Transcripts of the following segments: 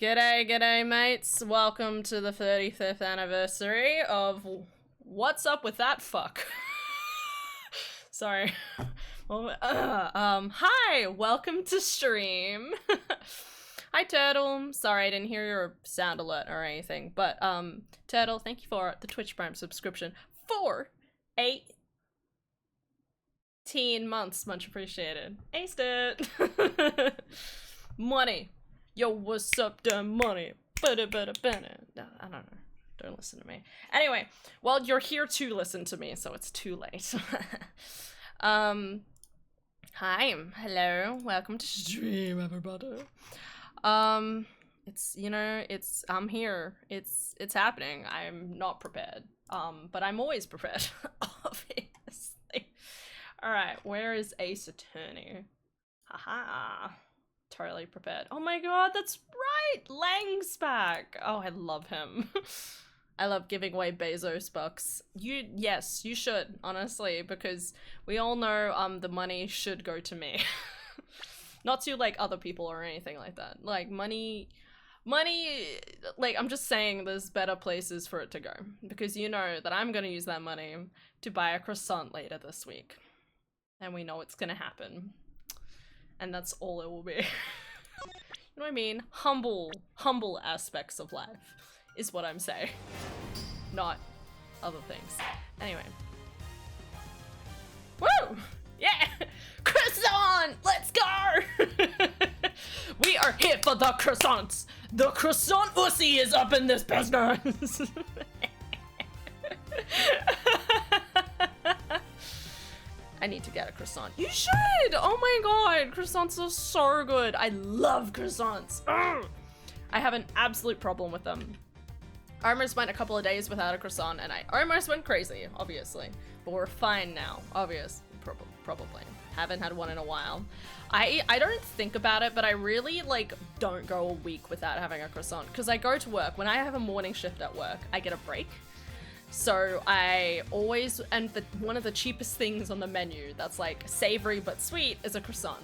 G'day, g'day mates. Welcome to the 35th anniversary of What's Up With That Fuck? Sorry. Hi, welcome to stream. Hi, Turtle. Sorry, I didn't hear your sound alert or anything, but, Turtle, thank you for the Twitch Prime subscription for 18 months. Much appreciated. Aced it. Money. Yo, what's up, damn money? No, I don't know. Don't listen to me. Anyway, well, you're here to listen to me, so it's too late. Hi, hello, welcome to stream, everybody. It's, you know, I'm here. It's happening. I'm not prepared. But I'm always prepared, obviously. Alright, where is Ace Attorney? Haha. Totally prepared. Oh my god, that's right! Lang's back! Oh, I love him. I love giving away Bezos bucks. Yes, you should, honestly, because we all know the money should go to me. Not to, like, other people or anything like that. Like, money, like, I'm just saying there's better places for it to go. Because you know that I'm gonna use that money to buy a croissant later this week. And we know it's gonna happen. And that's all it will be. You know what I mean? Humble aspects of life is what I'm saying. Not other things. Anyway. Woo! Yeah! Croissant! Let's go! We are here for the croissants! The croissant ussy is up in this business! I need to get a croissant. You should! Oh my god, croissants are so good. I love croissants. Ugh. I have an absolute problem with them. I almost went a couple of days without a croissant and I almost went crazy, obviously. But we're fine now, obviously, probably. Haven't had one in a while. I don't think about it, but I really, like, don't go a week without having a croissant. Because I go to work. When I have a morning shift at work, I get a break. So I always, and one of the cheapest things on the menu that's like savory but sweet is a croissant.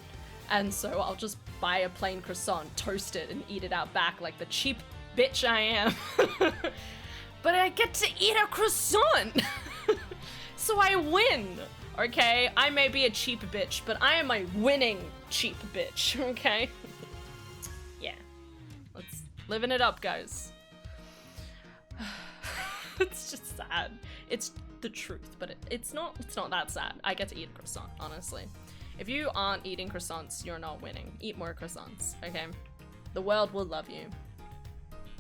And so I'll just buy a plain croissant, toast it, and eat it out back like the cheap bitch I am. But I get to eat a croissant! So I win! Okay? I may be a cheap bitch, but I am a winning cheap bitch, okay? Yeah. Let's living it up, guys. It's just sad. It's the truth, but it's not that sad. I get to eat a croissant, honestly. If you aren't eating croissants, you're not winning. Eat more croissants, okay? The world will love you.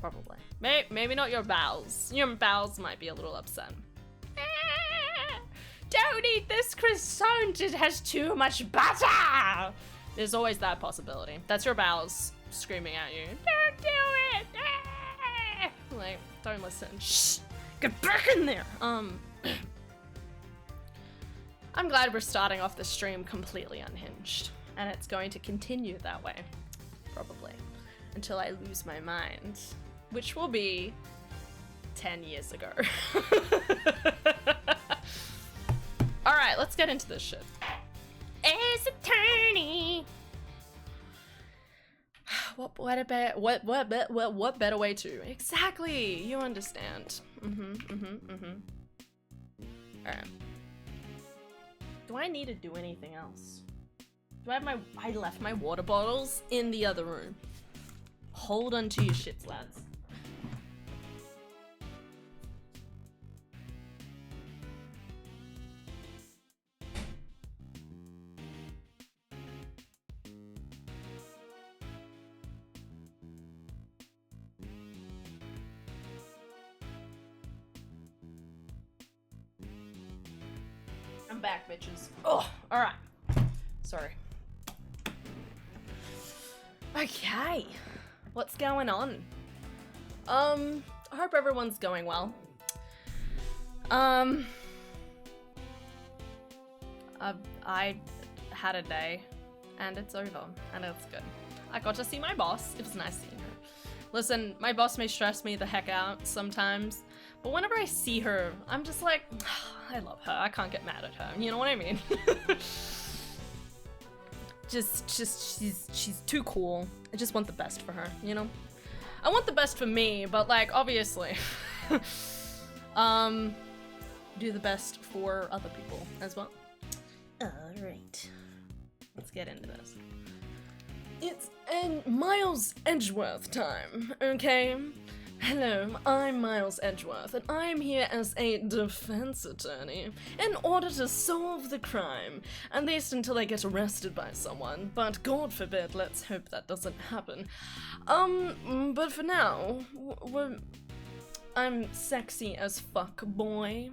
Probably. Maybe not your bowels. Your bowels might be a little upset. Don't eat this croissant, it has too much butter! There's always that possibility. That's your bowels screaming at you. Don't do it! Like, don't listen. Shh! Get back in there! I'm glad we're starting off the stream completely unhinged. And it's going to continue that way. Probably. Until I lose my mind. Which will be 10 years ago. Alright, let's get into this shit. AEST attorney! What better way to? Exactly! You understand. Alright. Do I need to do anything else? Do I have I left my water bottles in the other room. Hold on to your shits, lads. I'm back, bitches. Oh, alright. Sorry. Okay. What's going on? I hope everyone's going well. I had a day, and it's over, and it's good. I got to see my boss. It was nice seeing her. Listen, my boss may stress me the heck out sometimes, but whenever I see her, I'm just like, I love her. I can't get mad at her. You know what I mean? she's too cool. I just want the best for her, you know? I want the best for me, but like, obviously, do the best for other people as well. Alright. Let's get into this. It's Miles Edgeworth time, okay? Hello, I'm Miles Edgeworth, and I'm here as a defense attorney in order to solve the crime, at least until I get arrested by someone, but God forbid, let's hope that doesn't happen. But for now, I'm sexy as fuck, boy.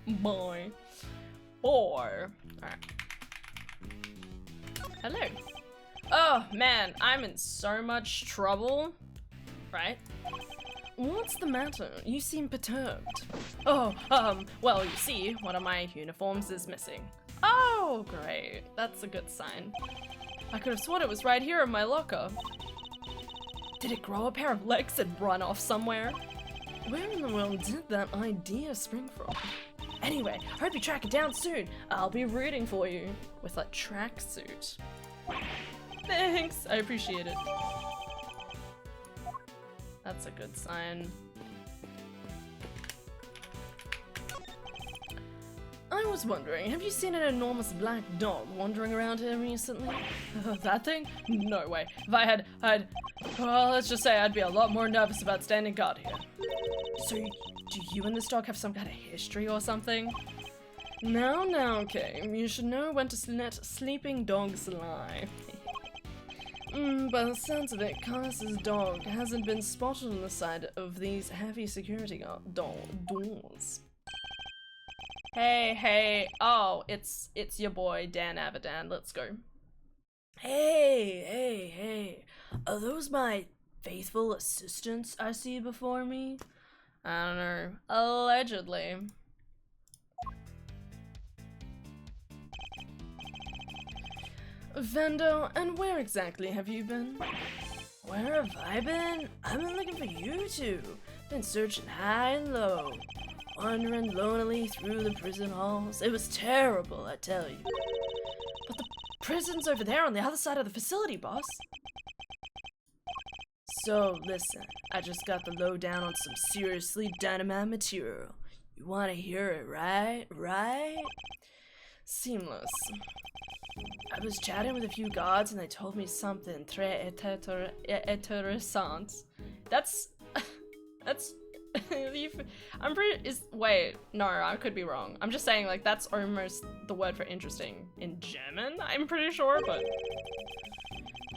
Boy. Alright. Hello. Oh, man, I'm in so much trouble. Right? What's the matter? You seem perturbed. Oh, well, you see, one of my uniforms is missing. Oh, great. That's a good sign. I could have sworn it was right here in my locker. Did it grow a pair of legs and run off somewhere? Where in the world did that idea spring from? Anyway, hope you track it down soon. I'll be rooting for you. With a tracksuit. Thanks, I appreciate it. That's a good sign. I was wondering, have you seen an enormous black dog wandering around here recently? That thing? No way. If I had, well, let's just say I'd be a lot more nervous about standing guard here. So, do you and this dog have some kind of history or something? Now, okay. You should know when to let sleeping dogs lie. By the sounds of it, Carlos's dog hasn't been spotted on the side of these heavy security doors. Hey, oh, it's your boy, Dan Avidan, let's go. Hey, are those my faithful assistants I see before me? I don't know, allegedly. Vendo, and where exactly have you been? Where have I been? I've been looking for you two. Been searching high and low. Wandering lonely through the prison halls. It was terrible, I tell you. But the prison's over there on the other side of the facility, boss. So, listen, I just got the lowdown on some seriously dynamite material. You want to hear it, right? Right? Seamless. I was chatting with a few guards and they told me something très intéressant. That's I'm pretty wait, no, I could be wrong. I'm just saying, like, that's almost the word for interesting in German, I'm pretty sure, but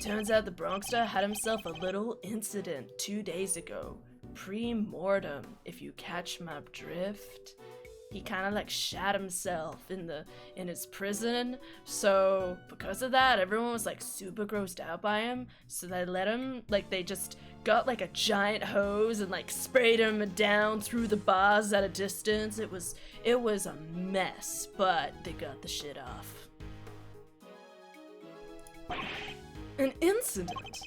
turns out the Bronxster had himself a little incident 2 days ago. Pre-mortem, if you catch my drift. He kind of like shot himself in his prison, so because of that everyone was like super grossed out by him, so they let him, like, they just got like a giant hose and like sprayed him down through the bars at a distance. It was a mess, but they got the shit off. An incident?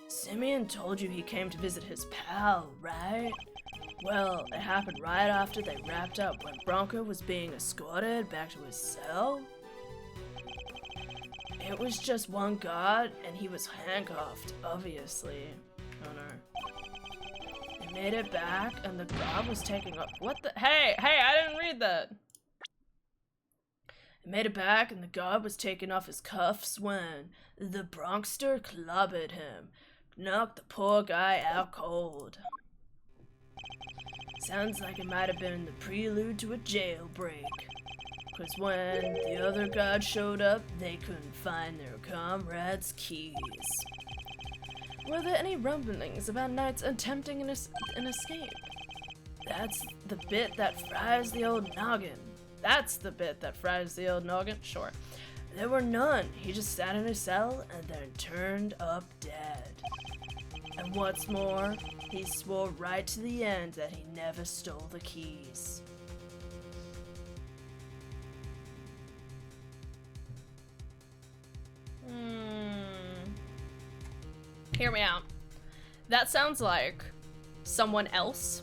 Simeon told you he came to visit his pal, right? Well, it happened right after they wrapped up when Bronco was being escorted back to his cell. It was just one guard, and he was handcuffed, obviously. Oh no. They made it back, and the guard was taking up— what the— Hey, I didn't read that! They made it back, and the guard was taking off his cuffs when the Bronxster clobbered him. Knocked the poor guy out cold. Sounds like it might have been the prelude to a jailbreak. Cause when the other guards showed up, they couldn't find their comrade's keys. Were there any rumblings about knights attempting an escape? That's the bit that fries the old noggin. That's the bit that fries the old noggin? Sure. There were none. He just sat in his cell and then turned up dead. And what's more, he swore right to the end that he never stole the keys. Hear me out. That sounds like someone else.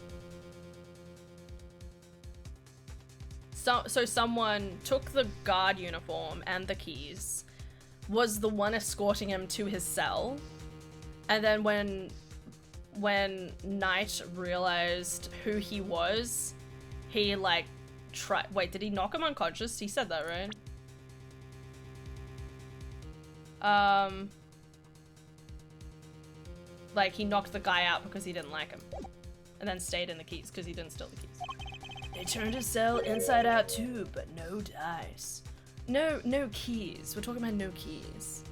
So someone took the guard uniform and the keys, was the one escorting him to his cell, and then when Knight realized who he was, he like wait, did he knock him unconscious? He said that, right? Like he knocked the guy out because he didn't like him, and then stayed in the keys because he didn't steal the keys. They turned his cell inside out too, but no dice. No keys. We're talking about no keys.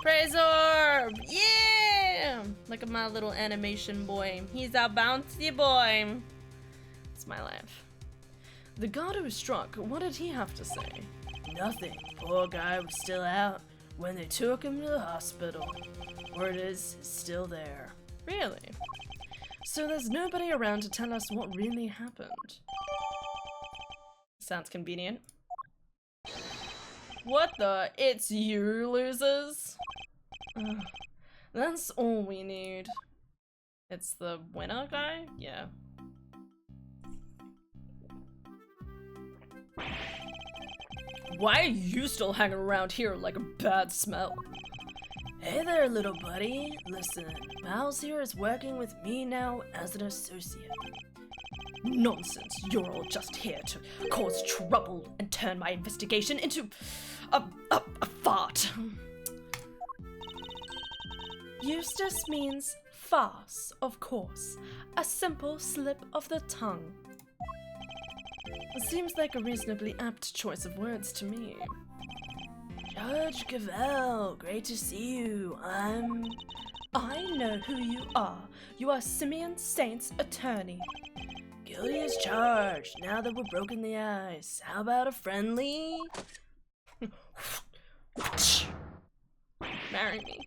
Praise orb! Yeah! Look at my little animation boy. He's a bouncy boy. It's my life. The guard who was struck, what did he have to say? Nothing. Poor guy was still out when they took him to the hospital. Word is, he's still there. Really? So there's nobody around to tell us what really happened. Sounds convenient. What the? It's you, losers? That's all we need. It's the winner guy? Yeah. Why are you still hanging around here like a bad smell? Hey there, little buddy. Listen, Miles here is working with me now as an associate. Nonsense, you're all just here to cause trouble and turn my investigation into a fart. Eustace means farce, of course. A simple slip of the tongue. It seems like a reasonably apt choice of words to me. Judge Cavell, great to see you. I know who you are. You are Simeon Saint's attorney. Guilty as charged. Now that we're broken the ice, how about a friendly? Marry me.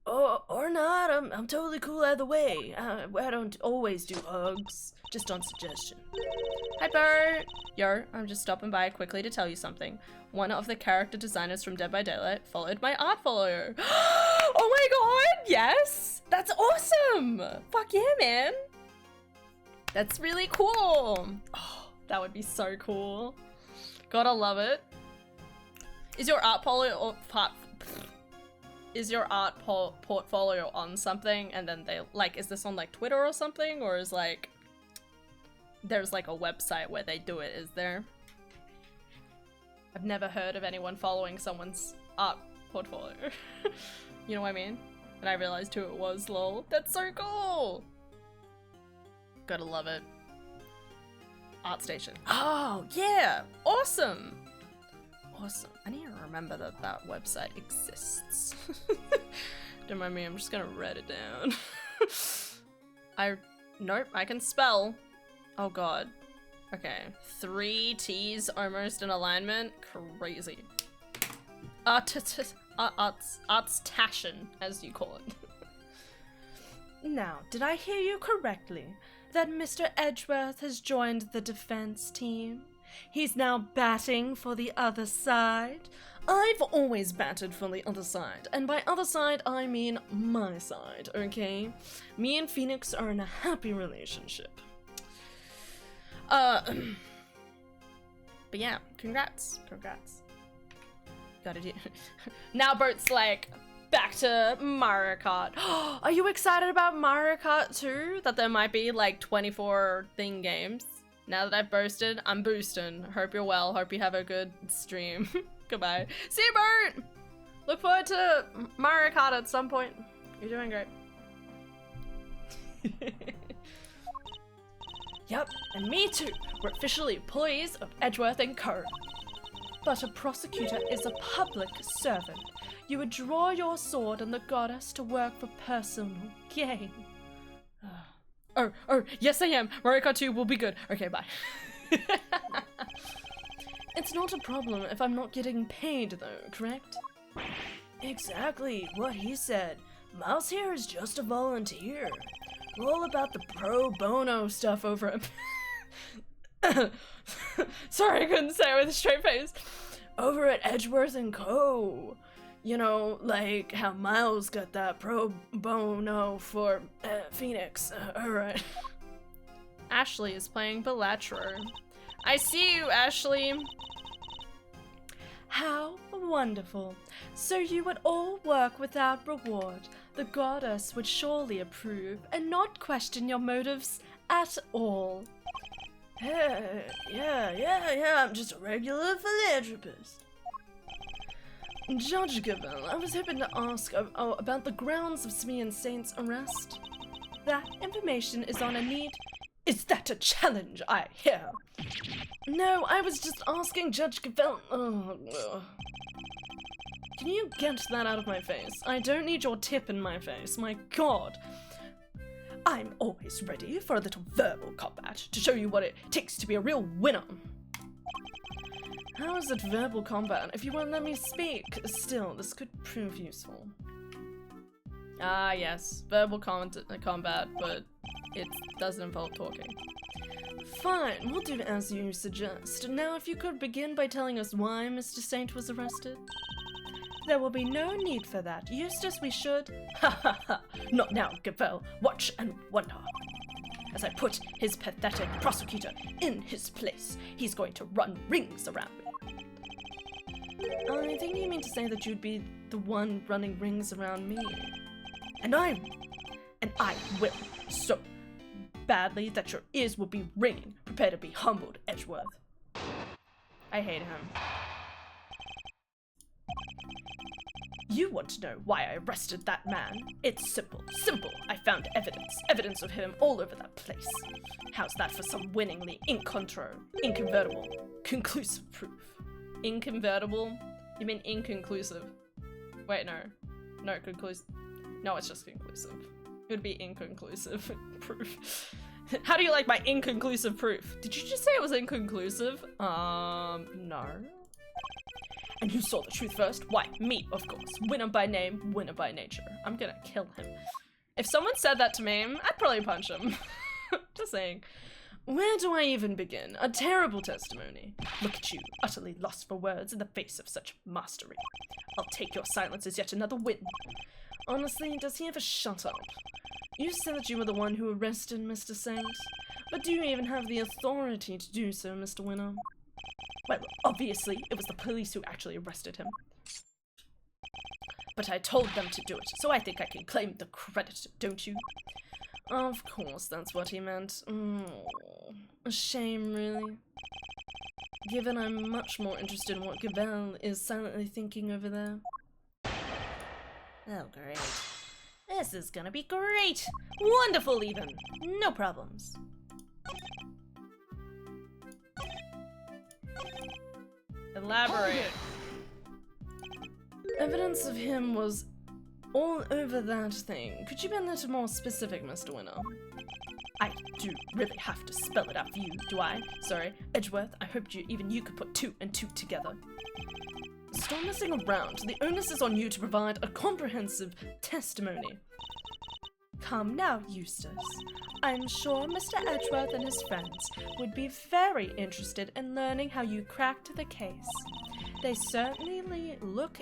Or not. I'm totally cool either way. I don't always do hugs, just on suggestion. Hi, Bert! Yo, I'm just stopping by quickly to tell you something. One of the character designers from Dead by Daylight followed my art follower. Oh my god, yes! That's awesome! Fuck yeah, man! That's really cool! Oh, that would be so cool. Gotta love it. Is your art portfolio on something and then they, like, is this on like Twitter or something? Or is like, there's like a website where they do it, is there? I've never heard of anyone following someone's art portfolio. You know what I mean? And I realized who it was, lol. That's so cool! Gotta love it. ArtStation. Oh, yeah! Awesome! Awesome. I need to remember that that website exists. Don't mind me, I'm just gonna write it down. Nope, I can spell. Oh god. Okay. 3 T's almost in alignment. Crazy. ArtStation, as you call it. Now, did I hear you correctly? That Mr. Edgeworth has joined the defense team? He's now batting for the other side? I've always batted for the other side, and by other side I mean my side, okay? Me and Phoenix are in a happy relationship. But yeah, congrats. Gotta do. Now Bert's like, back to Mario Kart. Are you excited about Mario Kart 2? That there might be like 24 thing games? Now that I've boasted, I'm boosting. Hope you're well. Hope you have a good stream. Goodbye. See you, Bert! Look forward to Mario Kart at some point. You're doing great. Yep, and me too. We're officially employees of Edgeworth & Co. But a prosecutor is a public servant. You would draw your sword on the goddess to work for personal gain. Oh, yes I am. Mario Kart 2 will be good. Okay, bye. It's not a problem if I'm not getting paid though, correct? Exactly what he said. Miles here is just a volunteer. We're all about the pro bono stuff over at Sorry, I couldn't say it with a straight face. Over at Edgeworth & Co. You know, like how Miles got that pro bono for Phoenix. Alright. Ashley is playing Balatro. I see you, Ashley. How wonderful. So you would all work without reward. The goddess would surely approve and not question your motives at all. Yeah, I'm just a regular philanthropist. Judge Gambit, I was hoping to ask about the grounds of Smee and Saint's arrest. That information is on a need. Is that a challenge I hear? No, I was just asking Judge Gambit. Can you get that out of my face? I don't need your tip in my face, my god. I'm always ready for a little verbal combat to show you what it takes to be a real winner. How is it verbal combat if you won't let me speak? Still, this could prove useful. Ah, yes. Verbal combat, but it doesn't involve talking. Fine, we'll do as you suggest. Now, if you could begin by telling us why Mr. Saint was arrested? There will be no need for that. Eustace, we should... Ha ha ha! Not now, Gambit. Watch and wonder. As I put his pathetic prosecutor in his place, he's going to run rings around me. I think you mean to say that you'd be the one running rings around me. And I will. So badly that your ears will be ringing. Prepare to be humbled, Edgeworth. I hate him. You want to know why I arrested that man? It's simple. I found evidence of him all over that place. How's that for some winningly incontrovertible, conclusive proof? Inconvertible? You mean inconclusive? Wait, no, conclusive. No, it's just conclusive. It would be inconclusive proof. How do you like my inconclusive proof? Did you just say it was inconclusive? No. And who saw the truth first? Why, me, of course. Winner by name, winner by nature. I'm gonna kill him. If someone said that to me, I'd probably punch him. Just saying. Where do I even begin? A terrible testimony. Look at you, utterly lost for words in the face of such mastery. I'll take your silence as yet another win. Honestly, does he ever shut up? You said that you were the one who arrested Mr. Saint, but do you even have the authority to do so, Mr. Winner? Well, obviously, it was the police who actually arrested him. But I told them to do it, so I think I can claim the credit, don't you? Of course, that's what he meant. A shame, really. Given I'm much more interested in what Gabelle is silently thinking over there. Oh, great. This is gonna be great! Wonderful, even! No problems. Elaborate. Evidence of him was all over that thing. Could you be a little more specific, Mr. Winner? I do really have to spell it out for you, do I? Sorry, Edgeworth, I hoped even you could put 2 and 2 together. Stop messing around. The onus is on you to provide a comprehensive testimony. Come now, Eustace. I'm sure Mr. Edgeworth and his friends would be very interested in learning how you cracked the case. They certainly look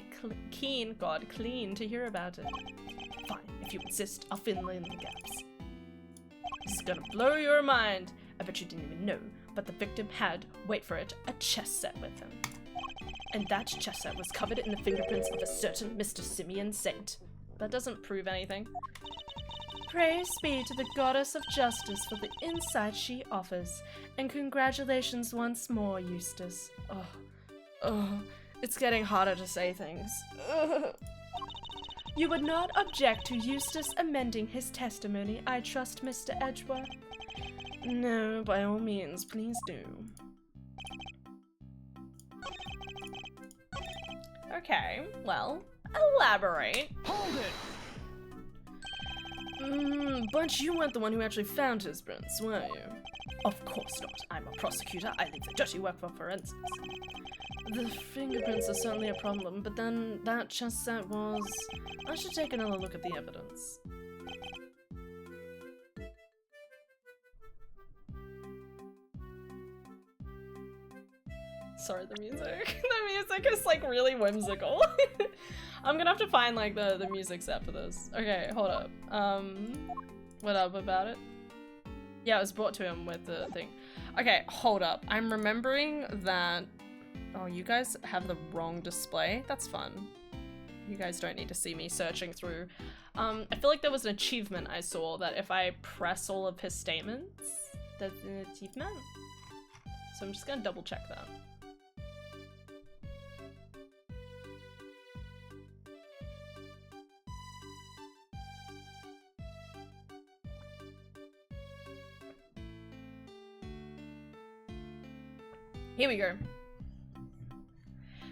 clean to hear about it. Fine, if you insist, I'll fill in the gaps. This is gonna blow your mind. I bet you didn't even know, but the victim had, wait for it, a chess set with him. And that chess set was covered in the fingerprints of a certain Mr. Simeon Saint. That doesn't prove anything. Praise be to the goddess of justice for the insight she offers, and congratulations once more, Eustace. Oh, it's getting harder to say things. You would not object to Eustace amending his testimony, I trust, Mr. Edgeworth? No, by all means, please do. Okay, well, elaborate. Hold it! But you weren't the one who actually found his prints, were you? Of course not. I'm a prosecutor. I leave the dirty work for forensics. The fingerprints are certainly a problem, but then that chess set was... I should take another look at the evidence. Sorry, the music. The music is like really whimsical. I'm gonna have to find like the music set for this. Okay, hold up. What up about it? Yeah, it was brought to him with the thing. Okay, hold up. I'm remembering that... Oh, you guys have the wrong display? That's fun. You guys don't need to see me searching through. I feel like there was an achievement I saw that if I press all of his statements, there's an achievement. So I'm just gonna double check that. Here we go.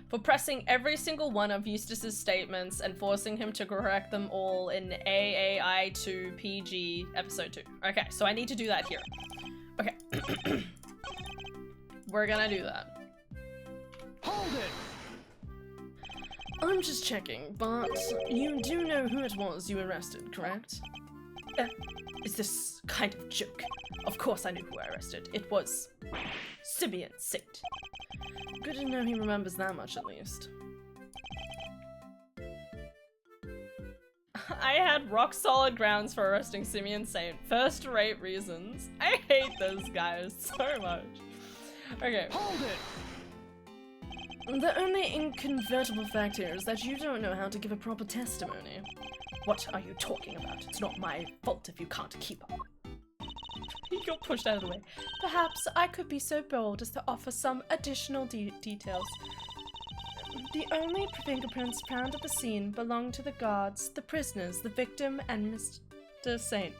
For pressing every single one of Eustace's statements and forcing him to correct them all in AAI2 PG episode 2. Okay, so I need to do that here. Okay. We're gonna do that. Hold it! I'm just checking, but you do know who it was you arrested, correct? Is this kind of joke? Of course I knew who I arrested. It was Simeon Saint. Good to know he remembers that much at least. I had rock solid grounds for arresting Simeon Saint. First rate reasons. I hate those guys so much. Okay. Hold it! The only incontrovertible fact here is that you don't know how to give a proper testimony. What are you talking about? It's not my fault if you can't keep up. He got pushed out of the way. Perhaps I could be so bold as to offer some additional details. The only fingerprints found at the scene belonged to the guards, the prisoners, the victim, and Mr. Saint.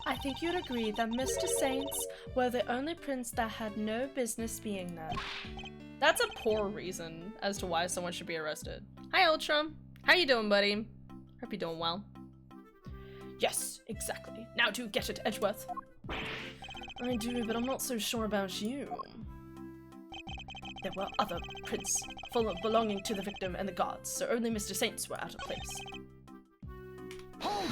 I think you'd agree that Mr. Saint's were the only prints that had no business being there. That's a poor reason as to why someone should be arrested. Hi, Ultra. How you doing, buddy? Hope you're doing well. Yes, exactly. Now do get it, Edgeworth. I do, but I'm not so sure about you. There were other prints belonging to the victim and the guards, so only Mr. Saint's were out of place. Hold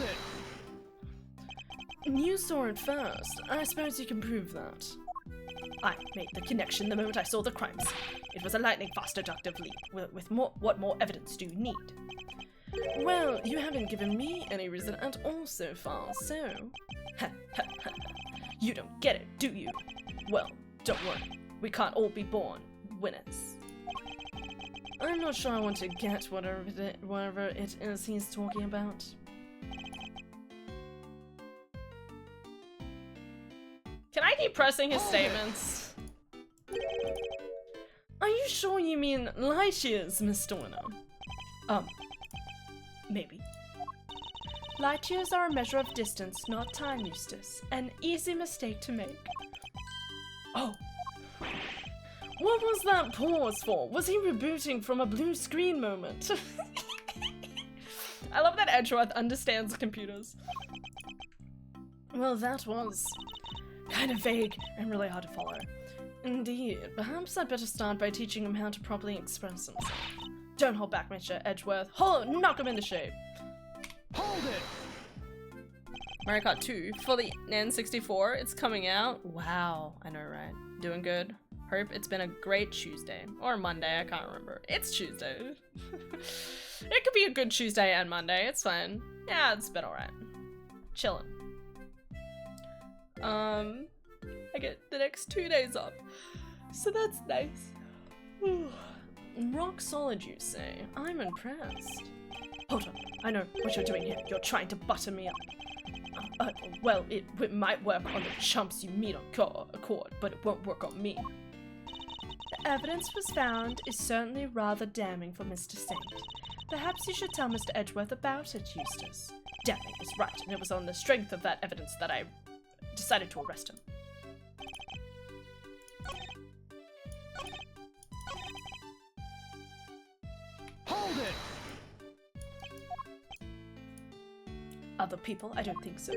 it! You saw it first. I suppose you can prove that. I made the connection the moment I saw the crime scene. It was a lightning-fast deductive leap. What more evidence do you need? Well, you haven't given me any reason at all so far, so... You don't get it, do you? Well, don't worry. We can't all be born winners. I'm not sure I want to get whatever it is he's talking about. Can I keep pressing his statements? Are you sure you mean light years, Mr. Winner? Maybe. Light years are a measure of distance, not time, Eustace. An easy mistake to make. Oh. What was that pause for? Was he rebooting from a blue screen moment? I love that Edgeworth understands computers. Well, that was kind of vague and really hard to follow. Indeed. Perhaps I'd better start by teaching him how to properly express himself. Don't hold back, Mr. Edgeworth. Knock him into shape. Hold it! Mario Kart 2 for the N64. It's coming out. Wow, I know, right? Doing good. Hope it's been a great Tuesday. Or Monday, I can't remember. It's Tuesday. It could be a good Tuesday and Monday. It's fine. Yeah, it's been alright. Chillin'. I get the next 2 days off. So that's nice. Rock solid, you say? I'm impressed. Hold on. I know what you're doing here. You're trying to butter me up. Well, it might work on the chumps you meet on court, but it won't work on me. The evidence was found is certainly rather damning for Mr. Saint. Perhaps you should tell Mr. Edgeworth about it, Eustace. Damning is right, and it was on the strength of that evidence that I decided to arrest him. Hold it! Other people? I don't think so.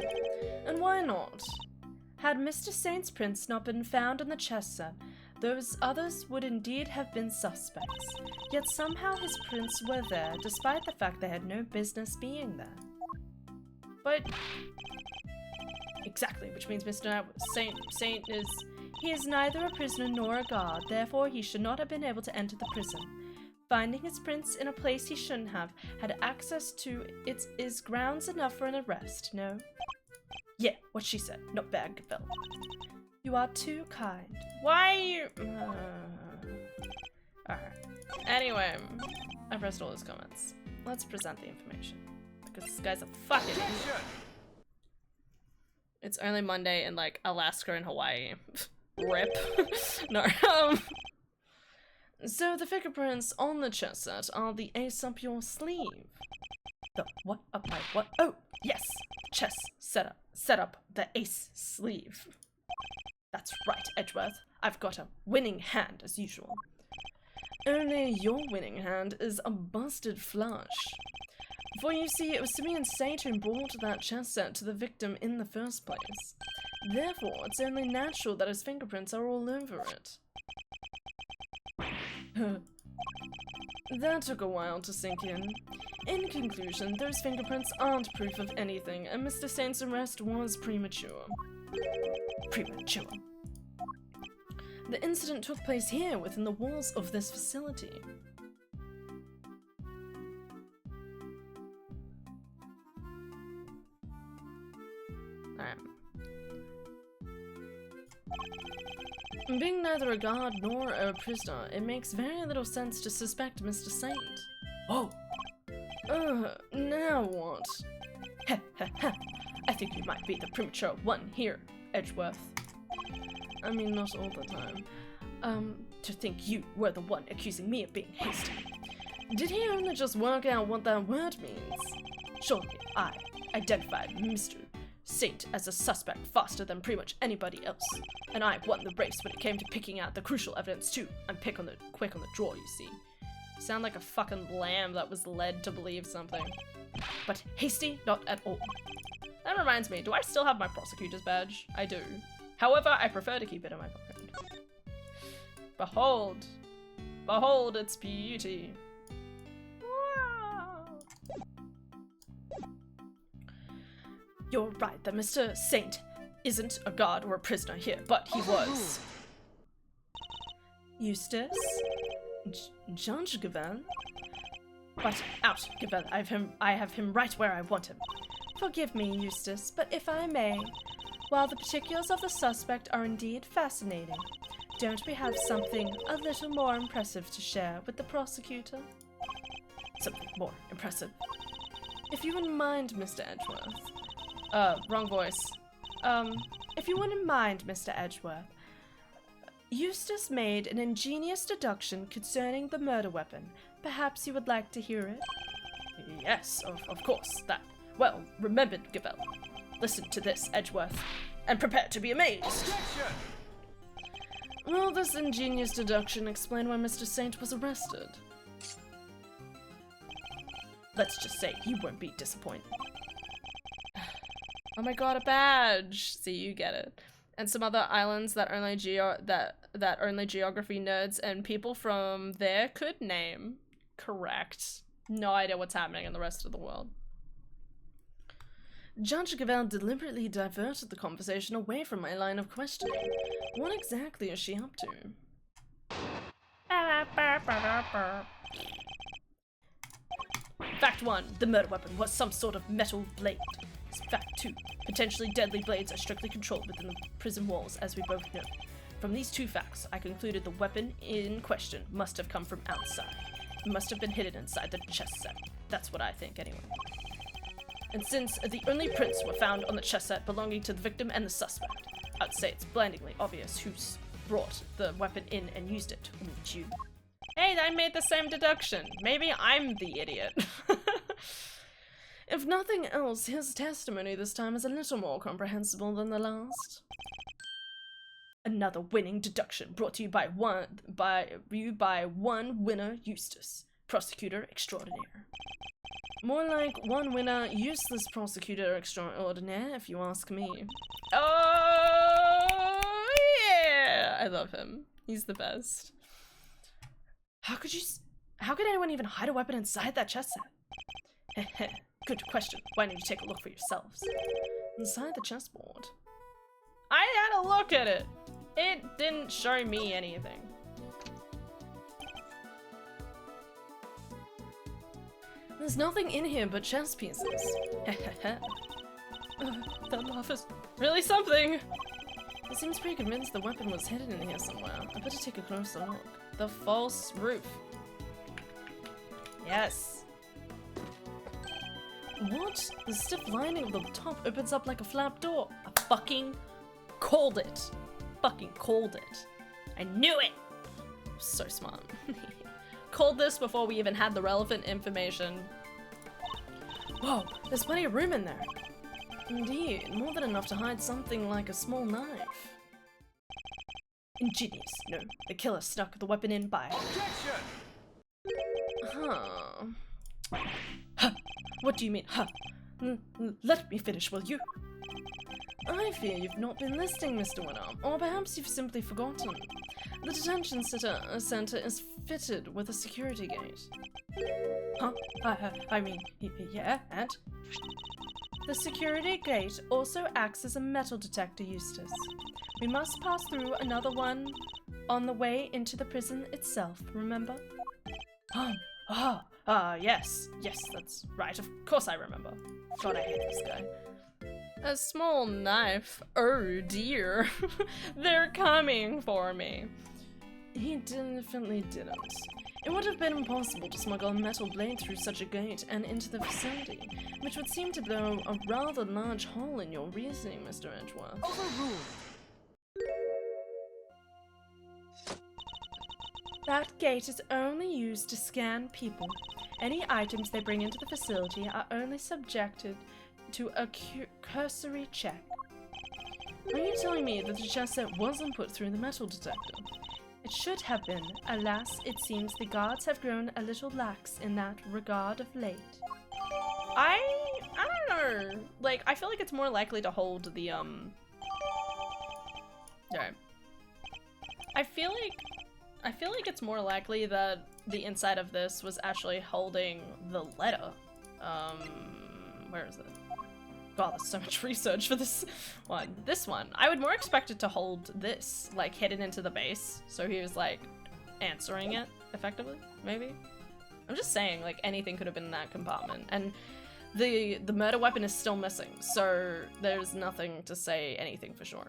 And why not? Had Mr. Saint's prints not been found in the chess set, those others would indeed have been suspects. Yet somehow his prints were there, despite the fact they had no business being there. But... exactly, which means Mr. Saint is... He is neither a prisoner nor a guard, therefore he should not have been able to enter the prison. Finding his prints in a place he shouldn't have had access to it is grounds enough for an arrest, no? Yeah, what she said. Not bad, Gavel. You are too kind. Why are you... Alright. Anyway, I've read all his comments. Let's present the information. Because this guy's a fucking idiot. It's only Monday in, like, Alaska and Hawaii. Rip. No, So the fingerprints on the chess set are the ace up your sleeve. The what up my what? Oh, yes! Chess set up the ace sleeve. That's right, Edgeworth. I've got a winning hand as usual. Only your winning hand is a busted flush. For you see, it was to me and Saint who brought that chess set to the victim in the first place. Therefore, it's only natural that his fingerprints are all over it. That took a while to sink in. In conclusion, those fingerprints aren't proof of anything, and Mr. Saint's arrest was premature. Premature. The incident took place here within the walls of this facility. Alright. Being neither a guard nor a prisoner, it makes very little sense to suspect Mr. Saint. Oh! Now what? Heh heh heh. I think you might be the premature one here, Edgeworth. I mean, not all the time. To think you were the one accusing me of being hasty. Did he only just work out what that word means? Surely I identified Mr. Saint as a suspect faster than pretty much anybody else. And I won the race when it came to picking out the crucial evidence too. I'm quick on the draw, you see. You sound like a fucking lamb that was led to believe something. But hasty, not at all. That reminds me, do I still have my Prosecutor's badge? I do. However, I prefer to keep it in my pocket. Behold! Behold its beauty! Wow! You're right that Mr. Saint isn't a guard or a prisoner here, but he was. Eustace? Judge Gavel? But out, Gavel. I have him right where I want him. Forgive me, Eustace, but if I may, while the particulars of the suspect are indeed fascinating, don't we have something a little more impressive to share with the prosecutor? Something more impressive. If you wouldn't mind, Mr. Edgeworth. Wrong voice. If you wouldn't mind, Mr. Edgeworth. Eustace made an ingenious deduction concerning the murder weapon. Perhaps you would like to hear it? Yes, of course, that. Well, remembered, Gavel. Listen to this, Edgeworth, and prepare to be amazed. Objection! Will this ingenious deduction explain why Mr. Saint was arrested? Let's just say you won't be disappointed. Oh my god, a badge! See, you get it. And some other islands that only only geography nerds and people from there could name. Correct. No idea what's happening in the rest of the world. Judge Gavel deliberately diverted the conversation away from my line of questioning. What exactly is she up to? Fact 1. The murder weapon was some sort of metal blade. Fact 2. Potentially deadly blades are strictly controlled within the prison walls, as we both know. From these two facts, I concluded the weapon in question must have come from outside. It must have been hidden inside the chest set. That's what I think, anyway. And since the only prints were found on the chest set belonging to the victim and the suspect, I'd say it's blindingly obvious who's brought the weapon in and used it. Wouldn't you? Hey, I made the same deduction. Maybe I'm the idiot. If nothing else, his testimony this time is a little more comprehensible than the last. Another winning deduction brought to you by one winner, Eustace, prosecutor extraordinaire. More like one winner, useless prosecutor extraordinaire, if you ask me. Oh yeah, I love him. He's the best. How could anyone even hide a weapon inside that chest set? Good question. Why don't you take a look for yourselves? Inside the chessboard. I had a look at it. It didn't show me anything. There's nothing in here but chess pieces. That laugh is really something. It seems pretty convinced the weapon was hidden in here somewhere. I better take a closer look. The false roof. Yes. What? The stiff lining of the top opens up like a flap door. I fucking called it. Fucking called it. I knew it. So smart. Called this before we even had the relevant information. Whoa, there's plenty of room in there. Indeed, more than enough to hide something like a small knife. Ingenious. No, the killer snuck the weapon in by... Objection! Huh. What do you mean, huh? Let me finish, will you? I fear you've not been listening, Mr. Winner, or perhaps you've simply forgotten. The detention center is fitted with a security gate. Huh? I mean, yeah, and? The security gate also acts as a metal detector, Eustace. We must pass through another one on the way into the prison itself, remember? Yes, that's right, of course I remember. God, I hate this guy. A small knife, oh dear. They're coming for me. He definitely didn't. It would have been impossible to smuggle a metal blade through such a gate and into the vicinity, which would seem to blow a rather large hole in your reasoning, Mr. Edgeworth. Overruled. That gate is only used to scan people. Any items they bring into the facility are only subjected to a cursory check. Are you telling me that the chest set wasn't put through the metal detector? It should have been. Alas, it seems the guards have grown a little lax in that regard of late. I don't know. Like, I feel like it's more likely to hold the, Sorry. I feel like it's more likely that the inside of this was actually holding the letter. Where is it? God, there's so much research for this one. This one, I would more expect it to hold this, like, hidden into the base. So he was, like, answering it, effectively, maybe? I'm just saying, like, anything could have been in that compartment. And the murder weapon is still missing, so there's nothing to say anything for sure.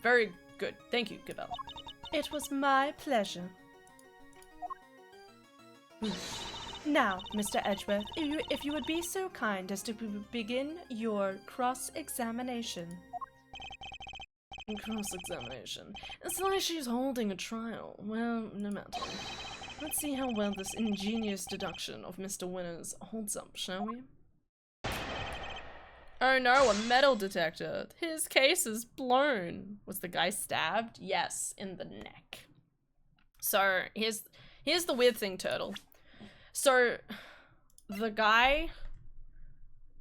Very good. Thank you, Gabelle. It was my pleasure. Now, Mr. Edgeworth, if you would be so kind as to begin your cross-examination. Cross-examination. It's like she's holding a trial. Well, no matter. Let's see how well this ingenious deduction of Mr. Winner's holds up, shall we? Oh no, a metal detector. His case is blown. Was the guy stabbed? Yes, in the neck. So, here's the weird thing, Turtle. So, the guy...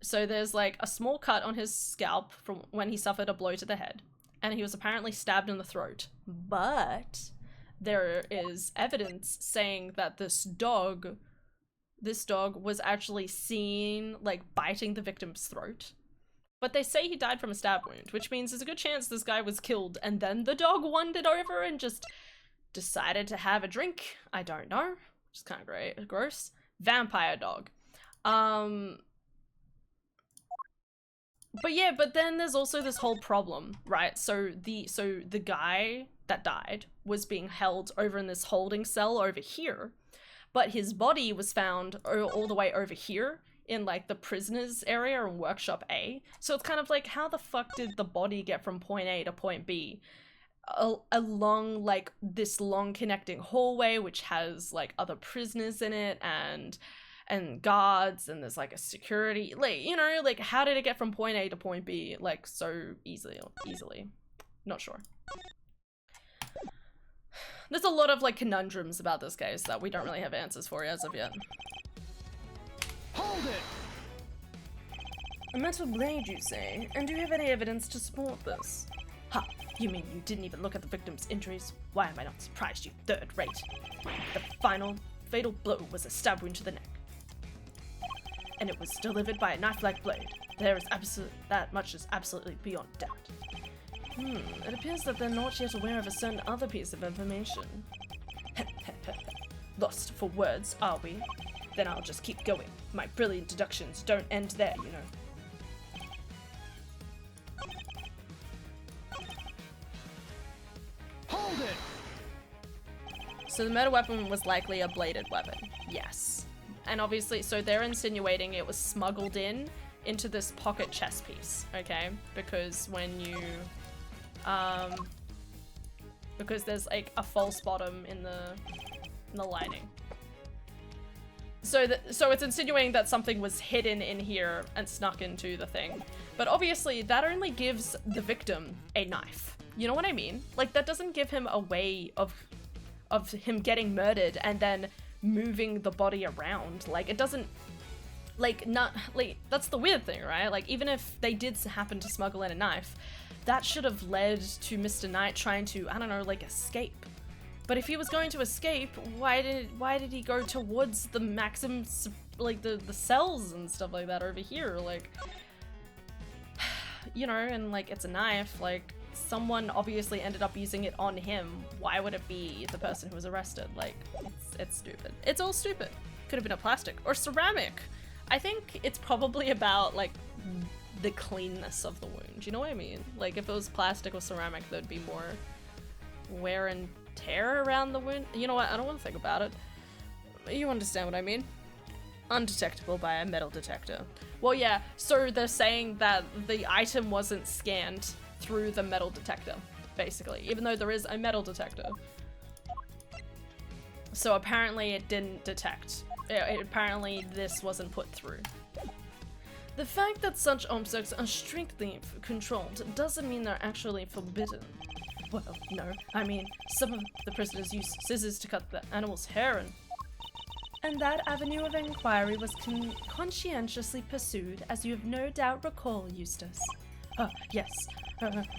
So there's like a small cut on his scalp from when he suffered a blow to the head. And he was apparently stabbed in the throat. But there is evidence saying that this dog was actually seen like biting the victim's throat. But they say he died from a stab wound, which means there's a good chance this guy was killed and then the dog wandered over and just decided to have a drink. I don't know. Which is kind of great. Gross. Vampire dog. But yeah, but then there's also this whole problem, right? So the guy that died was being held over in this holding cell over here, but his body was found all the way over here in like the prisoners area in workshop A. So it's kind of like, how the fuck did the body get from point A to point B? Along like this long connecting hallway which has like other prisoners in it and guards, and there's like a security, like, you know, like how did it get from point A to point B like so easily? Not sure. There's a lot of like conundrums about this case that we don't really have answers for as of yet. Hold it! A metal blade, you say? And do you have any evidence to support this? Ha! You mean you didn't even look at the victim's injuries? Why am I not surprised, you third rate? The final fatal blow was a stab wound to the neck. And it was delivered by a knife-like blade. That much is absolutely beyond doubt. It appears that they're not yet aware of a certain other piece of information. Lost for words, are we? Then I'll just keep going. My brilliant deductions don't end there, you know. Hold it! So the murder weapon was likely a bladed weapon. Yes. And obviously, so they're insinuating it was smuggled into this pocket chest piece, okay? Because when you, because there's like a false bottom in the lining. So it's insinuating that something was hidden in here and snuck into the thing. But obviously that only gives the victim a knife. You know what I mean? Like that doesn't give him a way of him getting murdered and then moving the body around. Like it doesn't, like, not, like, that's the weird thing, right? Like even if they did happen to smuggle in a knife, that should have led to Mr. Knight trying to, I don't know, like escape. But if he was going to escape, why did he go towards the maximum, like the cells and stuff like that over here? Like, you know, and like it's a knife, like someone obviously ended up using it on him. Why would it be the person who was arrested? Like, it's stupid. It's all stupid. Could have been a plastic or ceramic. I think it's probably about like the cleanness of the wound. You know what I mean? Like if it was plastic or ceramic, there'd be more wear and tear around the wound. You know what? I don't want to think about it. You understand what I mean? Undetectable by a metal detector. Well, yeah, so they're saying that the item wasn't scanned through the metal detector, basically, even though there is a metal detector. So apparently it didn't detect. Apparently this wasn't put through. The fact that such objects are strictly controlled doesn't mean they're actually forbidden. Well, no. I mean, some of the prisoners used scissors to cut the animal's hair and that avenue of inquiry was conscientiously pursued, as you have no doubt recall, Eustace. Yes.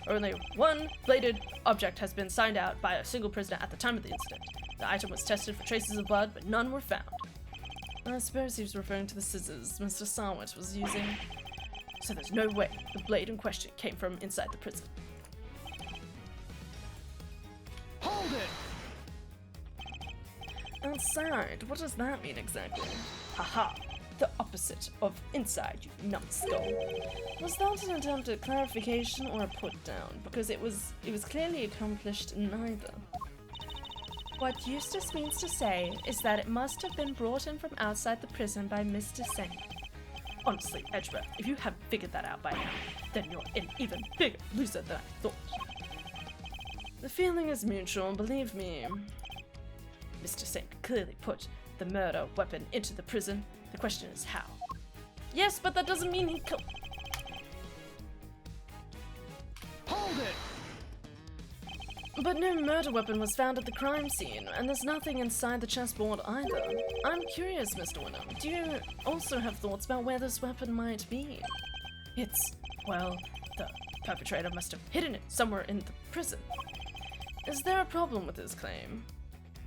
Only one bladed object has been signed out by a single prisoner at the time of the incident. The item was tested for traces of blood, but none were found. I suppose he was referring to the scissors Mr. Sarwit was using. So there's no way the blade in question came from inside the prison. Hold it! Outside? What does that mean exactly? Haha! The opposite of inside, you numbskull. Was that an attempt at clarification or a put down? Because it was clearly accomplished neither. What Eustace means to say is that it must have been brought in from outside the prison by Mr. Singh. Honestly, Edgebreath, if you haven't figured that out by now, then you're an even bigger loser than I thought. The feeling is mutual, believe me. Mr. Singh clearly put the murder weapon into the prison. The question is how. Yes, but that doesn't mean he killed. Hold it! But no murder weapon was found at the crime scene, and there's nothing inside the chessboard either. I'm curious, Mr. Wyndham, do you also have thoughts about where this weapon might be? Well, the perpetrator must have hidden it somewhere in the prison. Is there a problem with this claim?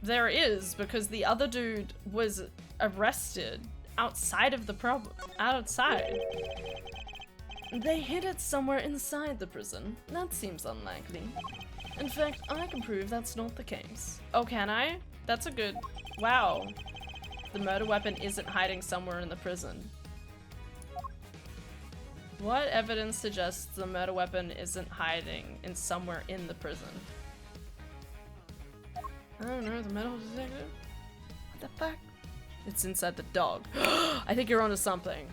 There is, because the other dude was arrested outside of the outside. They hid it somewhere inside the prison. That seems unlikely. In fact, I can prove that's not the case. Oh, can I? That's a good... Wow. The murder weapon isn't hiding somewhere in the prison. What evidence suggests the murder weapon isn't hiding in somewhere in the prison? I don't know, the metal detector? What the fuck? It's inside the dog. I think you're onto something.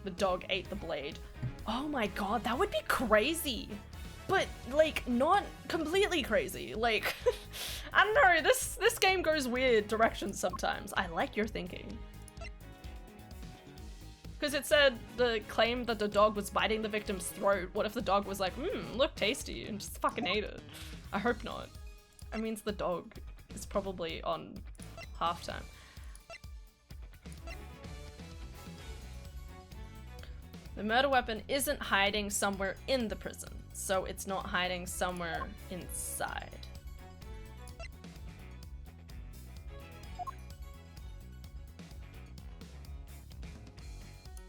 The dog ate the blade. Oh my god, that would be crazy! But, like, not completely crazy. Like, I don't know, this game goes weird directions sometimes. I like your thinking. Because it said the claim that the dog was biting the victim's throat. What if the dog was like, look tasty, and just fucking ate it? I hope not. That means the dog is probably on halftime. The murder weapon isn't hiding somewhere in the prison, so it's not hiding somewhere inside.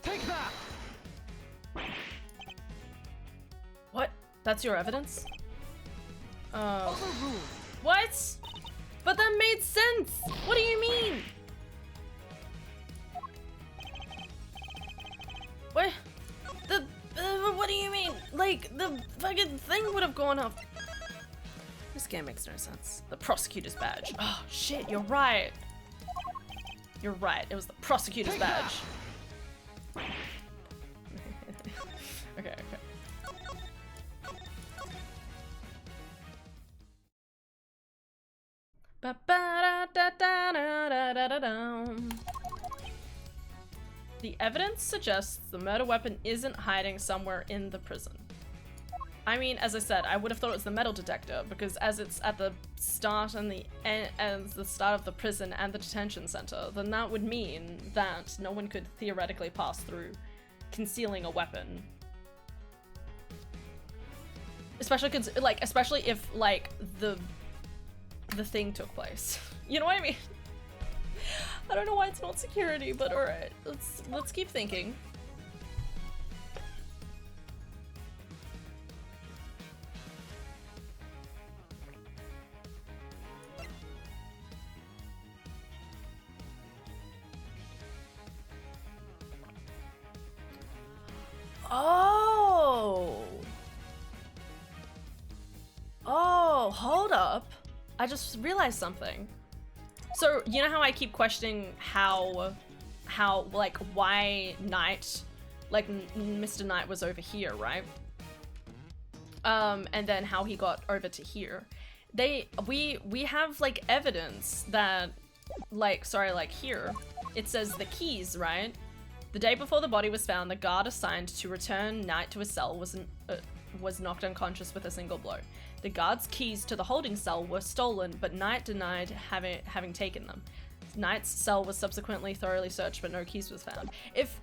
Take that! What? That's your evidence? Overruled. What? But that made sense! What do you mean? What? What do you mean? Like, the fucking thing would have gone off. This game makes no sense. The prosecutor's badge. Oh, shit, you're right. You're right, it was the prosecutor's badge. Okay. The evidence suggests the murder weapon isn't hiding somewhere in the prison. I mean, as I said, I would have thought it was the metal detector because as it's at the start and the start of the prison and the detention center, then that would mean that no one could theoretically pass through concealing a weapon. Especially if like the thing took place. You know what I mean? I don't know why it's not security, but alright, let's keep thinking. Oh, hold up. I just realized something. So, you know how I keep questioning how, like, why Knight, like, Mr. Knight was over here, right? And then how he got over to here. We have, like, evidence that, like, here, it says the keys, right? The day before the body was found, the guard assigned to return Knight to his cell was knocked unconscious with a single blow. The guard's keys to the holding cell were stolen, but Knight denied having taken them. Knight's cell was subsequently thoroughly searched, but no keys was found. If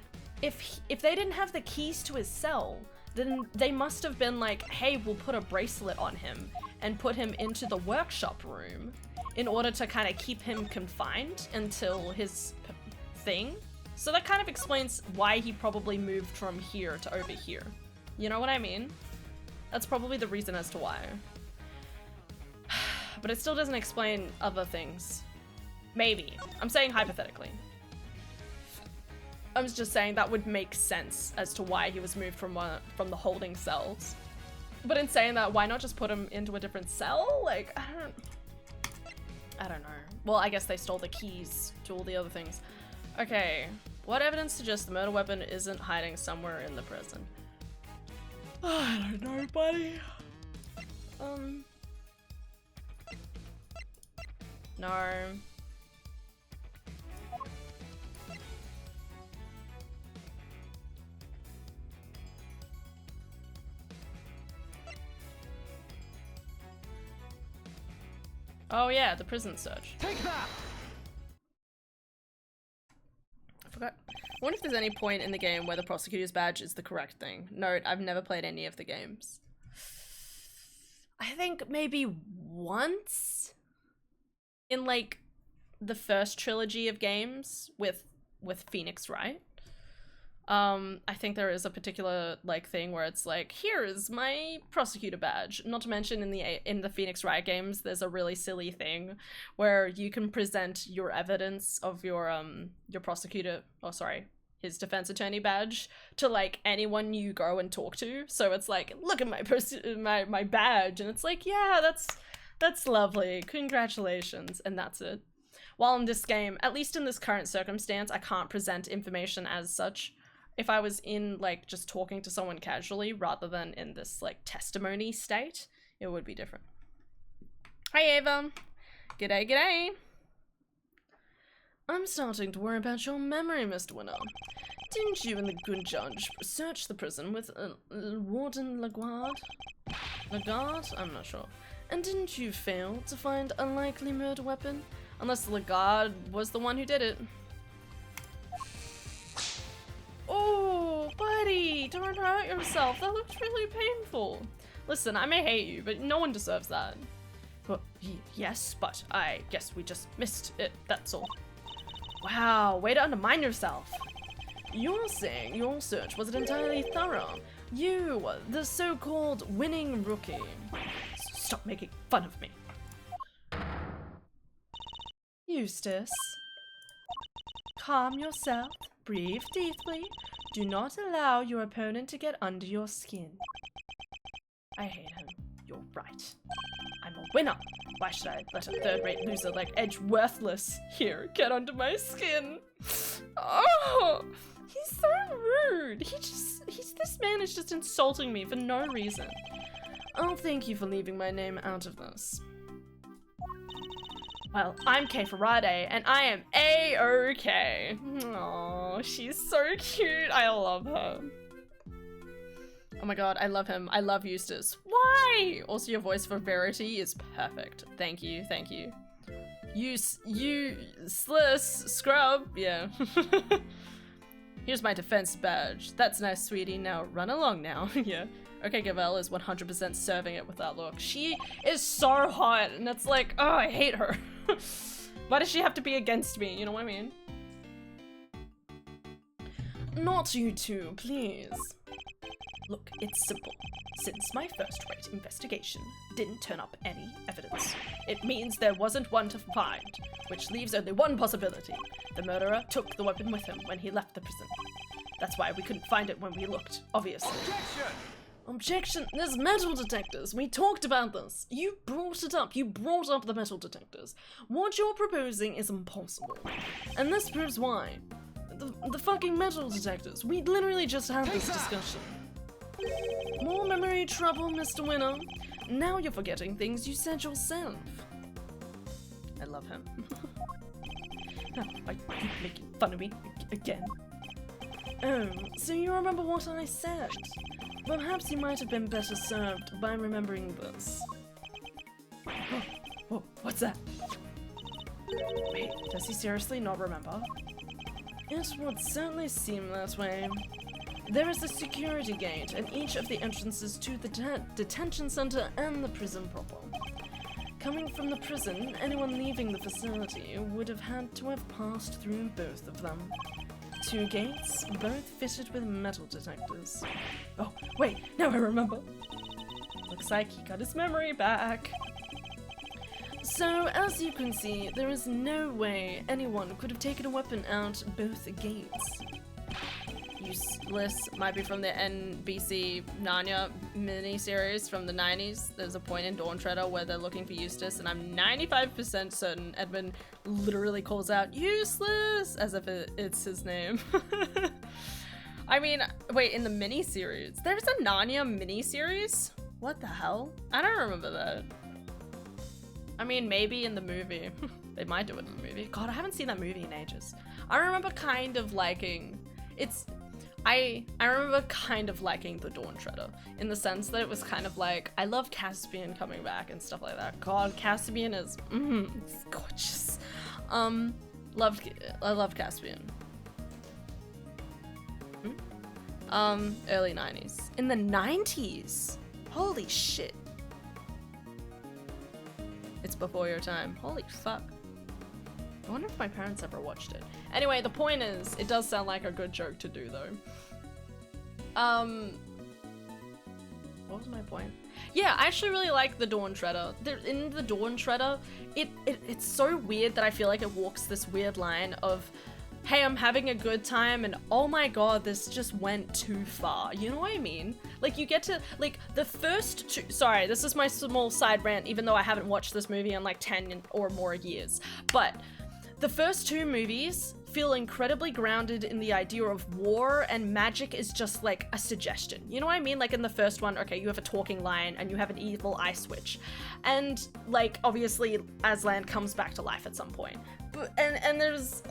they didn't have the keys to his cell, then they must have been like, hey, we'll put a bracelet on him and put him into the workshop room in order to kind of keep him confined until his thing. So that kind of explains why he probably moved from here to over here. You know what I mean? That's probably the reason as to why. But it still doesn't explain other things. Maybe. I'm saying hypothetically. I was just saying that would make sense as to why he was moved from the holding cells. But in saying that, why not just put him into a different cell? Like, I don't know. Well, I guess they stole the keys to all the other things. Okay. What evidence suggests the murder weapon isn't hiding somewhere in the prison? I don't know, buddy. No. Oh yeah, the prison search. Take that! I forgot. I wonder if there's any point in the game where the prosecutor's badge is the correct thing. Note, I've never played any of the games. I think maybe once in like the first trilogy of games with Phoenix Wright. I think there is a particular like thing where it's like, here is my prosecutor badge. Not to mention in the Phoenix Wright games, there's a really silly thing where you can present your evidence of your prosecutor, oh sorry, his defense attorney badge to like anyone you go and talk to. So it's like, look at my badge, and it's like, yeah, that's lovely, congratulations, and that's it. While in this game, at least in this current circumstance, I can't present information as such. If I was in like just talking to someone casually rather than in this like testimony state, it would be different. Hi Ava. G'day, g'day. I'm starting to worry about your memory, Mr. Winner. Didn't you and the good judge search the prison with Warden Lagarde? Lagarde? I'm not sure. And didn't you fail to find a likely murder weapon? Unless Lagarde was the one who did it. Oh, buddy, don't hurt yourself. That looks really painful. Listen, I may hate you, but no one deserves that. Well, yes, but I guess we just missed it, that's all. Wow, way to undermine yourself. You're saying your search wasn't entirely thorough. You, the so-called winning rookie. Stop making fun of me. Eustace. Calm yourself. Breathe deeply. Do not allow your opponent to get under your skin. I hate him. You're right. I'm a winner. Why should I let a third-rate loser like Edgeworthless here get under my skin? Oh, he's so rude. This man is just insulting me for no reason. Oh, thank you for leaving my name out of this. Well, I'm Kay Faraday, and I am A-OK. Aww, she's so cute. I love her. Oh my god, I love him. I love Eustace. Why? Also, your voice for Verity is perfect. Thank you, thank you. You Sliss, scrub, yeah. Here's my defense badge. That's nice, sweetie. Now run along now, yeah. Okay, Gavel is 100% serving it with that look. She is so hot, and it's like, oh, I hate her. Why does she have to be against me? You know what I mean? Not you two, please. Look, it's simple. Since my first-rate investigation didn't turn up any evidence, it means there wasn't one to find, which leaves only one possibility. The murderer took the weapon with him when he left the prison. That's why we couldn't find it when we looked, obviously. Objection! Objection! There's metal detectors! We talked about this! You brought it up! You brought up the metal detectors! What you're proposing is impossible. And this proves why. The fucking metal detectors! We literally just had this discussion. More memory trouble, Mr. Winner. Now you're forgetting things you said yourself. I love him. Are you making fun of me again? Oh, so you remember what I said? Perhaps you might have been better served by remembering this. Oh, what's that? Wait, does he seriously not remember? It would certainly seem that way. There is a security gate at each of the entrances to the detention center and the prison proper. Coming from the prison, anyone leaving the facility would have had to have passed through both of them. 2 gates, both fitted with metal detectors. Oh, wait, now I remember. Looks like he got his memory back. So, as you can see, there is no way anyone could have taken a weapon out both gates. Useless might be from the NBC Narnia miniseries from the 90s. There's a point in Dawn Treader where they're looking for Eustace, and I'm 95% certain Edmund literally calls out useless as if it's his name. I mean, wait, in the miniseries, there's a Narnia miniseries? What the hell? I don't remember that. I mean, maybe in the movie. They might do it in the movie. God, I haven't seen that movie in ages. I remember kind of liking I remember kind of liking the Dawn Treader in the sense that it was kind of like, I love Caspian coming back and stuff like that. God, Caspian is it's gorgeous. I love Caspian. Early 90s. In the 90s. Holy shit. It's before your time. Holy fuck. I wonder if my parents ever watched it. Anyway, the point is, it does sound like a good joke to do, though. What was my point? Yeah, I actually really like the Dawn Treader. In the Dawn Treader, it's so weird that I feel like it walks this weird line of, hey, I'm having a good time, and oh my god, this just went too far. You know what I mean? Like, you get to, like, the first two, sorry, this is my small side rant, even though I haven't watched this movie in like 10 or more years, but the first 2 movies feel incredibly grounded in the idea of war, and magic is just like a suggestion. You know what I mean? Like in the first one, okay, you have a talking lion and you have an evil eye switch. And like, obviously, Aslan comes back to life at some point. But, and there's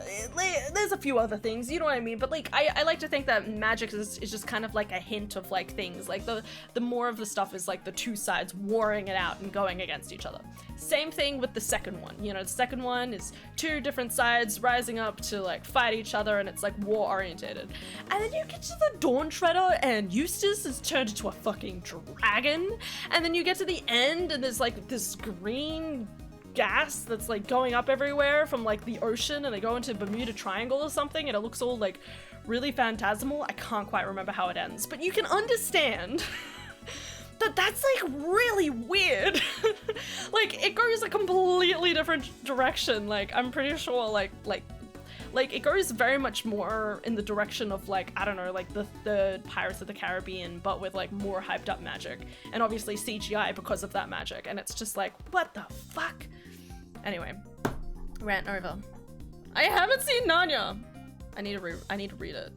a few other things, you know what I mean? But like, I like to think that magic is just kind of like a hint of like things. Like the more of the stuff is like the 2 sides warring it out and going against each other. Same thing with the second one. You know, the second one is 2 different sides rising up to like fight each other, and it's like war orientated. And then you get to the Dawn Treader and Eustace is turned into a fucking dragon. And then you get to the end and there's like this green gas that's like going up everywhere from like the ocean, and they go into Bermuda Triangle or something, and it looks all like really phantasmal. I can't quite remember how it ends, but you can understand that's like really weird. Like, it goes a completely different direction. Like, I'm pretty sure like it goes very much more in the direction of like, I don't know, like the third Pirates of the Caribbean, but with like more hyped up magic, and obviously CGI because of that magic, and it's just like, what the fuck? Anyway, rant over. I haven't seen Narnia. I need to read it.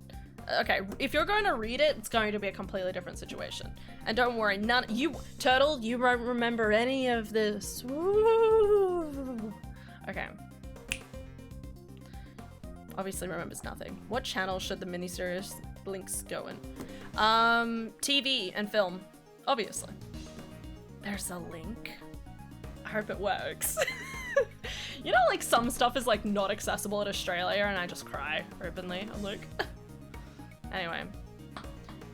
Okay, if you're going to read it, it's going to be a completely different situation. And don't worry, Turtle, you won't remember any of this. Woo! Okay. Obviously remembers nothing. What channel should the miniseries links go in? TV and film, obviously. There's a link. I hope it works. You know, like some stuff is like not accessible in Australia, and I just cry openly. I'm like, anyway,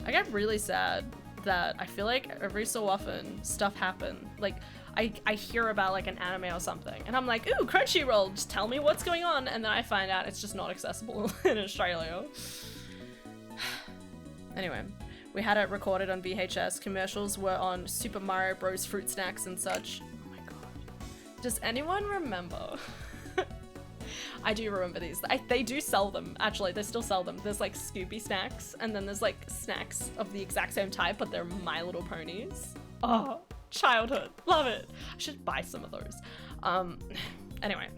I get really sad that I feel like every so often stuff happens. Like I hear about like an anime or something, and I'm like, ooh, Crunchyroll, just tell me what's going on, and then I find out it's just not accessible in Australia. Anyway, we had it recorded on VHS. Commercials were on Super Mario Bros. Fruit snacks and such. Oh my god. Does anyone remember? I do remember these. They do sell them, actually. They still sell them. There's like Scooby snacks, and then there's like snacks of the exact same type, but they're My Little Ponies. Oh, childhood. Love it. I should buy some of those. Anyway.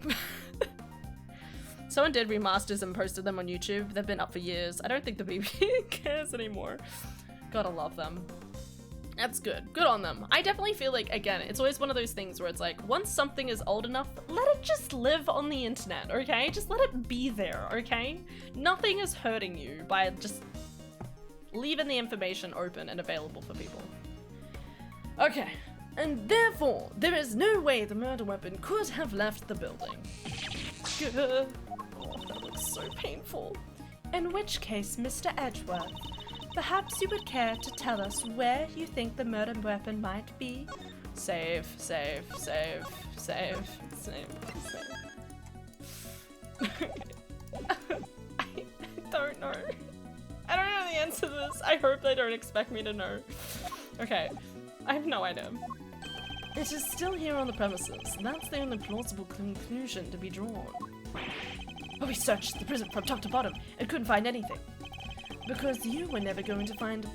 Someone did remasters and posted them on YouTube. They've been up for years. I don't think the BB cares anymore. Gotta love them. That's good. Good on them. I definitely feel like, again, it's always one of those things where it's like, once something is old enough, let it just live on the internet, okay? Just let it be there, okay? Nothing is hurting you by just leaving the information open and available for people. Okay. And therefore, there is no way the murder weapon could have left the building. Oh, that looks so painful. In which case, Mr. Edgeworth, perhaps you would care to tell us where you think the murder weapon might be, Save, save, save, save, save, save. I don't know. I don't know the answer to this. I hope they don't expect me to know. Okay, I have no idea. It is still here on the premises. That's the only plausible conclusion to be drawn. But we searched the prison from top to bottom and couldn't find anything. Because you were never going to find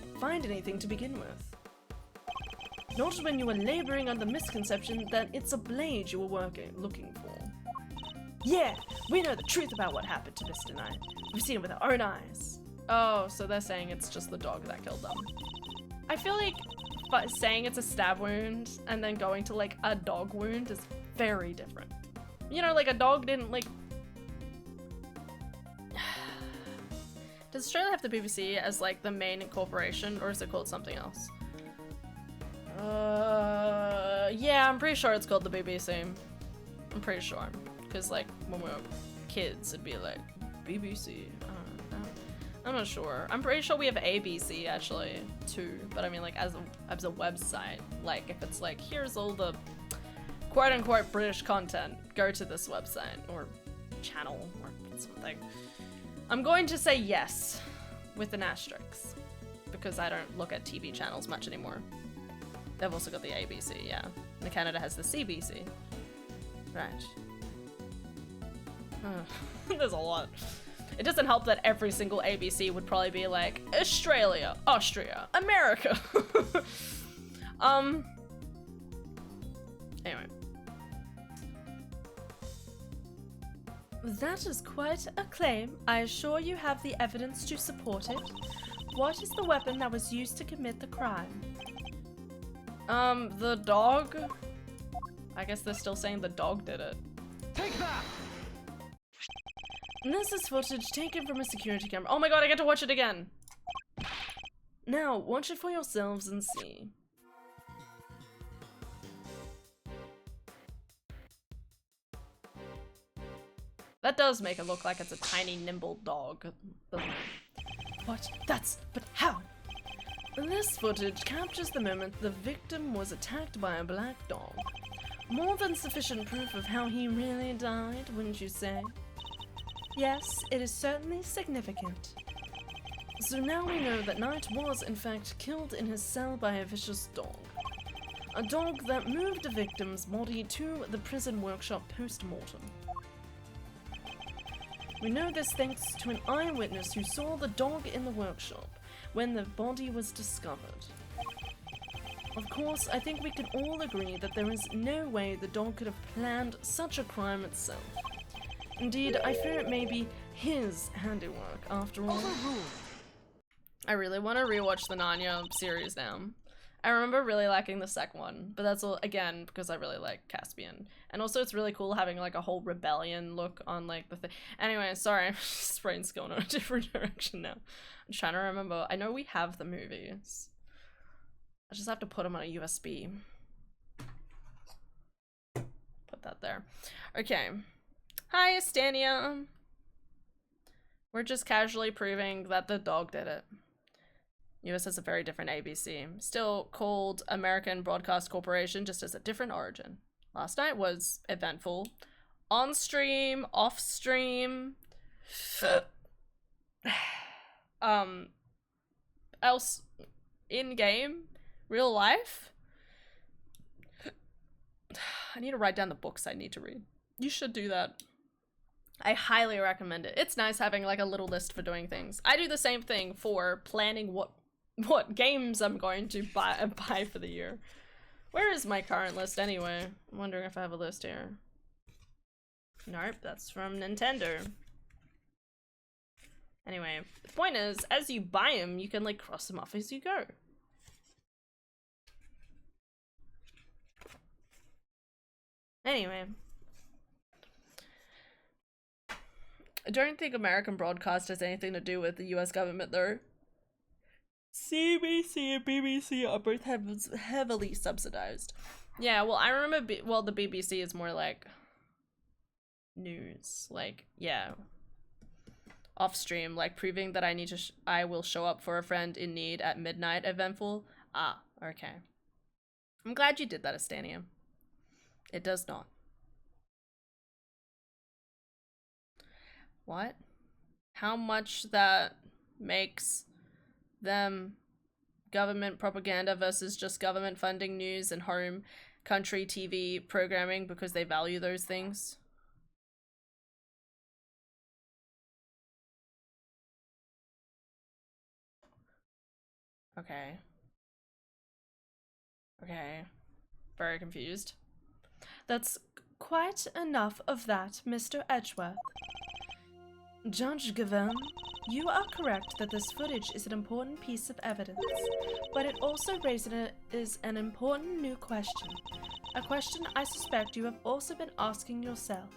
anything to begin with. Not when you were laboring under the misconception that it's a blade you were looking for. Yeah, we know the truth about what happened to Mr. Knight. We've seen it with our own eyes. Oh, so they're saying it's just the dog that killed them. I feel like saying it's a stab wound and then going to like a dog wound is very different. You know, like a dog didn't like... Does Australia have the BBC as like the main corporation, or is it called something else? Yeah, I'm pretty sure it's called the BBC. I'm pretty sure. Because like when we were kids, it'd be like BBC. I'm not sure. I'm pretty sure we have ABC actually too. But I mean like as a website, like if it's like here's all the quote unquote British content, go to this website or channel or something. I'm going to say yes with an asterisk because I don't look at TV channels much anymore. They've also got the ABC, yeah. And Canada has the CBC. Right. There's a lot. It doesn't help that every single ABC would probably be like Australia, Austria, America. Anyway. That is quite a claim. I assure you have the evidence to support it. What is the weapon that was used to commit the crime? The dog? I guess they're still saying the dog did it. Take that! This is footage taken from a security camera. Oh my god, I get to watch it again! Now, watch it for yourselves and see. That does make it look like it's a tiny, nimble dog. What? But how? This footage captures the moment the victim was attacked by a black dog. More than sufficient proof of how he really died, wouldn't you say? Yes, it is certainly significant. So now we know that Knight was in fact killed in his cell by a vicious dog. A dog that moved the victim's body to the prison workshop post-mortem. We know this thanks to an eyewitness who saw the dog in the workshop when the body was discovered. Of course, I think we can all agree that there is no way the dog could have planned such a crime itself. Indeed, I fear it may be his handiwork after all. I really want to rewatch the Narnia series now. I remember really liking the second one, but that's all again because I really like Caspian. And also it's really cool having like a whole rebellion look on like the thing. Anyway, sorry, my brain's going in a different direction now. I'm trying to remember. I know we have the movies. I just have to put them on a USB. Put that there. Okay. Hi, Estania. We're just casually proving that the dog did it. US has a very different ABC. Still called American Broadcast Corporation, just as a different origin. Last night was eventful. On stream, off stream. Else in game, real life. I need to write down the books I need to read. You should do that. I highly recommend it. It's nice having like a little list for doing things. I do the same thing for planning what games I'm going to buy for the year. Where is my current list anyway? I'm wondering if I have a list here. Nope, that's from Nintendo. Anyway, the point is, as you buy them, you can like cross them off as you go. Anyway. I don't think American broadcast has anything to do with the US government though. CBC and BBC are both heavily subsidized. Yeah, well, I remember, well, the BBC is more like news. Like, yeah. Off stream, like proving that I will show up for a friend in need at midnight eventful. Ah, okay. I'm glad you did that, Astania. It does not. What? How much that makes them government propaganda versus just government funding news and home country TV programming because they value those things? Okay. Okay. Very confused. That's quite enough of that, Mr. Edgeworth. Judge Gavin, you are correct that this footage is an important piece of evidence, but it also raises an important new question. A question I suspect you have also been asking yourself.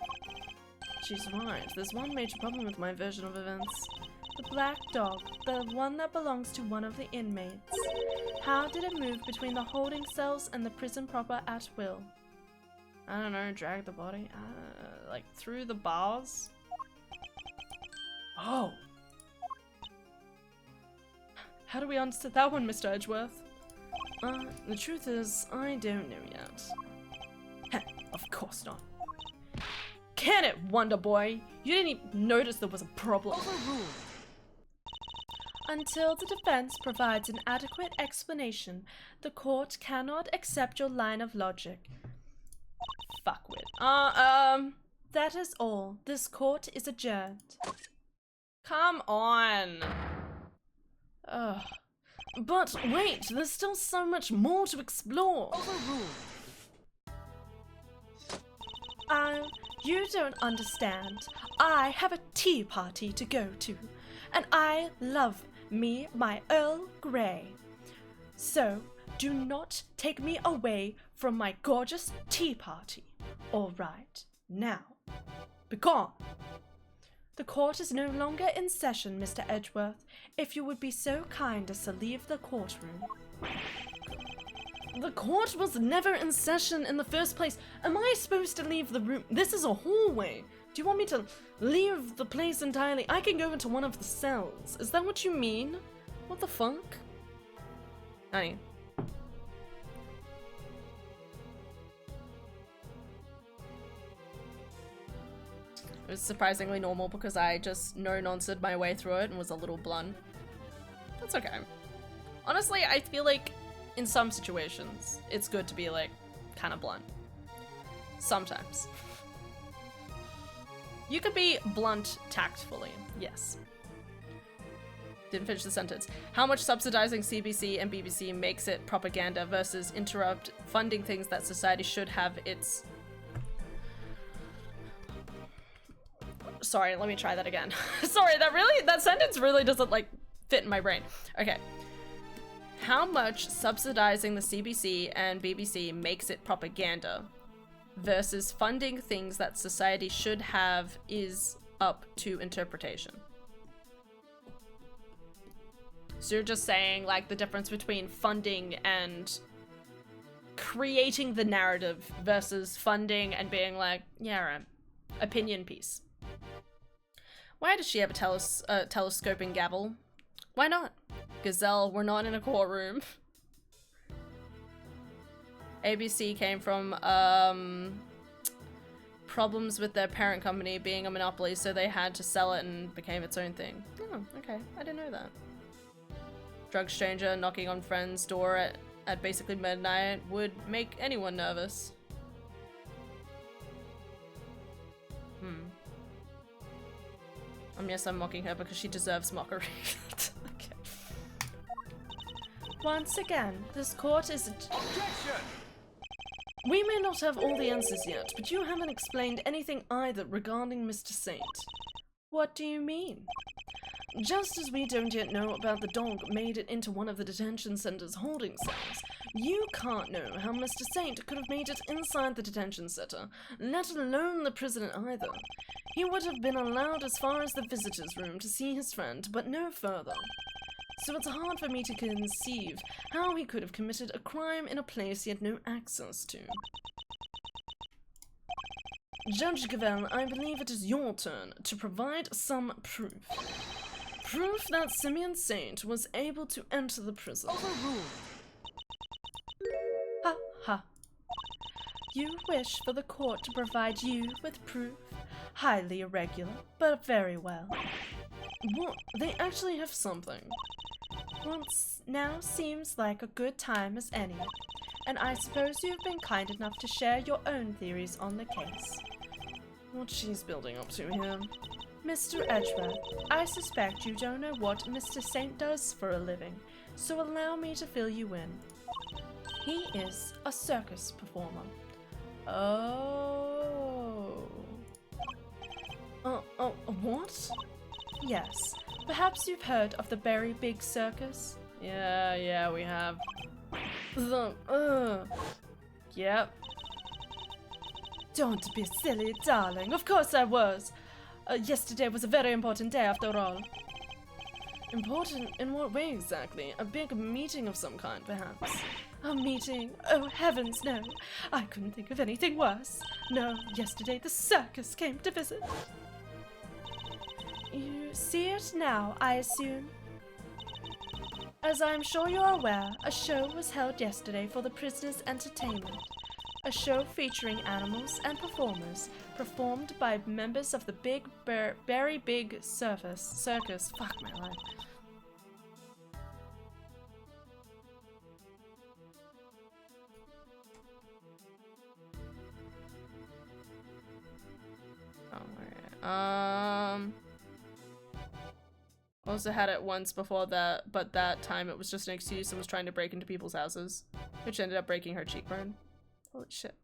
She's right, there's one major problem with my version of events. The black dog, the one that belongs to one of the inmates. How did it move between the holding cells and the prison proper at will? I don't know, drag the body? Like through the bars? Oh. How do we answer that one, Mr. Edgeworth? The truth is, I don't know yet. Heh, of course not. Can it, Wonder Boy? You didn't even notice there was a problem. Overruled. Until the defense provides an adequate explanation, the court cannot accept your line of logic. Fuckwit. That is all. This court is adjourned. Come on. Ugh. But wait, there's still so much more to explore. Overruled. You don't understand. I have a tea party to go to, and I love me my Earl Grey. So, do not take me away from my gorgeous tea party. All right, now, be gone. The court is no longer in session, Mr. Edgeworth. If you would be so kind as to leave the courtroom. The court was never in session in the first place. Am I supposed to leave the room? This is a hallway. Do you want me to leave the place entirely? I can go into one of the cells. Is that what you mean? What the fuck? Honey. It was surprisingly normal because I just no-nonsense my way through it and was a little blunt. That's okay. Honestly, I feel like in some situations, it's good to be like, kind of blunt. Sometimes. You could be blunt tactfully, yes. Didn't finish the sentence. How much subsidizing CBC and BBC makes it propaganda versus interrupt funding things that society should have its... Sorry, let me try that again. Sorry, that sentence really doesn't like fit in my brain. Okay. How much subsidizing the CBC and BBC makes it propaganda versus funding things that society should have is up to interpretation. So you're just saying like the difference between funding and creating the narrative versus funding and being like, yeah, right, opinion piece. Why does she have a telescoping gavel? Why not? Gazelle, we're not in a courtroom. ABC came from problems with their parent company being a monopoly, so they had to sell it and became its own thing. Oh, okay. I didn't know that. Drug stranger knocking on friend's door at basically midnight would make anyone nervous. Yes, I'm mocking her because she deserves mockery. Okay. Once again, this court is... Objection! We may not have all the answers yet, but you haven't explained anything either regarding Mr. Saint. What do you mean? Just as we don't yet know about the dog made it into one of the detention center's holding cells, you can't know how Mr. Saint could have made it inside the detention center, let alone the prison either. He would have been allowed as far as the visitor's room to see his friend, but no further. So it's hard for me to conceive how he could have committed a crime in a place he had no access to. Judge Gavin, I believe it is your turn to provide some proof. Proof that Simeon Saint was able to enter the prison. Overruled. Ha. You wish for the court to provide you with proof? Highly irregular, but very well. What? They actually have something. Well, now seems like a good time as any, and I suppose you've been kind enough to share your own theories on the case. What she's building up to here. Mr. Edgeworth, I suspect you don't know what Mr. Saint does for a living, so allow me to fill you in. He is a circus performer. Oh. What? Yes. Perhaps you've heard of the Very Big Circus? Yeah, we have. Yep. Don't be silly, darling. Of course I was. Yesterday was a very important day after all. Important? In what way exactly? A big meeting of some kind, perhaps? A meeting? Oh, heavens, no. I couldn't think of anything worse. No, yesterday the circus came to visit. You see it now, I assume? As I'm sure you're aware, a show was held yesterday for the prisoners' entertainment. A show featuring animals and performers, performed by members of the Very Big Circus. Fuck my life. Also had it once before that, but that time it was just an excuse and was trying to break into people's houses, which ended up breaking her cheekbone. Holy shit.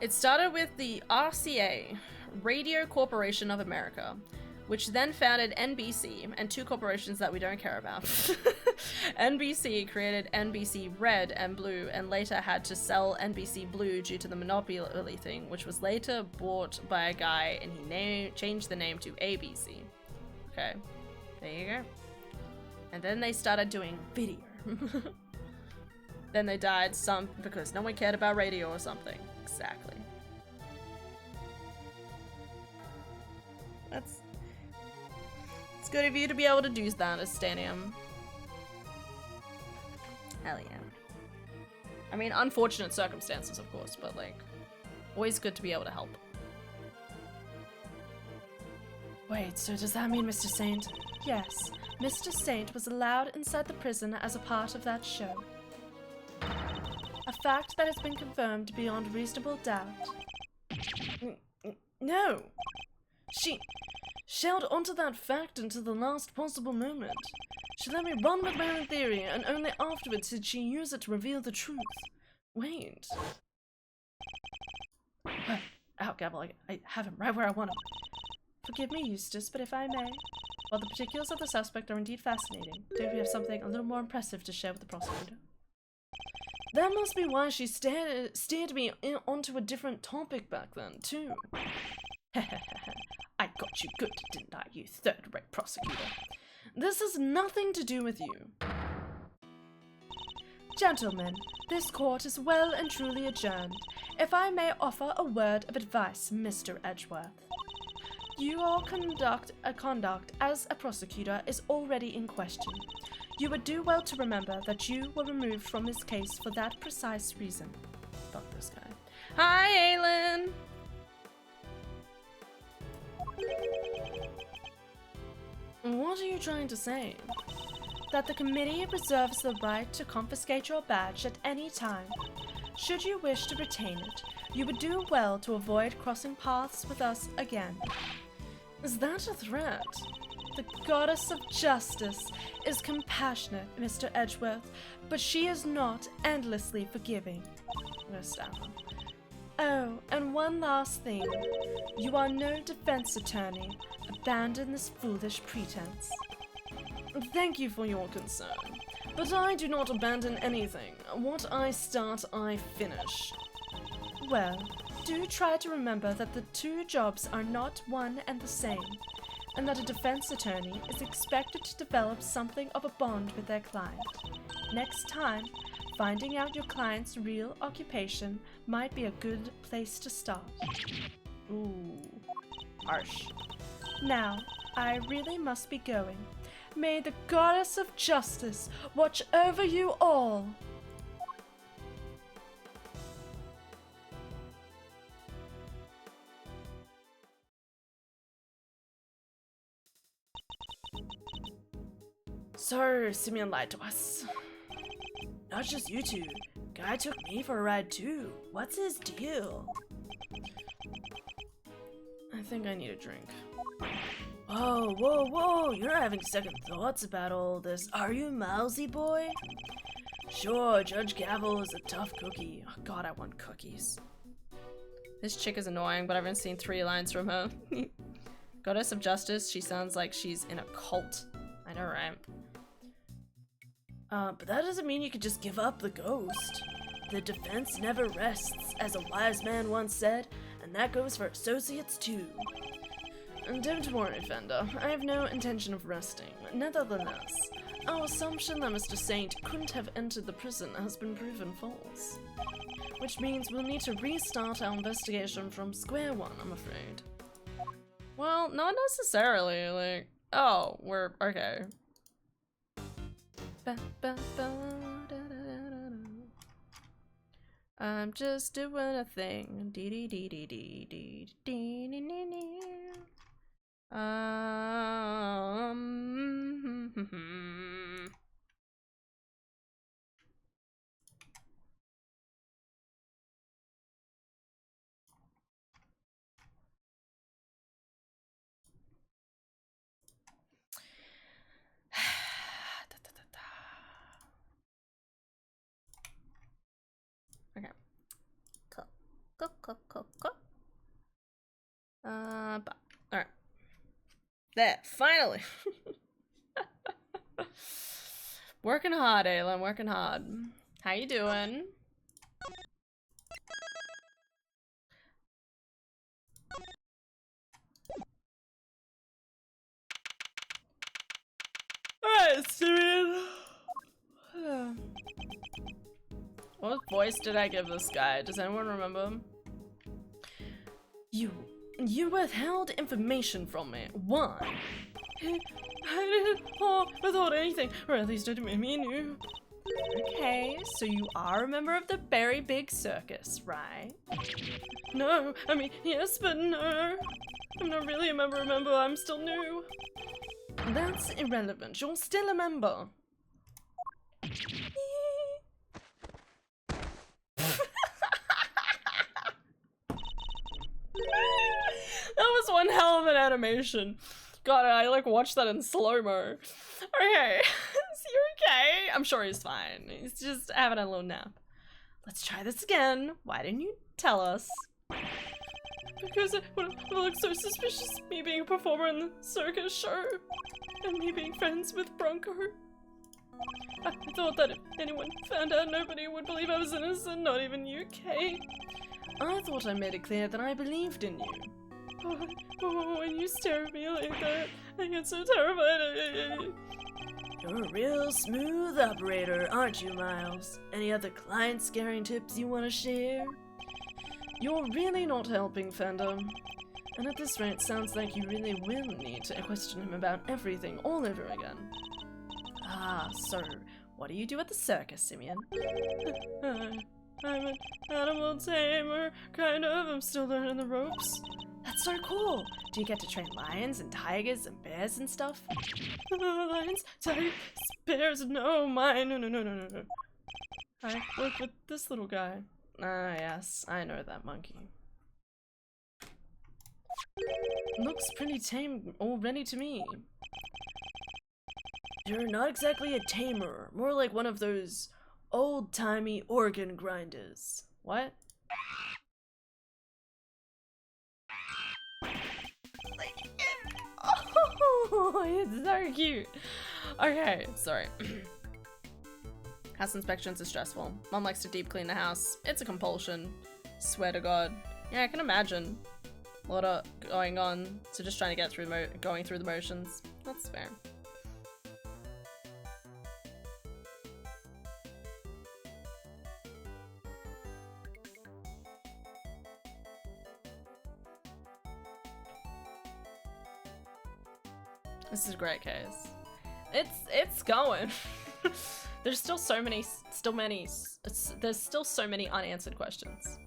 It started with the RCA, Radio Corporation of America, which then founded NBC and two corporations that we don't care about. NBC created NBC Red and Blue and later had to sell NBC Blue due to the monopoly thing, which was later bought by a guy and he changed the name to ABC. Okay, there you go. And then they started doing video. Then they died because no one cared about radio or something. Exactly. It's good of you to be able to do that as Stadium. Hell yeah. I mean, unfortunate circumstances, of course, but like, always good to be able to help. Wait, so does that mean Mr. Saint? Yes, Mr. Saint was allowed inside the prison as a part of that show. A fact that has been confirmed beyond reasonable doubt. No! She held onto that fact until the last possible moment. She let me run with my own theory, and only afterwards did she use it to reveal the truth. Wait. Ow, Gavel, I have him right where I want him. Forgive me, Eustace, but if I may, while the particulars of the suspect are indeed fascinating, don't we have something a little more impressive to share with the prosecutor? That must be why she steered me onto a different topic back then, too. I got you good, didn't I, you third-rate prosecutor? This has nothing to do with you. Gentlemen, this court is well and truly adjourned. If I may offer a word of advice, Mr. Edgeworth. Your conduct as a prosecutor is already in question. You would do well to remember that you were removed from this case for that precise reason. Fuck this guy. Hi, Aylin! What are you trying to say? That the committee reserves the right to confiscate your badge at any time. Should you wish to retain it, you would do well to avoid crossing paths with us again. Is that a threat? The goddess of justice is compassionate, Mr. Edgeworth, but she is not endlessly forgiving. Oh, and one last thing. You are no defense attorney. Abandon this foolish pretense. Thank you for your concern, but I do not abandon anything. What I start, I finish. Well, do try to remember that the two jobs are not one and the same, and that a defense attorney is expected to develop something of a bond with their client. Next time, finding out your client's real occupation might be a good place to start. Ooh, harsh. Now, I really must be going. May the goddess of justice watch over you all. So, Simeon lied to us. Not just you two. Guy took me for a ride too. What's his deal? I think I need a drink. Whoa, whoa, whoa! You're having second thoughts about all this. Are you mousy boy? Sure, Judge Gavel is a tough cookie. Oh god, I want cookies. This chick is annoying, but I've only seen 3 lines from her. Goddess of Justice, she sounds like she's in a cult. I know, right? But that doesn't mean you could just give up the ghost. The defense never rests, as a wise man once said, and that goes for associates too. And don't worry, Fender, I have no intention of resting. Nevertheless, our assumption that Mr. Saint couldn't have entered the prison has been proven false. Which means we'll need to restart our investigation from square one, I'm afraid. Well, not necessarily, like... Oh, we're... okay. I'm just doing a thing. Dee dee dee dee dee dee dee dee dee dee. Okay. Cool. Alright. There, finally! Working hard, Aylin, working hard. How you doing? Alright, Simeon. What voice did I give this guy? Does anyone remember? You withheld information from me. Why? I didn't withhold anything, or at least I didn't mean you. Okay, so you are a member of the very big circus, right? No, I mean, yes, but no. I'm not really a member, I'm still new. That's irrelevant, you're still a member. That was one hell of an animation. God, I like watched that in slow-mo. Okay, is he okay? I'm sure he's fine. He's just having a little nap. Let's try this again. Why didn't you tell us? Because it would look so suspicious, me being a performer in the circus show. And me being friends with Bronco. I thought that if anyone found out, nobody would believe I was innocent, not even you, Kay. I thought I made it clear that I believed in you. Oh, when you stare at me like that, I get so terrified. You're a real smooth operator, aren't you, Miles? Any other client-scaring tips you want to share? You're really not helping, Fender. And at this rate, sounds like you really will need to question him about everything all over again. Ah, so, what do you do at the circus, Simeon? I'm an animal tamer, kind of. I'm still learning the ropes. That's so cool! Do you get to train lions and tigers and bears and stuff? Lions, tigers, bears, no, mine, no. I work with this little guy. Ah, yes, I know that monkey. Looks pretty tame already to me. You're not exactly a tamer, more like one of those old-timey organ grinders. What? Oh, it's so cute. Okay, sorry. House inspections are stressful. Mom likes to deep clean the house. It's a compulsion. Swear to God. Yeah, I can imagine. A lot of going on, so just trying to get through going through the motions. That's fair. This is a great case. It's going. There's still so many unanswered questions.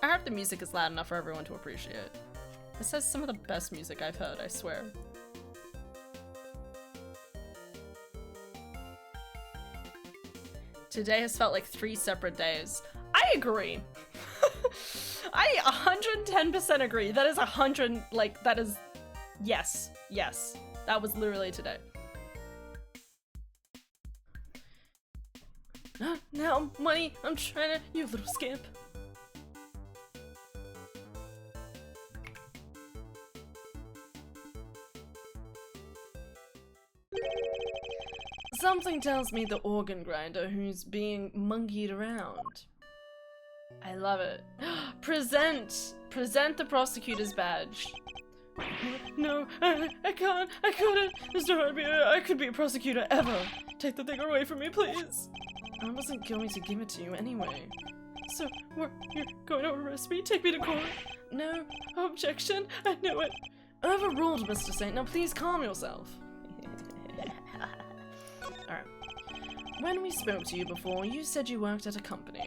I hope the music is loud enough for everyone to appreciate. This has some of the best music I've heard, I swear. Today has felt like 3 separate days. I agree. I 110% agree. That is 100, like, that is, yes, yes. That was literally today. Now, money, I'm trying to, you little scamp. Something tells me the organ grinder who's being monkeyed around. I love it. Present the prosecutor's badge. No, I can't, I couldn't. Mr. Harbier, I could be a prosecutor ever. Take the thing away from me, please. I wasn't going to give it to you anyway. So, you're going to arrest me? Take me to court? No, objection, I knew it. Overruled, Mr. Saint. Now please calm yourself. Alright. When we spoke to you before, you said you worked at a company.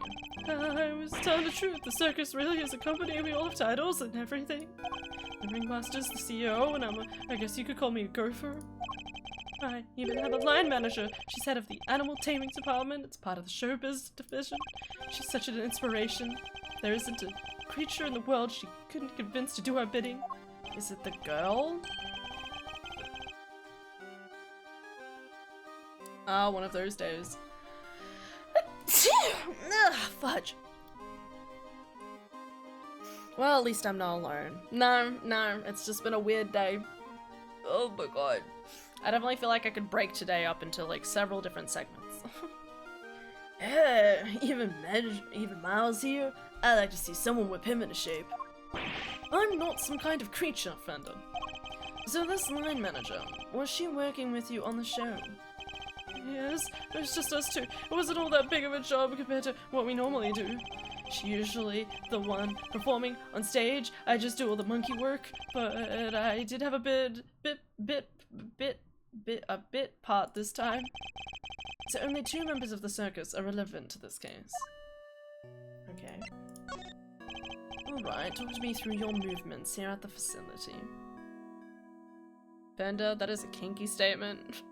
I was telling the truth. The circus really is a company. We all have titles and everything. The ringmaster's the CEO, and I guess you could call me a gopher. I even have a line manager. She's head of the animal taming department. It's part of the showbiz division. She's such an inspiration. There isn't a creature in the world she couldn't convince to do our bidding. Is it the girl? Ah, one of those days. Ugh, fudge. Well, at least I'm not alone. No, it's just been a weird day. Oh my god. I definitely feel like I could break today up into like several different segments. Even Miles here? I'd like to see someone whip him into shape. I'm not some kind of creature, Fender. So this line manager, was she working with you on the show? Yes, it was just us two. It wasn't all that big of a job compared to what we normally do. She's usually the one performing on stage. I just do all the monkey work, but I did have a bit part this time. So only 2 members of the circus are relevant to this case. Okay. Alright, talk to me through your movements here at the facility. Fender, that is a kinky statement.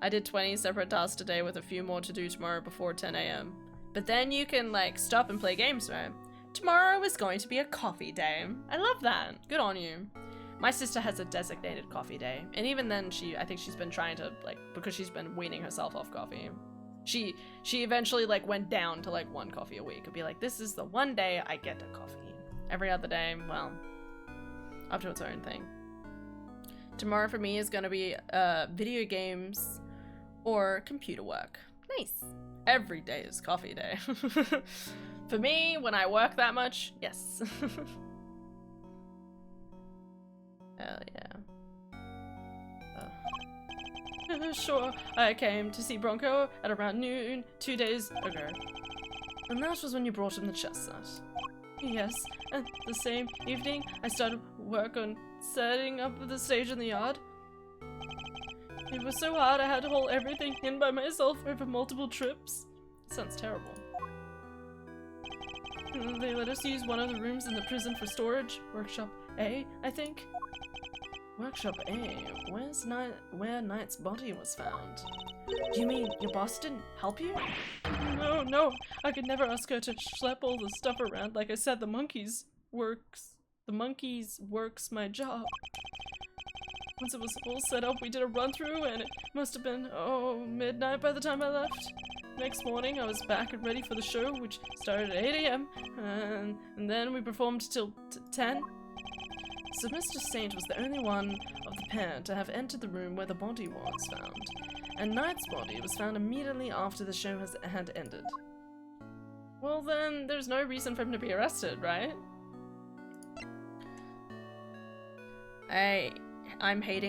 I did 20 separate tasks today with a few more to do tomorrow before 10 AM. But then you can, like, stop and play games, right? Tomorrow is going to be a coffee day. I love that. Good on you. My sister has a designated coffee day. And even then, I think she's been trying to, like, because she's been weaning herself off coffee. She eventually, like, went down to, like, 1 coffee a week. It'd be like, this is the one day I get a coffee. Every other day, well, up to its own thing. Tomorrow for me is gonna be, video games or computer work. Nice. Every day is coffee day. For me, when I work that much, yes. Hell yeah. Sure, I came to see Bronco at around noon 2 days ago. And that was when you brought him the chestnut. Yes, and the same evening I started work on setting up the stage in the yard. It was so hard I had to hold everything in by myself over multiple trips. Sounds terrible. They let us use one of the rooms in the prison for storage. Workshop A, I think. Workshop A? Where Knight's body was found? Do you mean your boss didn't help you? No. I could never ask her to schlep all the stuff around. Like I said, the monkeys works my job. Once it was all set up, we did a run-through, and it must have been, midnight by the time I left. Next morning, I was back and ready for the show, which started at 8 AM, and then we performed till 10. So Mr. Saint was the only one of the pair to have entered the room where the body was found, and Knight's body was found immediately after the show had ended. Well then, there's no reason for him to be arrested, right? I hate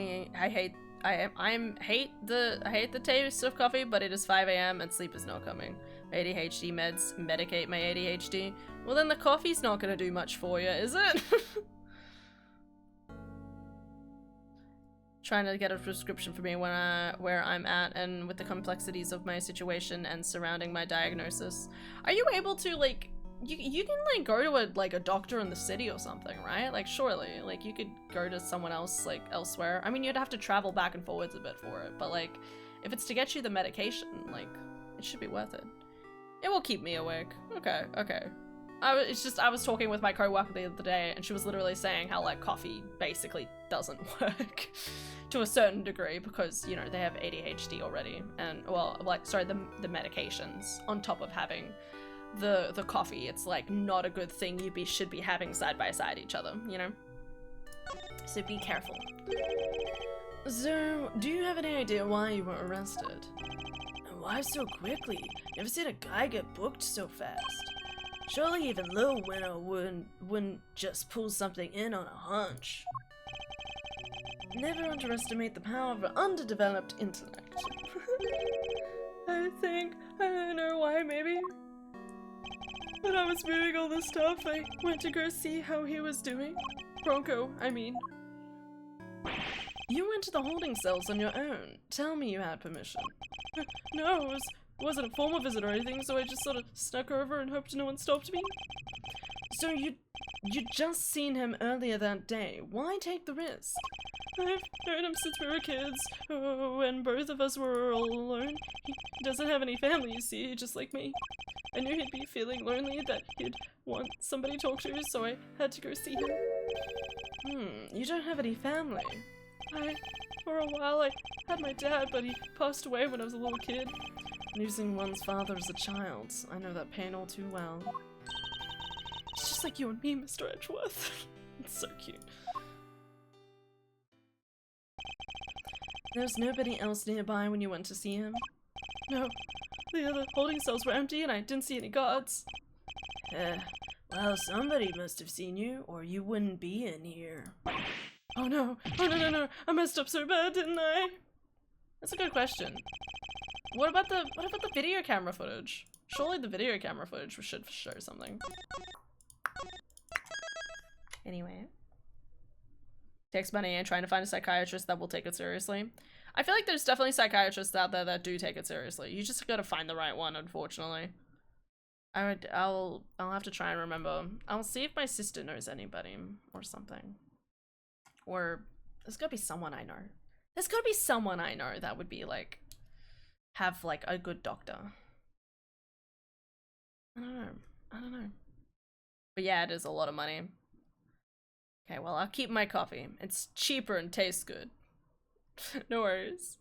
the taste of coffee, but it is 5 AM and sleep is not coming. ADHD meds medicate my ADHD. Well, then the coffee's not gonna do much for you, is it? Trying to get a prescription for me where I'm at and with the complexities of my situation and surrounding my diagnosis. Are you able to, like, you can, like, go to a doctor in the city or something, right? Like, surely, like, you could go to someone else, like, elsewhere. I mean, you'd have to travel back and forwards a bit for it, but, like, if it's to get you the medication, like, it should be worth it. It will keep me awake. Okay, okay. I was talking with my coworker the other day, and she was literally saying how, like, coffee basically doesn't work to a certain degree because, you know, they have ADHD already, and, well, like, sorry, the medications on top of having the coffee. It's, like, not a good thing you should be having side by side each other, you know? So be careful. So, do you have any idea why you were arrested? And why so quickly? Never seen a guy get booked so fast. Surely even Lil Winner wouldn't just pull something in on a hunch. Never underestimate the power of an underdeveloped intellect. I don't know why, maybe. When I was moving all this stuff, I went to go see how he was doing. Bronco, I mean. You went to the holding cells on your own. Tell me you had permission. No, it wasn't a formal visit or anything, so I just sort of snuck over and hoped no one stopped me. So you'd just seen him earlier that day. Why take the risk? I've known him since we were kids, when both of us were all alone. He doesn't have any family, you see, just like me. I knew he'd be feeling lonely, that he'd want somebody to talk to, so I had to go see him. You don't have any family? For a while, I had my dad, but he passed away when I was a little kid. Losing one's father as a child, I know that pain all too well. It's just like you and me, Mr. Edgeworth. It's so cute. There's nobody else nearby when you went to see him? No, the other holding cells were empty and I didn't see any guards. Well, somebody must have seen you, or you wouldn't be in here. Oh no, no, I messed up so bad, didn't I? That's a good question. What about the video camera footage? Surely the video camera footage should show something. Anyway. Takes money and trying to find a psychiatrist that will take it seriously. I feel like there's definitely psychiatrists out there that do take it seriously. You just gotta find the right one, unfortunately. I'll have to try and remember. I'll see if my sister knows anybody or something. Or there's gotta be someone I know. There's gotta be someone I know that would be like, have like a good doctor. I don't know. But yeah, it is a lot of money. Okay, well, I'll keep my coffee. It's cheaper and tastes good. No worries.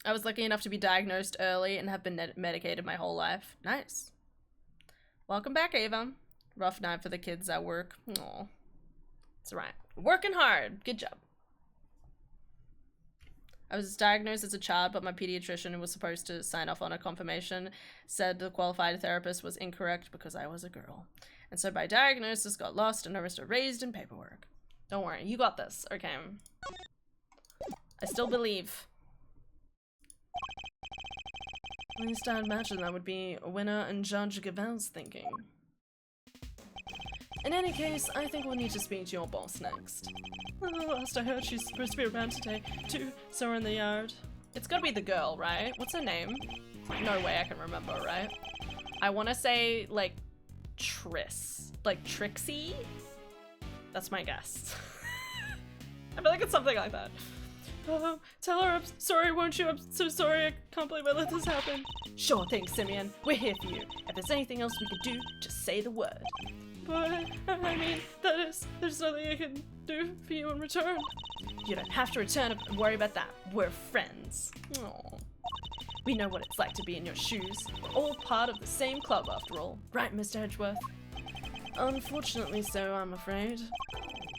I was lucky enough to be diagnosed early and have been medicated my whole life. Nice. Welcome back, Ava. Rough night for the kids at work. Aw. It's alright. Working hard. Good job. I was diagnosed as a child, but my pediatrician, who was supposed to sign off on a confirmation, said the qualified therapist was incorrect because I was a girl. And so my diagnosis got lost and I was erased in paperwork. Don't worry, you got this, okay? I still believe. At least I imagine that would be Winner and Judge Gavel's thinking. In any case, I think we'll need to speak to your boss next. Last I heard, she's supposed to be around today, too, so we're in the yard. It's gotta be the girl, right? What's her name? No way I can remember, right? I wanna say, like, Triss. Like, Trixie? That's my guess. I feel like it's something like that. Tell her I'm sorry, won't you? I'm so sorry, I can't believe I let this happen. Sure thing, Simeon. We're here for you. If there's anything else we could do, just say the word. But, I mean, there's nothing I can do for you in return. You don't have to return and worry about that. We're friends. Aww. We know what it's like to be in your shoes. We're all part of the same club after all. Right, Mr. Edgeworth? Unfortunately so, I'm afraid.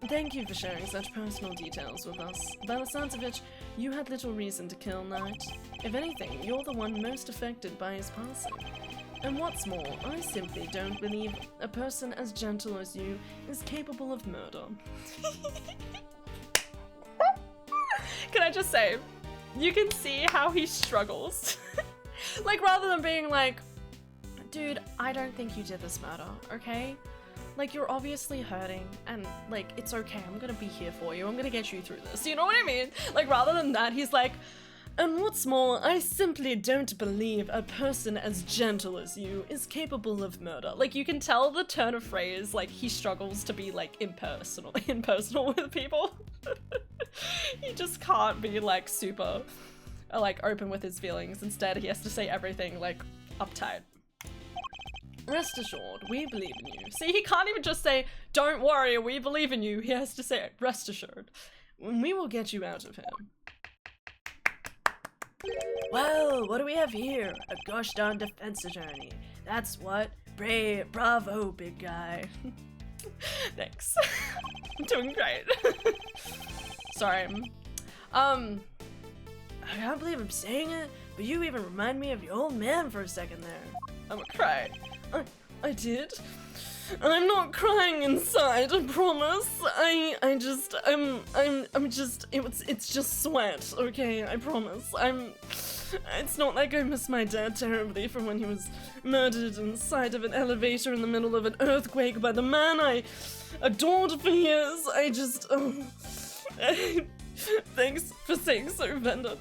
Thank you for sharing such personal details with us. By the sounds of it, you had little reason to kill Knight. If anything, you're the one most affected by his passing. And what's more, I simply don't believe a person as gentle as you is capable of murder. Can I just say, you can see how he struggles. Like, rather than being like, dude, I don't think you did this murder, okay? Like, you're obviously hurting, and, like, it's okay, I'm gonna be here for you, I'm gonna get you through this, you know what I mean? Like, rather than that, he's like, and what's more, I simply don't believe a person as gentle as you is capable of murder. Like, you can tell the turn of phrase, like, he struggles to be, like, impersonal with people. He just can't be, like, super, like, open with his feelings. Instead, he has to say everything, like, uptight. Rest assured, we believe in you. See, he can't even just say, don't worry, we believe in you. He has to say, rest assured. We will get you out of here. Well, what do we have here? A gosh darn defense attorney. That's what. Bravo, big guy. Thanks. I'm doing great. Sorry. I can't believe I'm saying it, but you even remind me of your old man for a second there. I'm gonna cry. I did. I'm not crying inside, I promise. It's just sweat, okay? I promise. It's not like I miss my dad terribly from when he was murdered inside of an elevator in the middle of an earthquake by the man I adored for years. Thanks for saying so, Venda.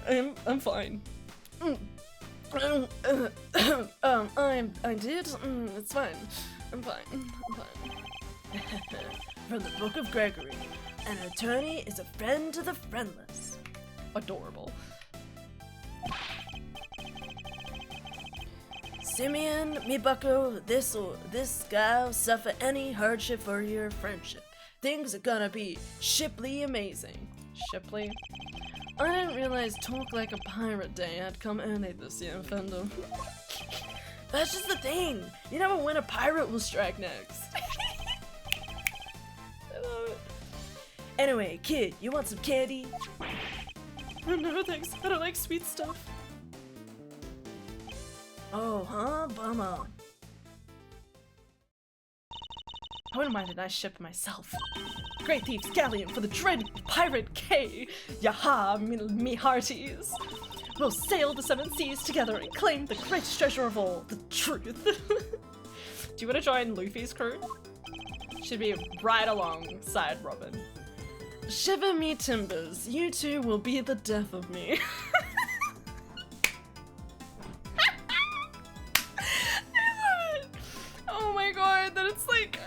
I'm fine. I did? It's fine. I'm fine. From the Book of Gregory, an attorney is a friend to the friendless. Adorable. Simeon, me bucko, this guy'll suffer any hardship for your friendship. Things are gonna be shiply amazing. Shiply? I didn't realize Talk Like a Pirate Day had come early this year, Fender. That's just the thing. You never when a pirate will strike next. I love it. Anyway, kid, you want some candy? Oh, no, thanks. I don't like sweet stuff. Oh, huh? Bummer. I wouldn't mind a nice ship myself. Great Thieves Galleon for the dreaded Pirate K. Yaha, me hearties. We'll sail the seven seas together and claim the greatest treasure of all, the truth. Do you want to join Luffy's crew? Should be right alongside Robin. Shiver me timbers, you two will be the death of me. I love it. Oh my god, that it's like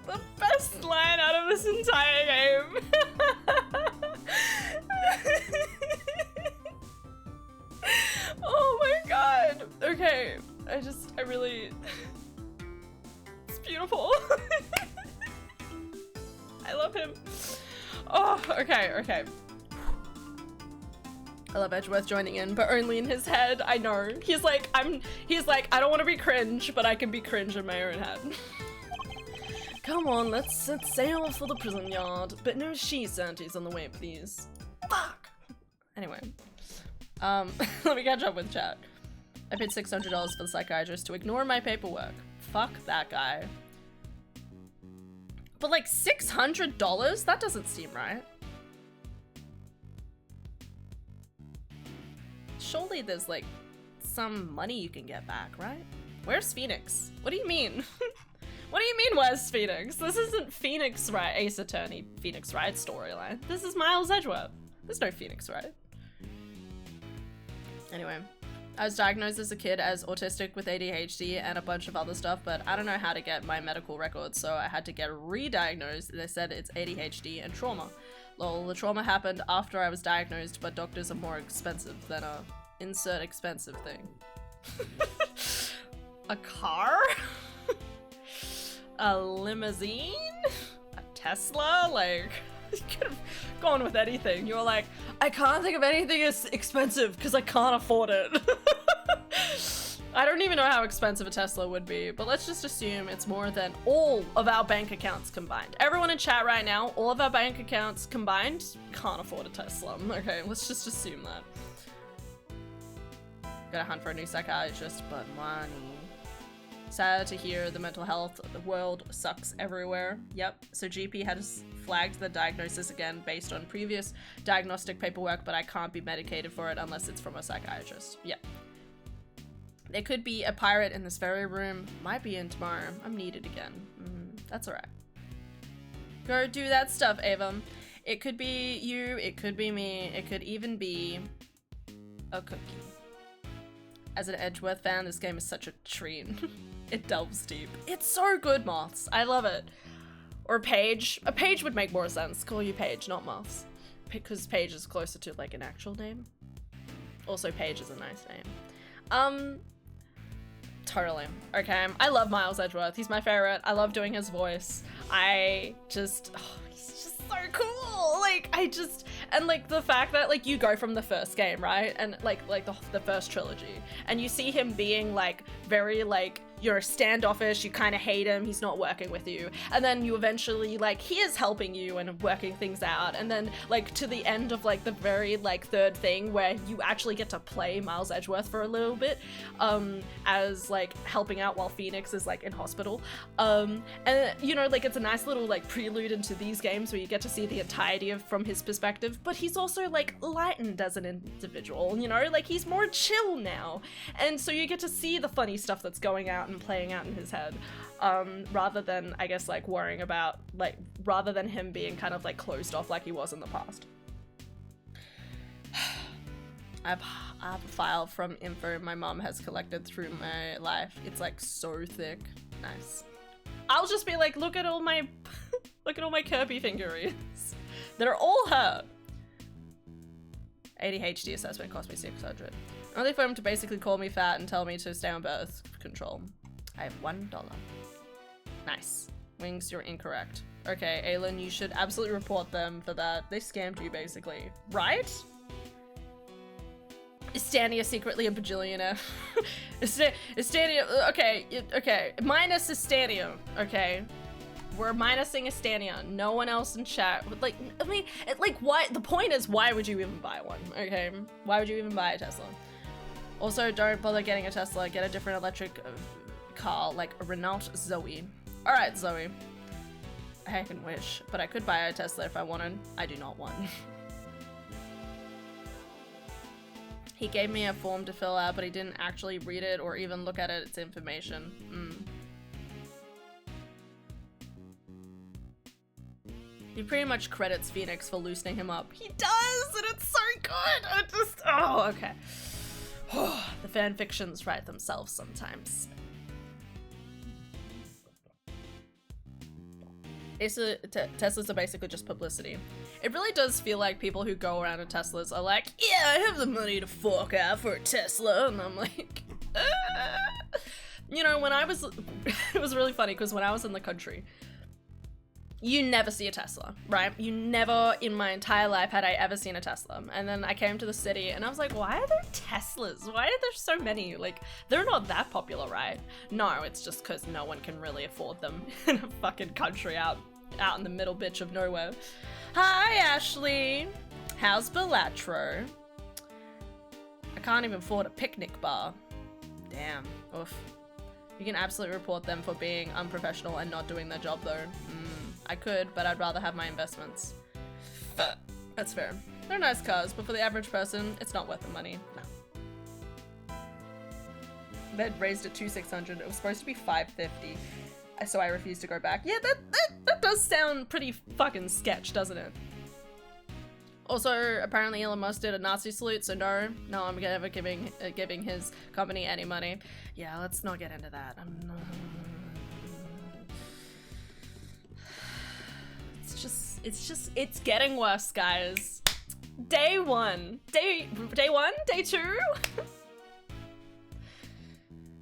the best line out of this entire game. Oh my god. Okay, I really, it's beautiful. I love him. Oh, okay. I love Edgeworth joining in, but only in his head. I know. He's like, I don't want to be cringe, but I can be cringe in my own head. Come on, let's sail for the prison yard, but no she Santies on the way, please. Fuck. Anyway, let me catch up with chat. I paid $600 for the psychiatrist to ignore my paperwork. Fuck that guy. But like $600? That doesn't seem right. Surely there's like some money you can get back, right? Where's Phoenix? What do you mean? What do you mean, where's Phoenix? This isn't Phoenix Wright, Ace Attorney, Phoenix Wright storyline. This is Miles Edgeworth. There's no Phoenix Wright. Anyway, I was diagnosed as a kid as autistic with ADHD and a bunch of other stuff, but I don't know how to get my medical records, so I had to get re-diagnosed. They said it's ADHD and trauma. Lol, the trauma happened after I was diagnosed, but doctors are more expensive than a insert expensive thing. A car? A limousine? A Tesla? Like, you could have gone with anything. You were like, I can't think of anything as expensive because I can't afford it. I don't even know how expensive a Tesla would be, but let's just assume it's more than all of our bank accounts combined. Everyone in chat right now, all of our bank accounts combined can't afford a Tesla. Okay, let's just assume that. Gotta hunt for a new psychiatrist, but money. Sad to hear the mental health of the world sucks everywhere. Yep, so GP has flagged the diagnosis again based on previous diagnostic paperwork, but I can't be medicated for it unless it's from a psychiatrist. Yep. There could be a pirate in this very room. Might be in tomorrow. I'm needed again. That's alright. Go do that stuff, Ava. It could be you, it could be me, it could even be a cookie. As an Edgeworth fan, this game is such a treat. It delves deep. It's so good, Moths. I love it. Or Paige. A Paige would make more sense. Call you Paige, not Moths. Because Paige is closer to like an actual name. Also, Paige is a nice name. Totally. Okay, I love Miles Edgeworth. He's my favorite. I love doing his voice. He's just so cool. Like, and like the fact that like you go from the first game, right? And like the first trilogy, and you see him being like very like, you're standoffish, you kind of hate him, he's not working with you, and then you eventually like, he is helping you and working things out, and then like to the end of like the very like third thing where you actually get to play Miles Edgeworth for a little bit as like helping out while Phoenix is like in hospital, and you know, like it's a nice little like prelude into these games where you get to see the entirety of from his perspective, but he's also like lightened as an individual, you know, like he's more chill now, and so you get to see the funny stuff that's going out and playing out in his head, rather than, I guess, like worrying about, like, rather than him being kind of like closed off like he was in the past. I have a file from info my mom has collected through my life. It's like so thick. Nice. I'll just be like, look at all my look at all my Kirby figurines. They're all her. ADHD assessment cost me $600. Only for him to basically call me fat and tell me to stay on birth control. I have $1. Nice. Wings, you're incorrect. Okay, Aylin, you should absolutely report them for that. They scammed you, basically. Right? Is Stania secretly a bajillionaire? Is Stania... Okay. Minus Stania, okay? We're minusing Stania. No one else in chat. Like, I mean, like, why? The point is, why would you even buy one, okay? Why would you even buy a Tesla? Also, don't bother getting a Tesla. Get a different electric car, like a Renault Zoe. Alright, Zoe. I heckin' wish, but I could buy a Tesla if I wanted. I do not want. He gave me a form to fill out, but he didn't actually read it or even look at its information. He pretty much credits Phoenix for loosening him up. He does, and it's so good! Oh, okay. The fanfictions write themselves sometimes. Teslas are basically just publicity. It really does feel like people who go around in Teslas are like, yeah, I have the money to fork out for a Tesla, and I'm like, You know, when I was, it was really funny because when I was in the country, you never see a Tesla, right? You never in my entire life had I ever seen a Tesla. And then I came to the city and I was like, why are there Teslas? Why are there so many? Like, they're not that popular, right? No, it's just because no one can really afford them in a fucking country out in the middle bitch of nowhere. Hi, Ashley. How's Balatro? I can't even afford a picnic bar. Damn. Oof. You can absolutely report them for being unprofessional and not doing their job though. I could, but I'd rather have my investments. That's fair. They're nice cars, but for the average person, it's not worth the money. No. They'd raised it to $600. It was supposed to be $550, so I refused to go back. Yeah, that does sound pretty fucking sketch, doesn't it? Also, apparently Elon Musk did a Nazi salute, so no, I'm never giving his company any money. Yeah, let's not get into that. It's getting worse, guys. Day one? Day two?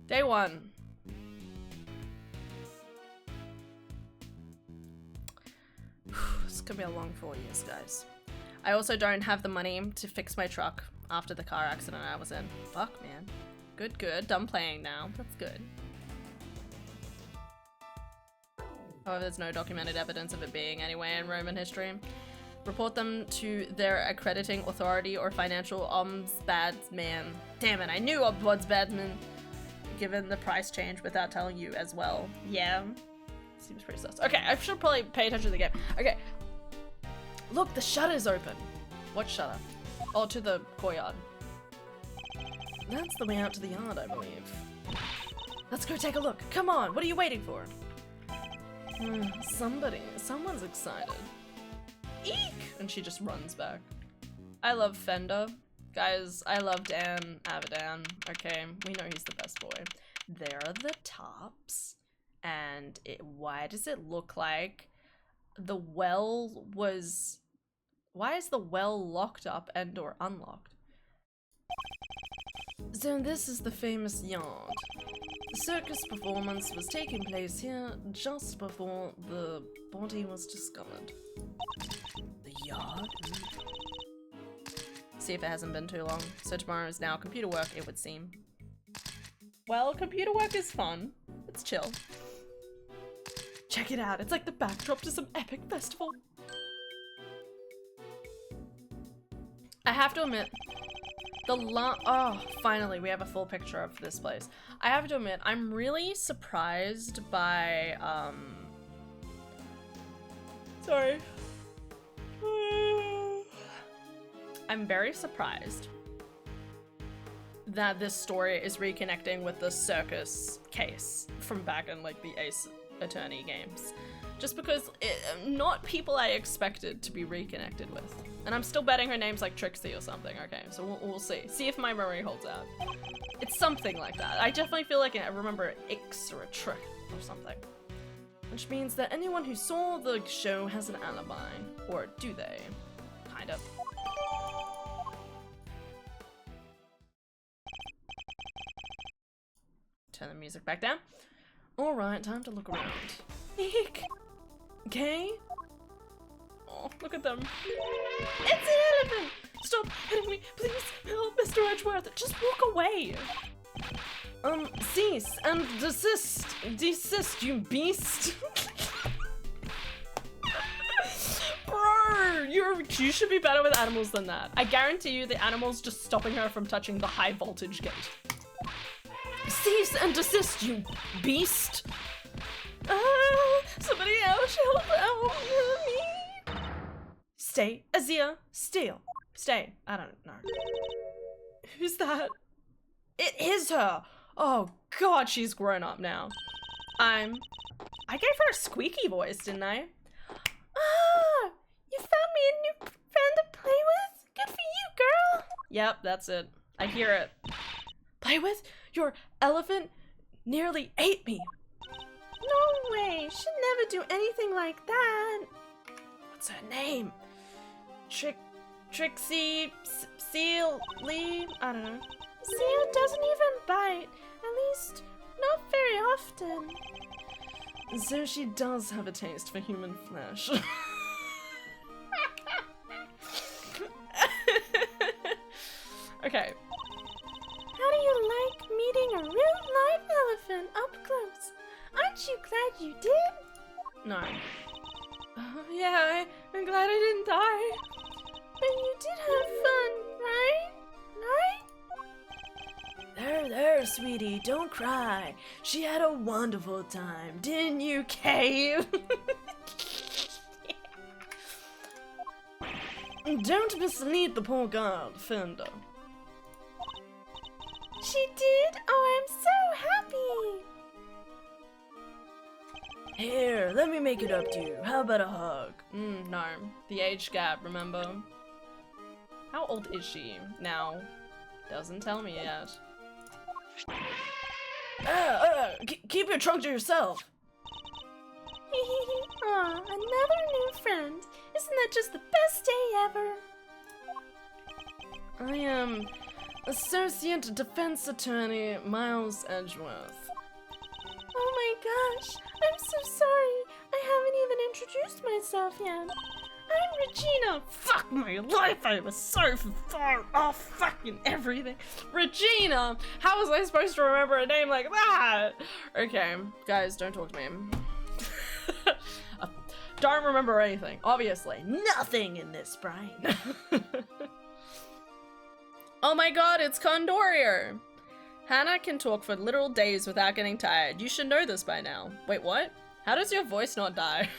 Day one. It's gonna be a long 4 years, guys. I also don't have the money to fix my truck after the car accident I was in. Fuck, man. Good. Done playing now. That's good. However, there's no documented evidence of it being anywhere in Roman history. Report them to their accrediting authority or financial ombudsman. Damn it, I knew ombudsman. given the price change without telling you as well. Yeah. Seems pretty sus. Okay, I should probably pay attention to the game. Okay. Look, the shutter's open. What shutter? Oh, to the courtyard. That's the way out to the yard, I believe. Let's go take a look. Come on, what are you waiting for? Someone's excited. Eek! And she just runs back. I love Fender. Guys, I love Dan Avidan. Okay, we know he's the best boy. There are the tops. And why does it look like the well was... Why is the well locked up and or unlocked? So this is the famous yard. The circus performance was taking place here just before the body was discovered. The yard? See if it hasn't been too long. So tomorrow is now computer work, it would seem. Well, computer work is fun. It's chill. Check it out, it's like the backdrop to some epic festival. I have to admit, oh, finally, we have a full picture of this place. I have to admit, I'm really surprised by, sorry. I'm very surprised that this story is reconnecting with the circus case from back in, like, the AEST Attorney games. Just because not people I expected to be reconnected with. And I'm still betting her name's like Trixie or something. Okay, so we'll see. See if my memory holds out. It's something like that. I definitely feel like I remember an X or a trick or something. Which means that anyone who saw the show has an alibi. Or do they? Kind of. Turn the music back down. Alright, time to look around. Eek! Okay? Oh, look at them. It's an elephant! Stop hitting me, please! Help, Mr. Edgeworth! Just walk away! Cease and desist! Desist, you beast! Bro! You should be better with animals than that. I guarantee you the animal's just stopping her from touching the high voltage gate. Cease and desist, you beast! Somebody else help me! Stay, Azia, still. Stay. I don't know. Who's that? It is her! Oh god, she's grown up now. I gave her a squeaky voice, didn't I? Ah! You found me a new friend to play with? Good for you, girl! Yep, that's it. I hear it. Play with? Your elephant nearly ate me. No way, she'd never do anything like that. What's her name? Trixie Seal Lee? I don't know. Seal doesn't even bite. At least, not very often. So she does have a taste for human flesh. Okay. How do you like meeting a real live elephant up close? Aren't you glad you did? No. Yeah, I'm glad I didn't die. But you did have fun, right? Right? There, sweetie, don't cry. She had a wonderful time, didn't you, Kay? Don't mislead the poor girl, Fender. She did? Oh, I'm so happy! Here, let me make it up to you. How about a hug? No. The age gap, remember? How old is she now? Doesn't tell me yet. Keep your trunk to yourself. Aw, another new friend. Isn't that just the best day ever? I am Associate Defense Attorney Miles Edgeworth. Oh my gosh, I'm so sorry. I haven't even introduced myself yet. I'm Regina. Fuck my life, I was so far off fucking everything. Regina! How was I supposed to remember a name like that? Okay, guys, don't talk to me. Don't remember anything, obviously. Nothing in this brain. Oh my god, it's Condorier! Hannah can talk for literal days without getting tired. You should know this by now. Wait, what? How does your voice not die?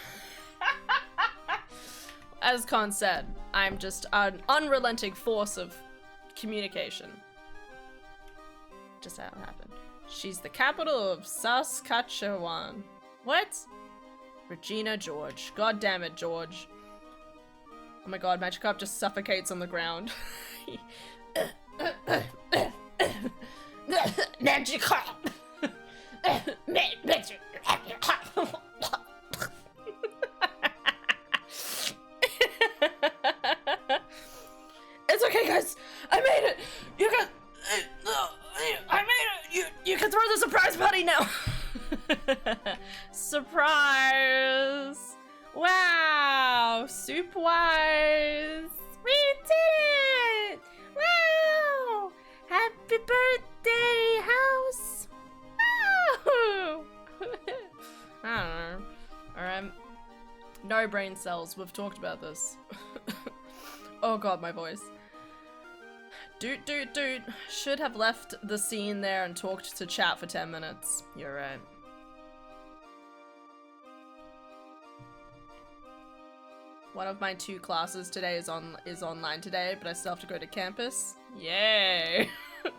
As Khan said, I'm just an unrelenting force of communication. Just how it happened. She's the capital of Saskatchewan. What? Regina George. God damn it, George. Oh my god, Magikarp just suffocates on the ground. Magikarp! It's okay, guys. I made it. You can. I made it. You can throw the surprise party now. Surprise! Wow, soup wise. We did it! Wow! Happy birthday, house! Wow! I don't know. Alright. No brain cells. We've talked about this. Oh god, my voice. Dude. Should have left the scene there and talked to chat for 10 minutes. You're right. One of my 2 classes today is online today, but I still have to go to campus. Yay!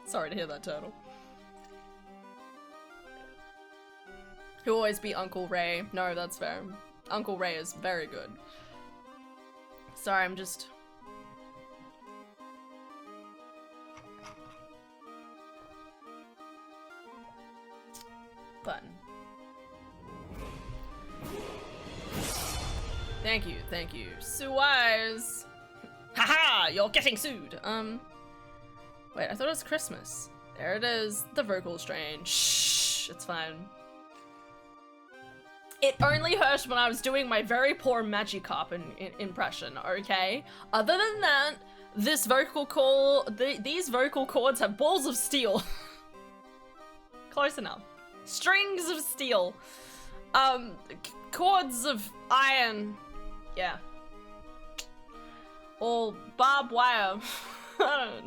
Sorry to hear that, Turtle. He'll always be Uncle Ray. No, that's fair. Uncle Ray is very good. Sorry, I'm just... Button. Thank you. Suez! Haha! You're getting sued! Wait, I thought it was Christmas. There it is. The vocal strain. Shh! It's fine. It only hurt when I was doing my very poor Magikarp impression, okay? Other than that, this vocal these vocal cords have balls of steel. Close enough. Strings of steel. Cords of iron. Yeah. Or barbed wire.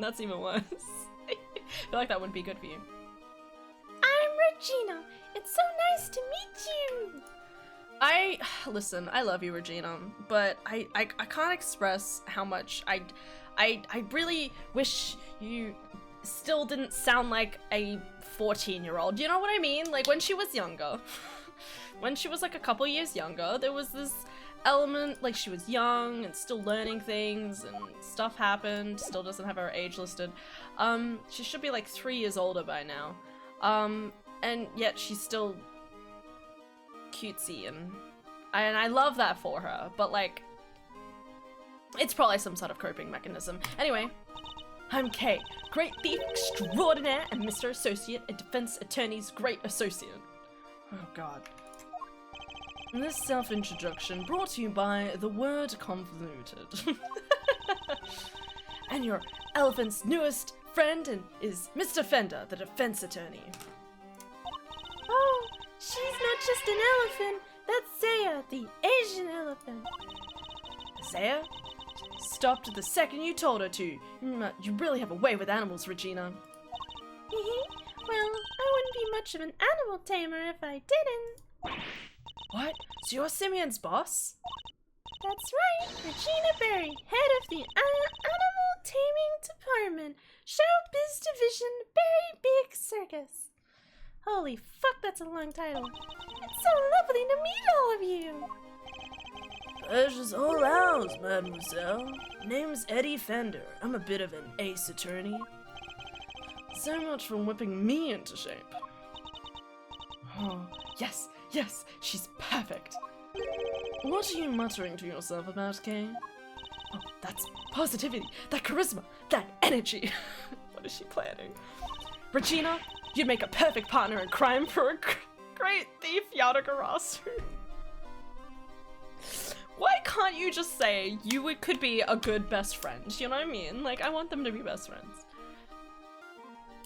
That's even worse. I feel like that wouldn't be good for you. I'm Regina. It's so nice to meet you. Listen, I love you, Regina, but I can't express how much I really wish you still didn't sound like a 14-year-old. You know what I mean? Like when she was younger. When she was like a couple years younger, there was this element, like she was young and still learning things and stuff happened, still doesn't have her age listed. She should be like 3 years older by now. And yet she's still cutesy and I love that for her, but like, it's probably some sort of coping mechanism. Anyway, I'm Kay, Great Thief Extraordinaire and Mr. Associate, a defense attorney's great associate. Oh god. This self-introduction brought to you by the word convoluted. And your elephant's newest friend is Mr. Fender, the defense attorney. Oh, she's not just an elephant. That's Zaya, the Asian elephant. Zaya? Stopped the second you told her to. You really have a way with animals, Regina. Well, I wouldn't be much of an animal tamer if I didn't. What? So you're Simeon's boss? That's right, Regina Berry, head of the Animal Taming Department, Showbiz Division, Berry Big Circus. Holy fuck, that's a long title. It's so lovely to meet all of you. Pleasure's all ours, mademoiselle. Name's Eddie Fender. I'm a bit of an ace attorney. So much for whipping me into shape. Oh, yes, she's perfect. What are you muttering to yourself about, Kay? Oh, that's positivity, that charisma, that energy. What is she planning? Regina, you'd make a perfect partner in crime for a great thief, Yadagarasu. Why can't you just say you could be a good best friend? You know what I mean? Like, I want them to be best friends.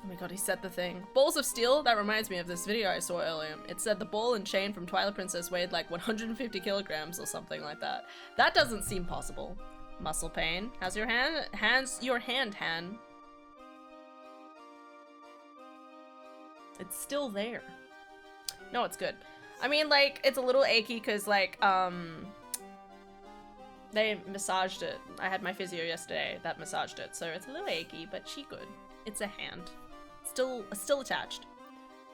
Oh my god, he said the thing. Balls of steel? That reminds me of this video I saw earlier. It said the ball and chain from Twilight Princess weighed like 150 kilograms or something like that. That doesn't seem possible. Muscle pain. How's your hand? Han? It's still there. No, it's good. I mean, like, it's a little achy because, like, they massaged it. I had my physio yesterday that massaged it, so it's a little achy, but she good. It's a hand. Still attached.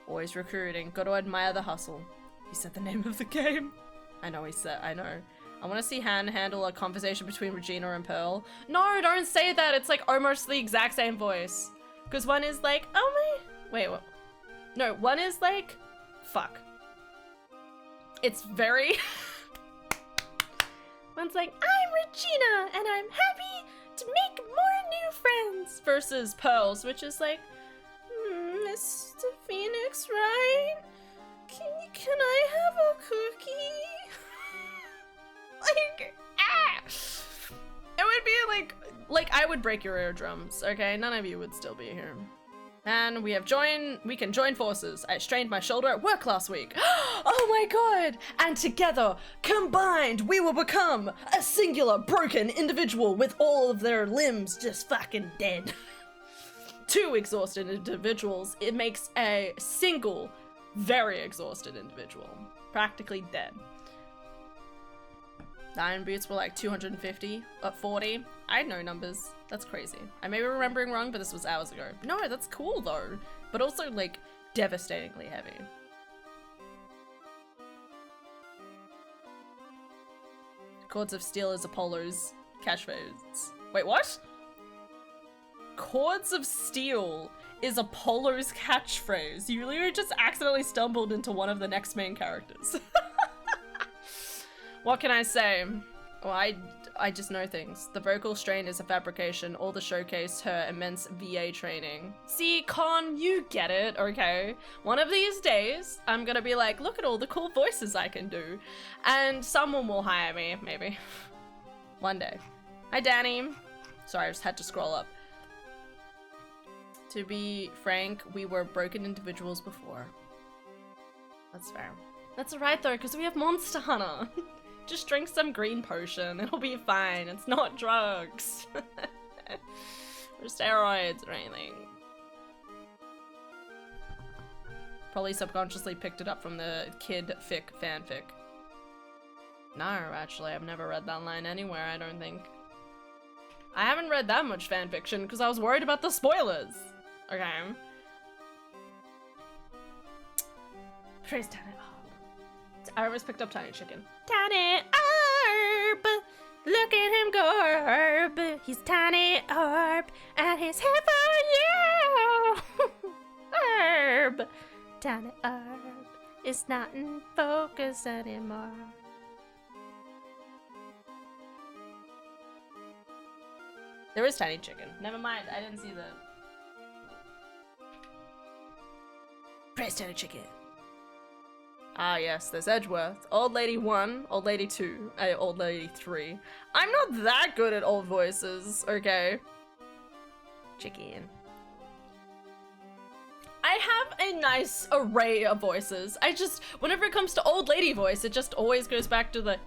Always recruiting. Got to admire the hustle. He said the name of the game. I know he said, I know. I want to see Han handle a conversation between Regina and Pearl. No, don't say that. It's like almost the exact same voice. Because one is like, oh my... Wait, what? No, one is like... Fuck. It's very... One's like, I'm Regina, and I'm happy to make more new friends. Versus Pearl's, which is like, Mr. Phoenix, right? Can I have a cookie? Like, it would be like I would break your eardrums, okay? None of you would still be here. And we can join forces. I strained my shoulder at work last week. Oh my god! And together, combined, we will become a singular broken individual with all of their limbs just fucking dead. Two exhausted individuals, it makes a single, very exhausted individual. Practically dead. The iron boots were like 250, 40. I had no numbers. That's crazy. I may be remembering wrong, but this was hours ago. No, that's cool though. But also like devastatingly heavy. Cords of Steel is Apollo's catchphrase. Wait, what? Cords of Steel is Apollo's catchphrase. You literally just accidentally stumbled into one of the next main characters. What can I say? Well, I just know things. The vocal strain is a fabrication. All the showcase her immense VA training. See, Con, you get it, okay? One of these days, I'm gonna be like, look at all the cool voices I can do. And someone will hire me, maybe. One day. Hi, Danny. Sorry, I just had to scroll up. To be frank, we were broken individuals before. That's fair. That's alright though, because we have Monster Hunter. Just drink some green potion, it'll be fine. It's not drugs. Or steroids or anything. Probably subconsciously picked it up from the kid fic fanfic. No, actually, I've never read that line anywhere, I don't think. I haven't read that much fanfiction because I was worried about the spoilers. Okay. Praise Tiny Arb. I always picked up Tiny Chicken. Tiny Arb! Look at him go, Arb! He's Tiny Arb, and he's here for you! Arb! Tiny Arb is not in focus anymore. There is Tiny Chicken. Never mind, I didn't see the... Praise Tiny Chicken. Ah yes, there's Edgeworth. Old Lady 1, Old Lady 2, Old Lady 3. I'm not that good at old voices, okay? Chicken. I have a nice array of voices. I just, whenever it comes to old lady voice, it just always goes back to the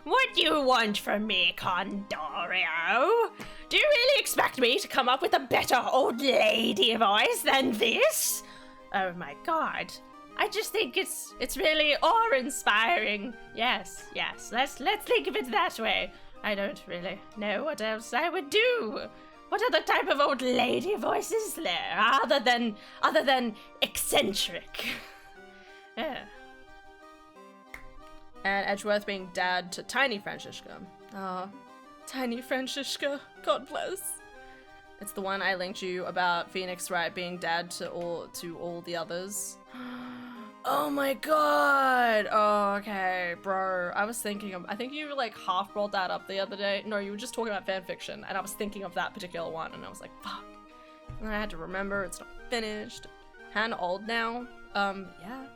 What do you want from me, Condorio? Do you really expect me to come up with a better old lady voice than this? Oh my god. I just think it's really awe-inspiring. Yes, let's think of it that way. I don't really know what else I would do. What other type of old lady voice is there other than eccentric? Yeah. And Edgeworth being dad to Tiny Francisca. Oh, Tiny Francisca, God bless. It's the one I linked you about Phoenix Wright being dad to all the others. Oh my god! Oh, okay, bro. I think you like half brought that up the other day. No, you were just talking about fanfiction, and I was thinking of that particular one, and I was like, fuck. And I had to remember it's not finished. Han old now? Yeah.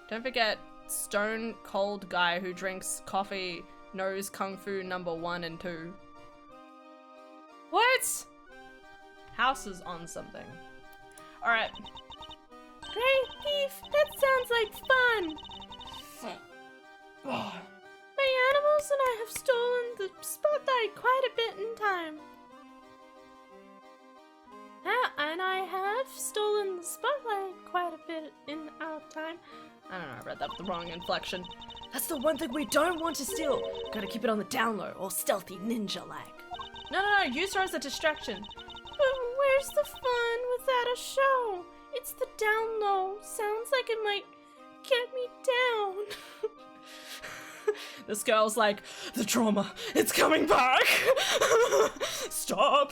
Don't forget, stone cold guy who drinks coffee knows Kung Fu number 1 and 2. What? House is on something. Alright. Great Thief, that sounds like fun! My animals and I have stolen the spotlight quite a bit in time. and I have stolen the spotlight quite a bit in our time. I don't know, I read that with the wrong inflection. That's the one thing we don't want to steal. Gotta keep it on the down low, or stealthy ninja-like. No, use her as a distraction. But where's the fun without a show? It's the down low. Sounds like it might get me down. This girl's like, the trauma, it's coming back. Stop.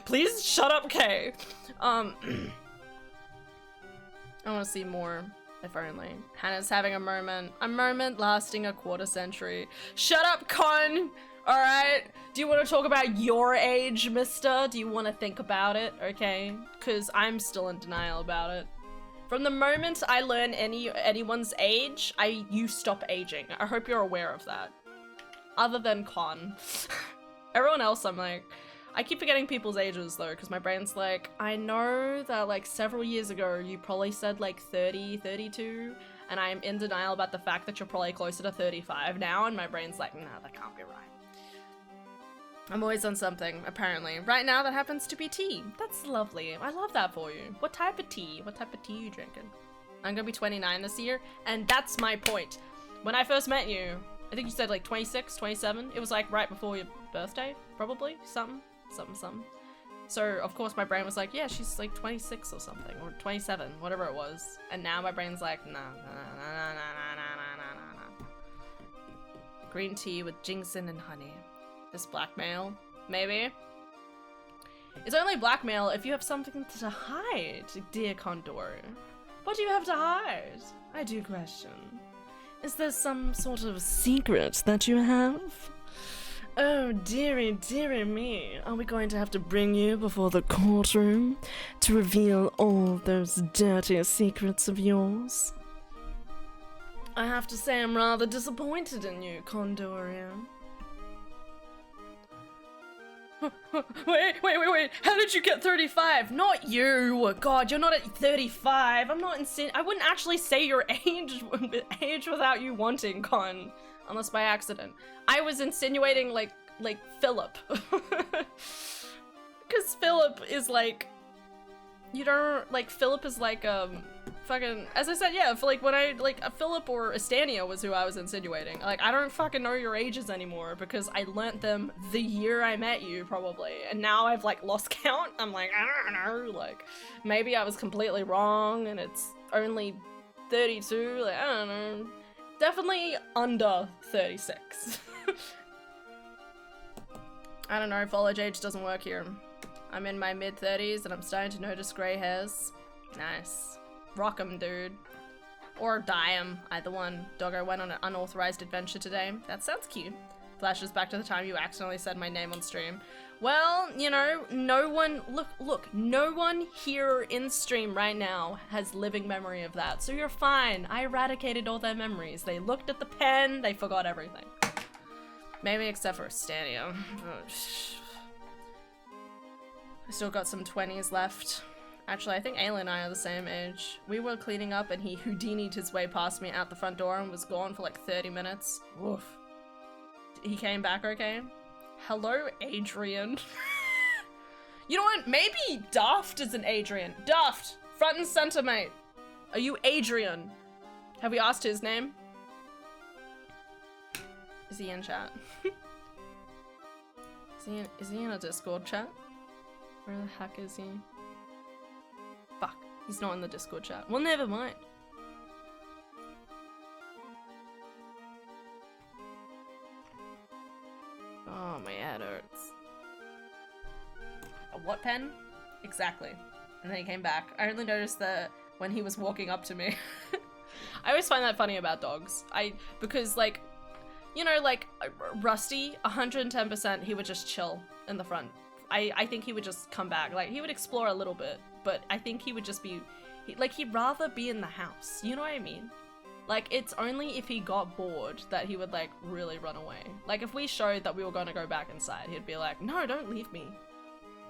Please shut up, Kay. I want to see more, if only. Hannah's having a moment lasting a quarter century. Shut up, Con. All right. Do you want to talk about your age, mister? Do you want to think about it? Okay. Because I'm still in denial about it. From the moment I learn anyone's age, you stop aging. I hope you're aware of that. Other than Con. Everyone else, I'm like, I keep forgetting people's ages though, because my brain's like, I know that like several years ago you probably said like 30, 32, and I'm in denial about the fact that you're probably closer to 35 now, and my brain's like, nah, that can't be right. I'm always on something, apparently. Right now, that happens to be tea. That's lovely. I love that for you. What type of tea? What type of tea are you drinking? I'm gonna be 29 this year, and that's my point. When I first met you, I think you said like 26, 27. It was like right before your birthday, probably. Something. So, of course, my brain was like, yeah, she's like 26 or something, or 27, whatever it was. And now my brain's like, nah. Green tea with ginseng and honey. This blackmail, maybe? It's only blackmail if you have something to hide, dear Condor. What do you have to hide? I do question. Is there some sort of secret that you have? Oh, dearie, dearie me. Are we going to have to bring you before the courtroom to reveal all those dirty secrets of yours? I have to say I'm rather disappointed in you, Condoria. Wait. How did you get 35? Not you. God, you're not at 35. I'm not I wouldn't actually say your age without you wanting, Con. Unless by accident. I was insinuating like Philip. Because Philip is like, you don't, like, Philip is like, fucking, as I said, yeah, like, when I, like, Philip or Estania was who I was insinuating. Like, I don't fucking know your ages anymore, because I learnt them the year I met you, probably, and now I've, like, lost count. I'm like, I don't know, like, maybe I was completely wrong, and it's only 32, like, I don't know. Definitely under 36. I don't know, college age doesn't work here. I'm in my mid-30s and I'm starting to notice grey hairs. Nice. Rock 'em, dude. Or dye 'em, either one. Doggo went on an unauthorized adventure today. That sounds cute. Flashes back to the time you accidentally said my name on stream. Well, you know, no one, look, no one here in stream right now has living memory of that, so you're fine. I eradicated all their memories. They looked at the pen, they forgot everything. Maybe except for Stania. I still got some 20s left. Actually, I think Ayla and I are the same age. We were cleaning up and he Houdini'd his way past me out the front door and was gone for like 30 minutes. Woof. He came back okay? Hello, Adrian. You know what? Maybe Daft is an Adrian. Daft! Front and center, mate. Are you Adrian? Have we asked his name? Is he in chat? Is he in a Discord chat? Where the heck is he? Fuck, he's not in the Discord chat. Well, never mind. Oh, my head hurts. A what pen? Exactly. And then he came back. I only noticed that when he was walking up to me. I always find that funny about dogs. Because like, you know, like Rusty, 110%, he would just chill in the front. I think he would just come back. Like, he would explore a little bit, but I think he would just be, like, he'd rather be in the house. You know what I mean? Like, it's only if he got bored that he would, like, really run away. Like, if we showed that we were gonna go back inside, he'd be like, no, don't leave me.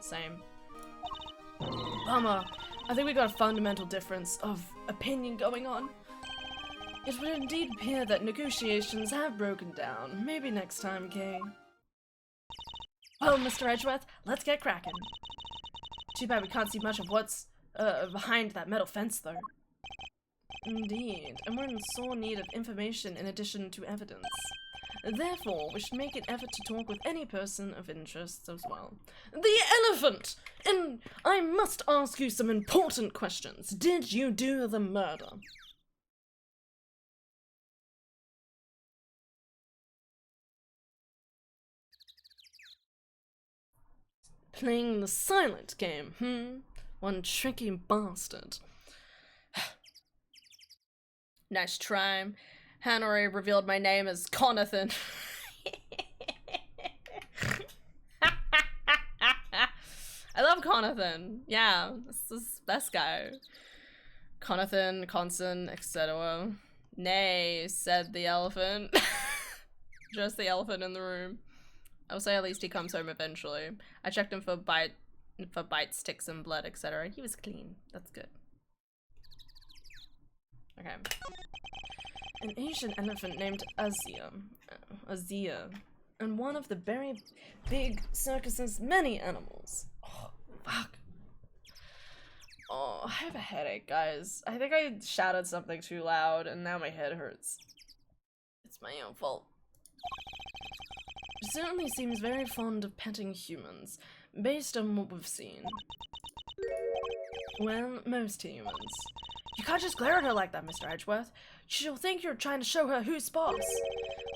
Same. Bummer. I think we got a fundamental difference of opinion going on. It would indeed appear that negotiations have broken down. Maybe next time, Kay. Well, Mr. Edgeworth, let's get cracking. Too bad we can't see much of what's behind that metal fence, though. Indeed, and we're in sore need of information in addition to evidence. Therefore, we should make an effort to talk with any person of interest as well. The elephant! And I must ask you some important questions. Did you do the murder? Playing the silent game, One tricky bastard. Nice try. Hanori revealed my name as Conathan. I love Conathan. Yeah, this is the best guy. Conathan, Conson, etc. Nay, said the elephant. Just the elephant in the room. I'll say at least he comes home eventually. I checked him for bites, sticks, and blood, etc. He was clean. That's good. Okay. An Asian elephant named Azia, and one of the very big circus's many animals. Oh, fuck. Oh, I have a headache, guys. I think I shouted something too loud, and now my head hurts. It's my own fault. She certainly seems very fond of petting humans, based on what we've seen. Well, most humans. You can't just glare at her like that, Mr. Edgeworth. She'll think you're trying to show her who's boss.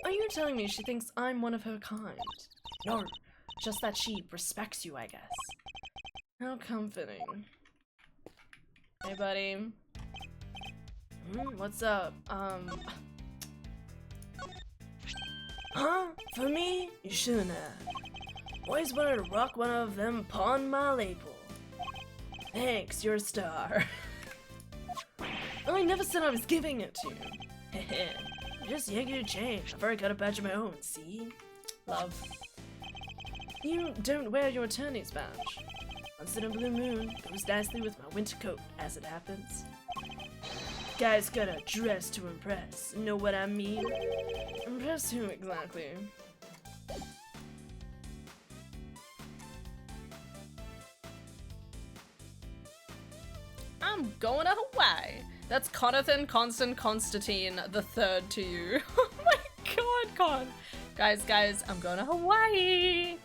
Are you telling me she thinks I'm one of her kind? No, just that she respects you, I guess. How comforting. Hey, buddy. What's up? Huh? For me? You shouldn't have. Always wanted to rock one of them upon my label. Thanks, you're a star. I never said I was giving it to you. Heh. Just yank your chain. I've already got a badge of my own, see? Love. You don't wear your attorney's badge. Once in a blue moon, goes nicely with my winter coat, as it happens. Guys gotta dress to impress, know what I mean? Impress who exactly? I'm going to Hawaii. That's Conathan Constant Constantine the third to you. Oh my god, Con. Guys, I'm going to Hawaii.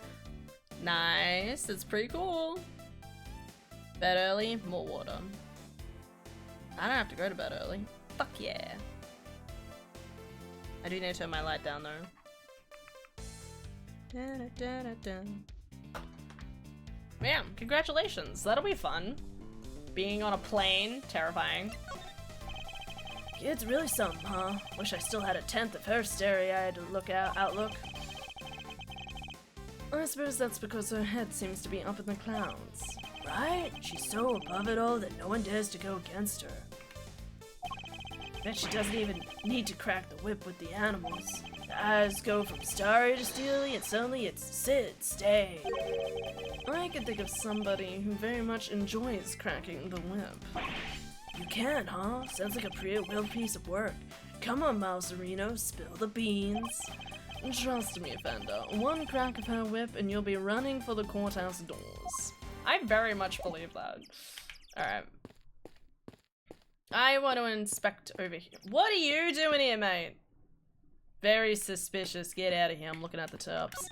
Nice, it's pretty cool. Bed early, more water. I don't have to go to bed early. Fuck yeah. I do need to turn my light down though. Man, congratulations. That'll be fun. Being on a plane, terrifying. It's really something, huh? Wish I still had a tenth of her starry-eyed outlook. I suppose that's because her head seems to be up in the clouds. Right? She's so above it all that no one dares to go against her. Bet she doesn't even need to crack the whip with the animals. The eyes go from starry to steely, and suddenly it's sit, stay. I can think of somebody who very much enjoys cracking the whip. You can, huh? Sounds like a pretty real piece of work. Come on, Mouserino, spill the beans. Trust me, Fender. One crack of her whip and you'll be running for the courthouse doors. I very much believe that. Alright. I want to inspect over here. What are you doing here, mate? Very suspicious. Get out of here. I'm looking at the tops.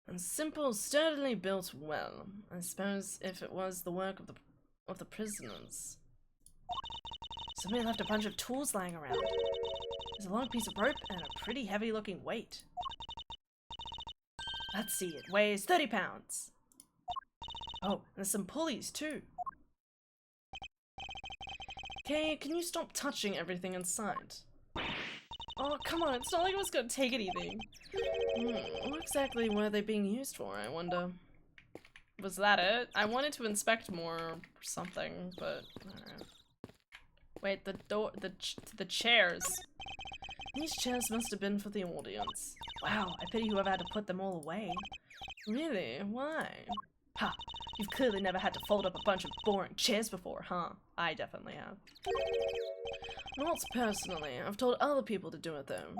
And simple, sturdily built well. I suppose if it was the work of the prisoners. Somebody left a bunch of tools lying around. There's a long piece of rope and a pretty heavy looking weight. Let's see, it weighs 30 pounds. Oh, and there's some pulleys too. Okay, can you stop touching everything inside? Oh, come on, it's not like it was gonna take anything. What exactly were they being used for, I wonder? Was that it? I wanted to inspect more or something, but alright. Wait, the chairs. These chairs must have been for the audience. Wow, I pity whoever had to put them all away. Really? Why? Ha! You've clearly never had to fold up a bunch of boring chairs before, huh? I definitely have. Not personally. I've told other people to do it though.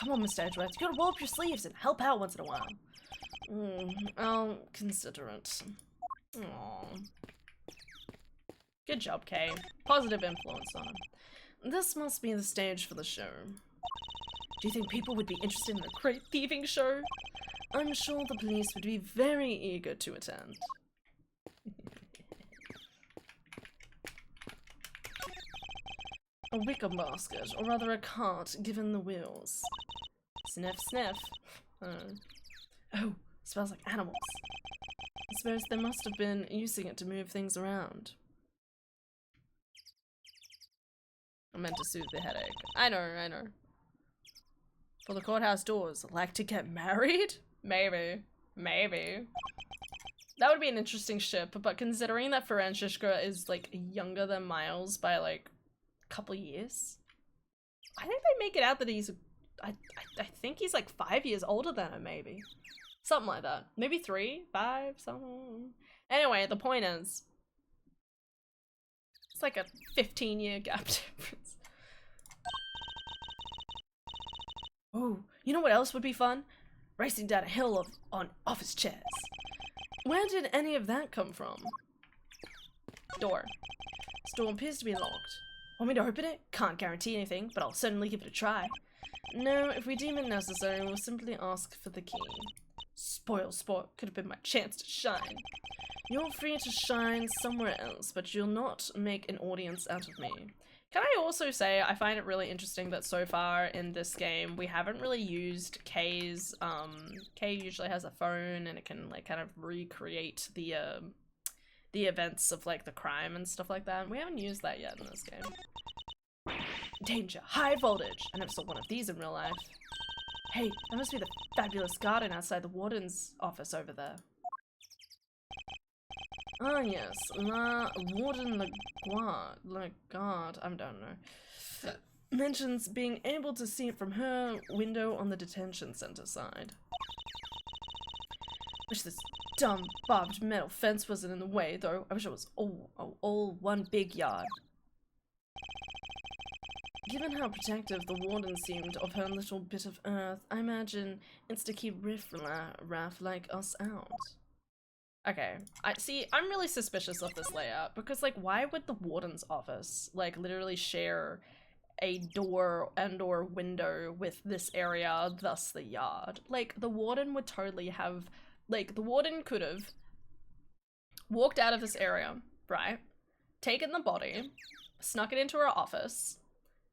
come on, Mr. Edgeworth. You gotta roll up your sleeves and help out once in a while. I'll consider it. Aww. Good job, Kay. Positive influence on him. This must be the stage for the show. Do you think people would be interested in a crate thieving show? I'm sure the police would be very eager to attend. A wicker basket, or rather a cart, given the wheels. Sniff, sniff. Oh, smells like animals. I suppose they must have been using it to move things around. I meant to soothe the headache. I know. For the courthouse doors, like to get married? Maybe. That would be an interesting ship, but considering that Franziska is, like, younger than Miles by, like, a couple years, I think they make it out that he's, I think he's, like, 5 years older than her, maybe. Something like that. Maybe 3, 5, something. Anyway, the point is, it's like a 15-year gap difference. Oh, you know what else would be fun? Racing down a hill on office chairs. Where did any of that come from? Door. This door appears to be locked. Want me to open it? Can't guarantee anything, but I'll certainly give it a try. No, if we deem it necessary, we'll simply ask for the key. Spoil sport. Could have been my chance to shine. You're free to shine somewhere else, but you'll not make an audience out of me. Can I also say, I find it really interesting that so far in this game, we haven't really used Kay's, Kay usually has a phone and it can, like, kind of recreate the events of, like, the crime and stuff like that. We haven't used that yet in this game. Danger! High voltage! I never saw one of these in real life. Hey, that must be the fabulous garden outside the warden's office over there. Ah yes, La Warden Lagarde, I don't know. Mentions being able to see it from her window on the detention center side. Wish this dumb barbed metal fence wasn't in the way, though. I wish it was all one big yard. Given how protective the warden seemed of her little bit of earth, I imagine it's to keep riff-raff like us out. Okay, I'm really suspicious of this layout, because, like, why would the warden's office, like, literally share a door and/or window with this area, thus the yard? Like, the warden would totally have, like, the warden could have walked out of this area, right? Taken the body, snuck it into her office,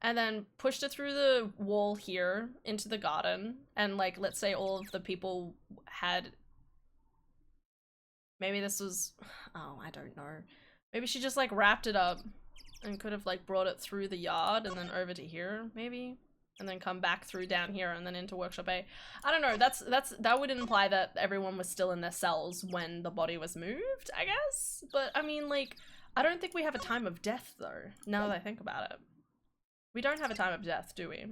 and then pushed it through the wall here into the garden, and, like, let's say all of the people had... Maybe this was, oh, I don't know. Maybe she just, like, wrapped it up and could have, like, brought it through the yard and then over to here, maybe? And then come back through down here and then into Workshop A. I don't know, that would imply that everyone was still in their cells when the body was moved, I guess? But, I mean, like, I don't think we have a time of death, though, now that I think about it. We don't have a time of death, do we?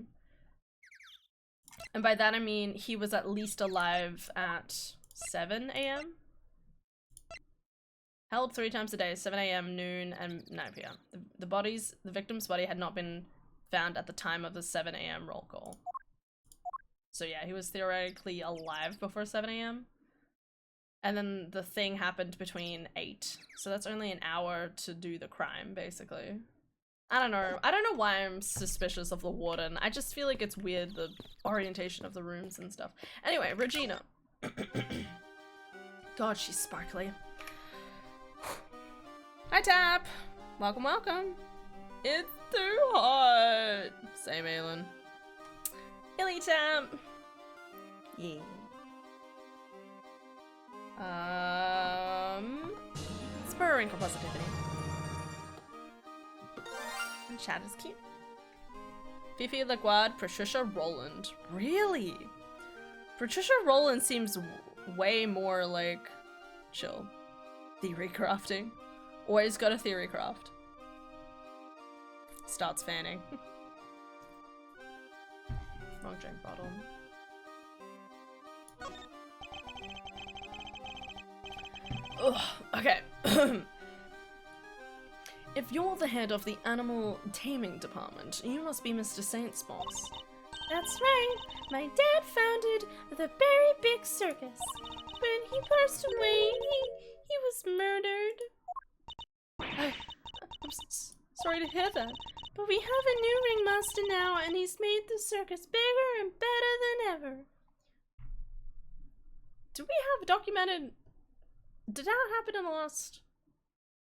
And by that I mean he was at least alive at 7 a.m.? Held 3 times a day, 7 a.m., noon, and 9 p.m. The victim's body had not been found at the time of the 7 a.m. roll call. So yeah, he was theoretically alive before 7 a.m. And then the thing happened between 8. So that's only an hour to do the crime, basically. I don't know. I don't know why I'm suspicious of the warden. I just feel like it's weird, the orientation of the rooms and stuff. Anyway, Regina. God, she's sparkly. Hi, Tap! Welcome, welcome! It's too hot! Same, Aelin. Illy Tap! Yeah. Spurring for positivity. And chat is cute. Fifi Laguard, Patricia Rowland. Really? Patricia Rowland seems way more, like, chill. Theory crafting. Always got a theory craft. Starts fanning. Wrong drink bottle. Ugh, okay. If you're the head of the animal taming department, you must be Mr. Saint's boss. That's right. My dad founded the Berry Big Circus. When he passed away, he was murdered. I'm sorry to hear that. But we have a new ringmaster now, and he's made the circus bigger and better than ever. Do we have documented... Did that happen in the last...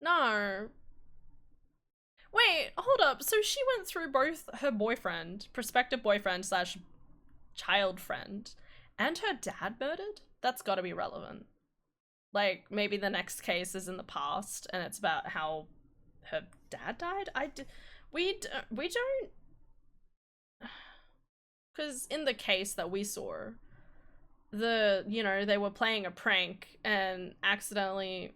No. Wait, hold up. So she went through both her boyfriend, prospective boyfriend slash child friend, and her dad murdered? That's gotta be relevant. Like, maybe the next case is in the past, and it's about how her dad died? We don't... Because in the case that we saw, they were playing a prank and accidentally...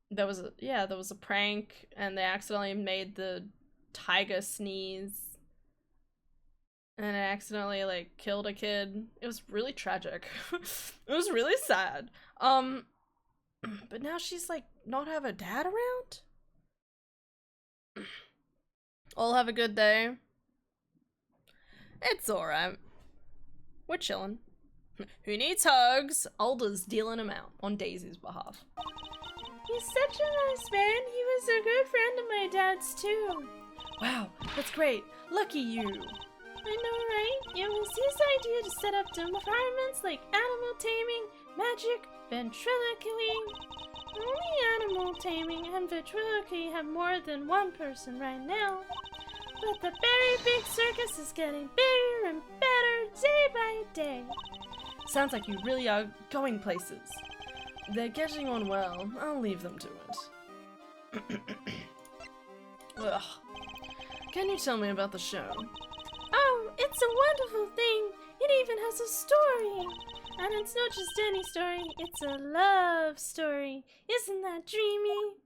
There was a prank and they accidentally made the tiger sneeze. And it accidentally, like, killed a kid. It was really tragic. It was really sad. But now she's, like, not have her dad around? All have a good day. It's alright. We're chilling. Who needs hugs? Alder's dealing them out on Daisy's behalf. He's such a nice man. He was a good friend of my dad's, too. Wow, that's great. Lucky you. I know, right? It was his idea to set up departments like animal taming, magic, ventriloquy. Only animal taming and ventriloquy have more than one person right now. But the Berry Big Circus is getting bigger and better day by day. Sounds like you really are going places. They're getting on well. I'll leave them to it. Ugh. Can you tell me about the show? Oh, it's a wonderful thing. It even has a story. And it's not just any story, it's a love story. Isn't that dreamy?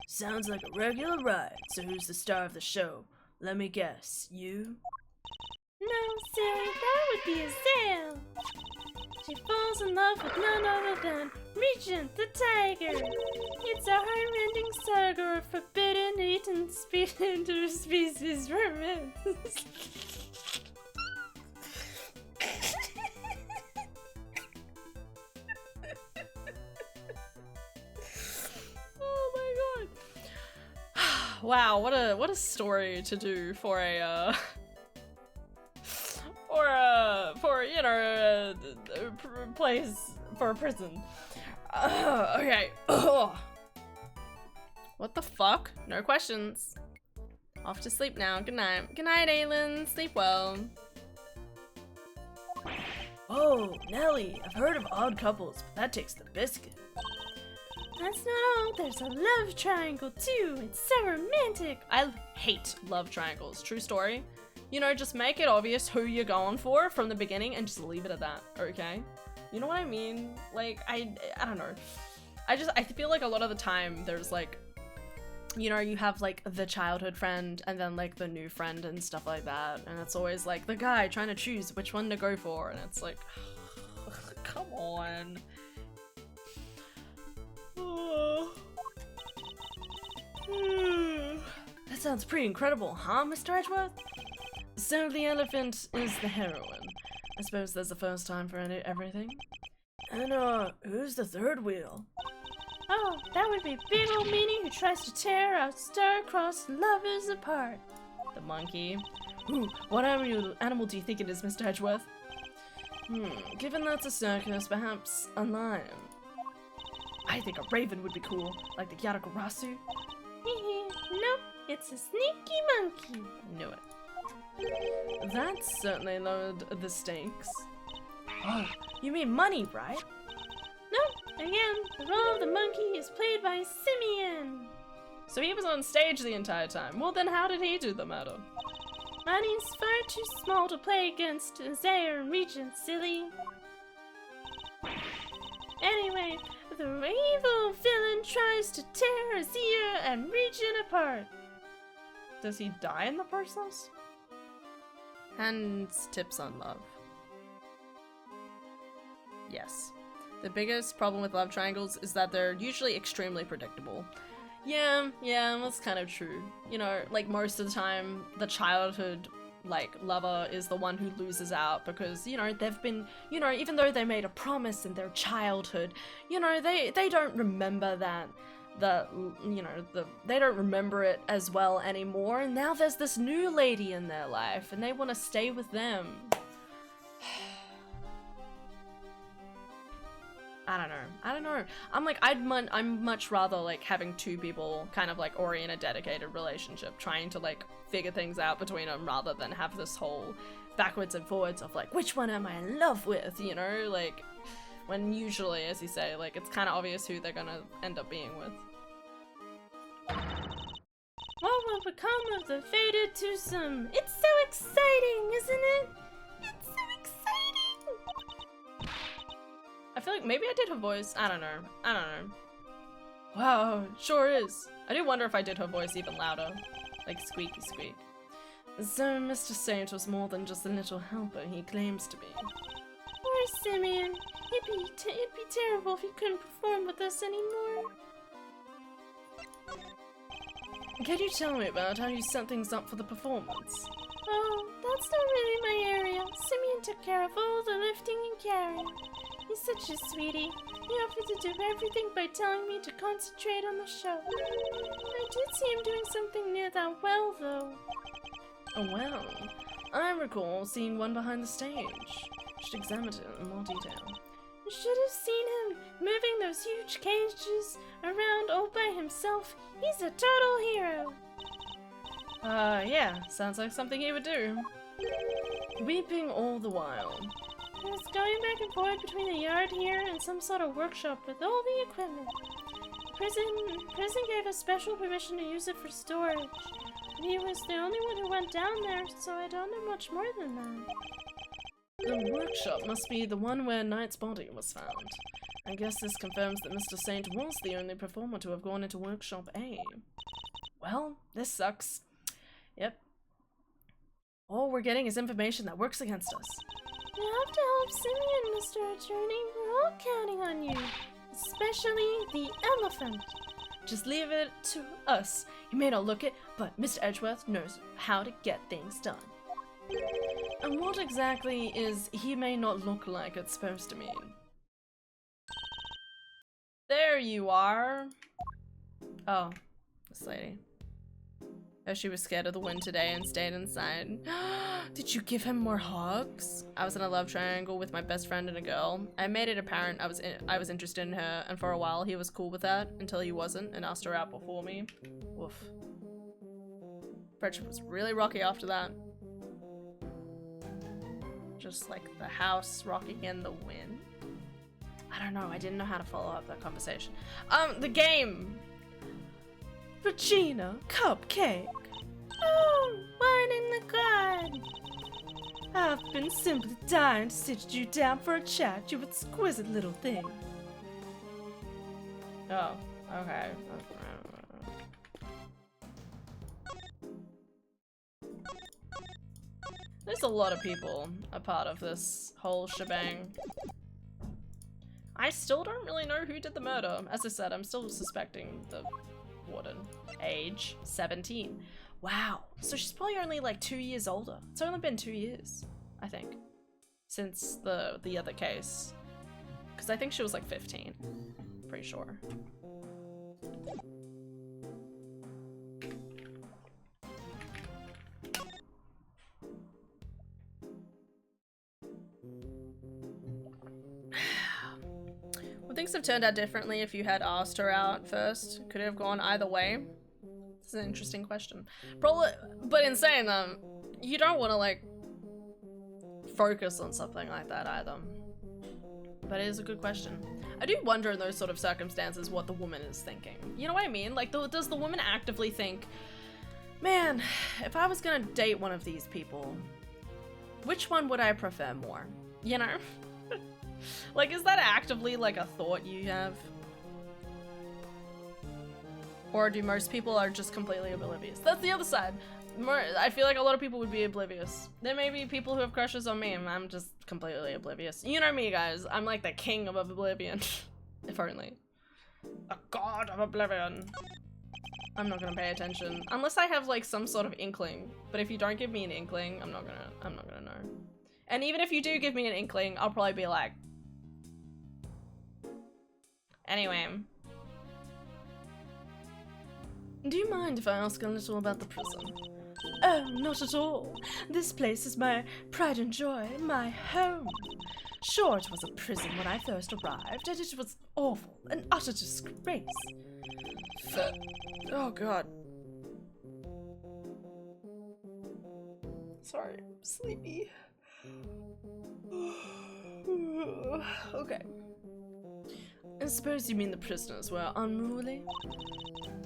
Sounds like a regular ride. So who's the star of the show? Let me guess. You? No, silly, that would be Azale. She falls in love with none other than Regent the Tiger. It's a heart-rending saga of forbidden eaten interspecies romance. Oh my god! Wow, what a story to do for a place for a prison. Okay. What the fuck? No questions. Off to sleep now. Good night. Good night, Aylin. Sleep well. Oh, Nelly. I've heard of odd couples, but that takes the biscuit. That's not all. There's a love triangle too. It's so romantic. I hate love triangles. True story. You know, just make it obvious who you're going for from the beginning and just leave it at that, okay? You know what I mean? Like, I don't know. I feel like a lot of the time there's like, you know, you have like the childhood friend and then like the new friend and stuff like that. And it's always like the guy trying to choose which one to go for. And it's like, come on. That sounds pretty incredible, huh, Mr. Edgeworth? So the elephant is the heroine. I suppose there's a first time for everything. And who's the third wheel? Oh, that would be big old meanie who tries to tear our star-crossed lovers apart. The monkey. Ooh, what animal do you think it is, Mr. Edgeworth? Given that's a circus, perhaps a lion. I think a raven would be cool, like the Yaragarasu. Nope, it's a sneaky monkey. Knew it. That certainly lowered the stakes. Oh, you mean money, right? Nope, again, the role of the monkey is played by Simeon. So he was on stage the entire time. Well, then how did he do the murder? Money's far too small to play against Zaire and Regent, silly. Anyway, the evil villain tries to tear Azir and Regent apart. Does he die in the process? And tips on love. Yes. The biggest problem with love triangles is that they're usually extremely predictable. Yeah, that's kind of true. You know, like most of the time, the childhood like lover is the one who loses out because, you know, they've been, you know, even though they made a promise in their childhood, you know, they don't remember that, they don't remember it as well anymore, and now there's this new lady in their life and they want to stay with them. I don't know. I'm like, I'm much rather like having two people kind of like already in a dedicated relationship trying to like figure things out between them rather than have this whole backwards and forwards of like, which one am I in love with, you know, like when usually, as you say, like it's kind of obvious who they're gonna end up being with. What will become of the fated twosome? It's so exciting, isn't it? It's so exciting! I feel like maybe I did her voice. I don't know. Wow, sure is. I do wonder if I did her voice even louder. Like squeaky squeak. So Mr. Saint was more than just the little helper he claims to be. Poor Simeon. It'd be terrible if he couldn't perform with us anymore. Can you tell me about how you set things up for the performance? Oh, that's not really my area. Simeon took care of all the lifting and carrying. He's such a sweetie. He offered to do everything by telling me to concentrate on the show. I did see him doing something near that well, though. A well? I recall seeing one behind the stage. Should examine it in more detail. You should have seen him moving those huge cages around all by himself. He's a total hero. Yeah, sounds like something he would do. Weeping all the while. I was going back and forth between the yard here and some sort of workshop with all the equipment. Prison gave us special permission to use it for storage. He was the only one who went down there, so I don't know much more than that. The workshop must be the one where Knight's body was found. I guess this confirms that Mr. Saint was the only performer to have gone into workshop A. Well, this sucks. Yep. All we're getting is information that works against us. You have to help Simeon, Mr. Attorney. We're all counting on you. Especially the elephant. Just leave it to us. He may not look it, but Mr. Edgeworth knows how to get things done. And what exactly is he may not look like it's supposed to mean? There you are. Oh, this lady. Oh, she was scared of the wind today and stayed inside. Did you give him more hugs? I was in a love triangle with my best friend and a girl. I made it apparent I was interested in her, and for a while he was cool with that until he wasn't and asked her out before me. Woof. Friendship was really rocky after that. Just like the house rocking in the wind. I don't know, I didn't know how to follow up that conversation. The game! Regina, cupcake! Oh, wine in the garden! I've been simply dying to sit you down for a chat, you exquisite little thing. Oh, okay. There's a lot of people a part of this whole shebang. I still don't really know who did the murder. As I said, I'm still suspecting the warden. Age 17. Wow. So she's probably only like 2 years older. It's only been 2 years, I think, since the other case. Because I think she was like 15. Pretty sure. Would things have turned out differently if you had asked her out first? Could it have gone either way? This is an interesting question. Probably, but in saying that, you don't want to like focus on something like that either. But it is a good question. I do wonder in those sort of circumstances what the woman is thinking. You know what I mean? Like, does the woman actively think, man, if I was gonna date one of these people, which one would I prefer more? You know? Like, is that actively like a thought you have? Or do most people are just completely oblivious? That's the other side. I feel like a lot of people would be oblivious. There may be people who have crushes on me and I'm just completely oblivious. You know me, guys. I'm like the king of oblivion. If only. A god of oblivion. I'm not gonna pay attention. Unless I have like some sort of inkling. But if you don't give me an inkling, I'm not gonna know. And even if you do give me an inkling, I'll probably be like... Anyway. Do you mind if I ask a little about the prison? Oh, not at all. This place is my pride and joy, my home. Sure, it was a prison when I first arrived, and it was awful, an utter disgrace. Oh god. Sorry, I'm sleepy. Okay. I suppose you mean the prisoners were unruly?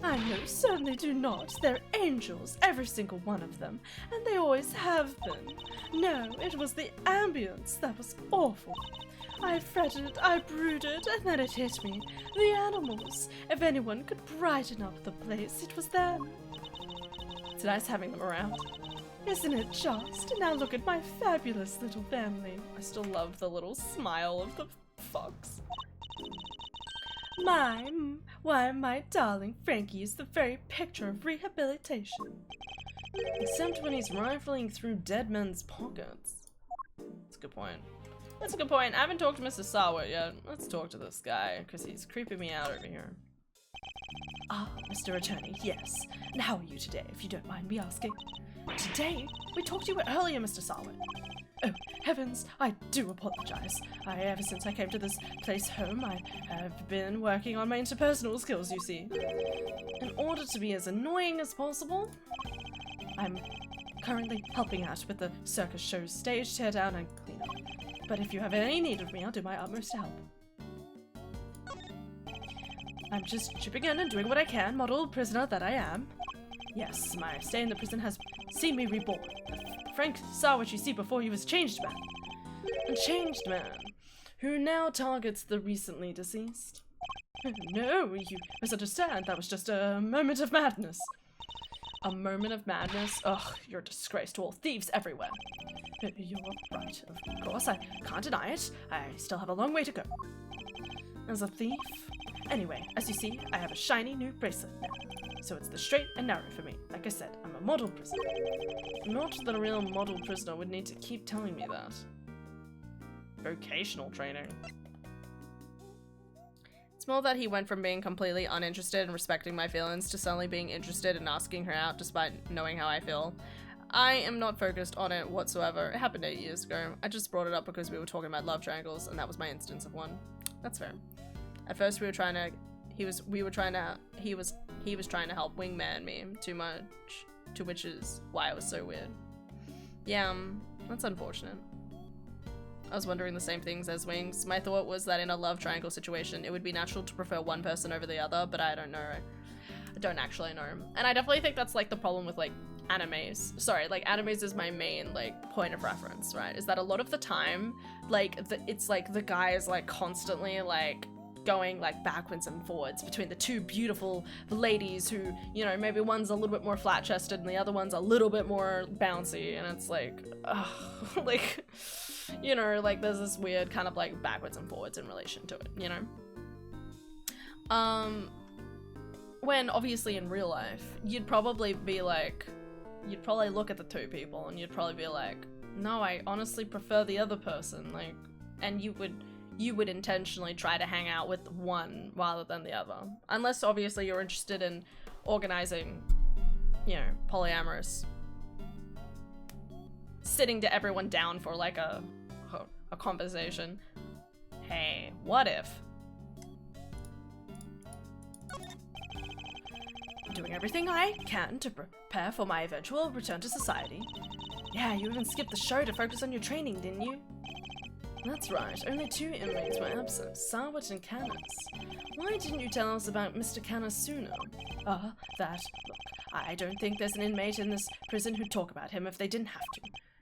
I most certainly do not. They're angels, every single one of them, and they always have been. No, it was the ambience that was awful. I fretted, I brooded, and then it hit me. The animals. If anyone could brighten up the place, it was them. It's nice having them around. Isn't it just? Now look at my fabulous little family. I still love the little smile of the fox. Why, my darling Frankie is the very picture of rehabilitation. Except when he's rifling through dead men's pockets. That's a good point. That's a good point. I haven't talked to Mr. Sawa yet. Let's talk to this guy, because he's creeping me out over here. Ah, Mr. Attorney, yes. And how are you today, if you don't mind me asking? Today? We talked to you earlier, Mr. Sawa. Oh, heavens, I do apologize. Ever since I came to this place home, I have been working on my interpersonal skills, you see. In order to be as annoying as possible, I'm currently helping out with the circus show's stage teardown and cleanup. But if you have any need of me, I'll do my utmost to help. I'm just chipping in and doing what I can, model prisoner that I am. Yes, my stay in the prison has seen me reborn. Frank saw what you see before he was changed man. A changed man, who now targets the recently deceased. No, you misunderstand. That was just a moment of madness. A moment of madness? Ugh, you're a disgrace to all thieves everywhere. You're right, of course, I can't deny it. I still have a long way to go. As a thief? Anyway, as you see, I have a shiny new bracelet now. So it's the straight and narrow for me. Like I said, I'm a model prisoner. Not that a real model prisoner would need to keep telling me that. Vocational training. It's more that he went from being completely uninterested in respecting my feelings to suddenly being interested in asking her out despite knowing how I feel. I am not focused on it whatsoever. It happened 8 years ago. I just brought it up because we were talking about love triangles and that was my instance of one. That's fair. At first we were trying to he was trying to help wingman me too much, to which is why it was so weird. Yeah, that's unfortunate. I was wondering the same things as Wings. My thought was that in a love triangle situation, it would be natural to prefer one person over the other, but I don't know. I don't actually know. And I definitely think that's like the problem with like animes. Sorry, like animes is my main like point of reference, right? Is that a lot of the time, like it's like the guy is like constantly like going like backwards and forwards between the two beautiful ladies who, you know, maybe one's a little bit more flat-chested and the other one's a little bit more bouncy, and it's like, like, you know, like there's this weird kind of like backwards and forwards in relation to it, you know? When obviously in real life, you'd probably be like, you'd probably look at the two people and you'd probably be like, no, I honestly prefer the other person, like, and you would intentionally try to hang out with one rather than the other. Unless obviously you're interested in organizing, you know, polyamorous, sitting to everyone down for like a conversation. Hey, what if? I'm doing everything I can to prepare for my eventual return to society. Yeah, you even skipped the show to focus on your training, didn't you? That's right, only 2 inmates were absent, Sarwat and Canis. Why didn't you tell us about Mr. Canis sooner? Look, I don't think there's an inmate in this prison who'd talk about him if they didn't have to.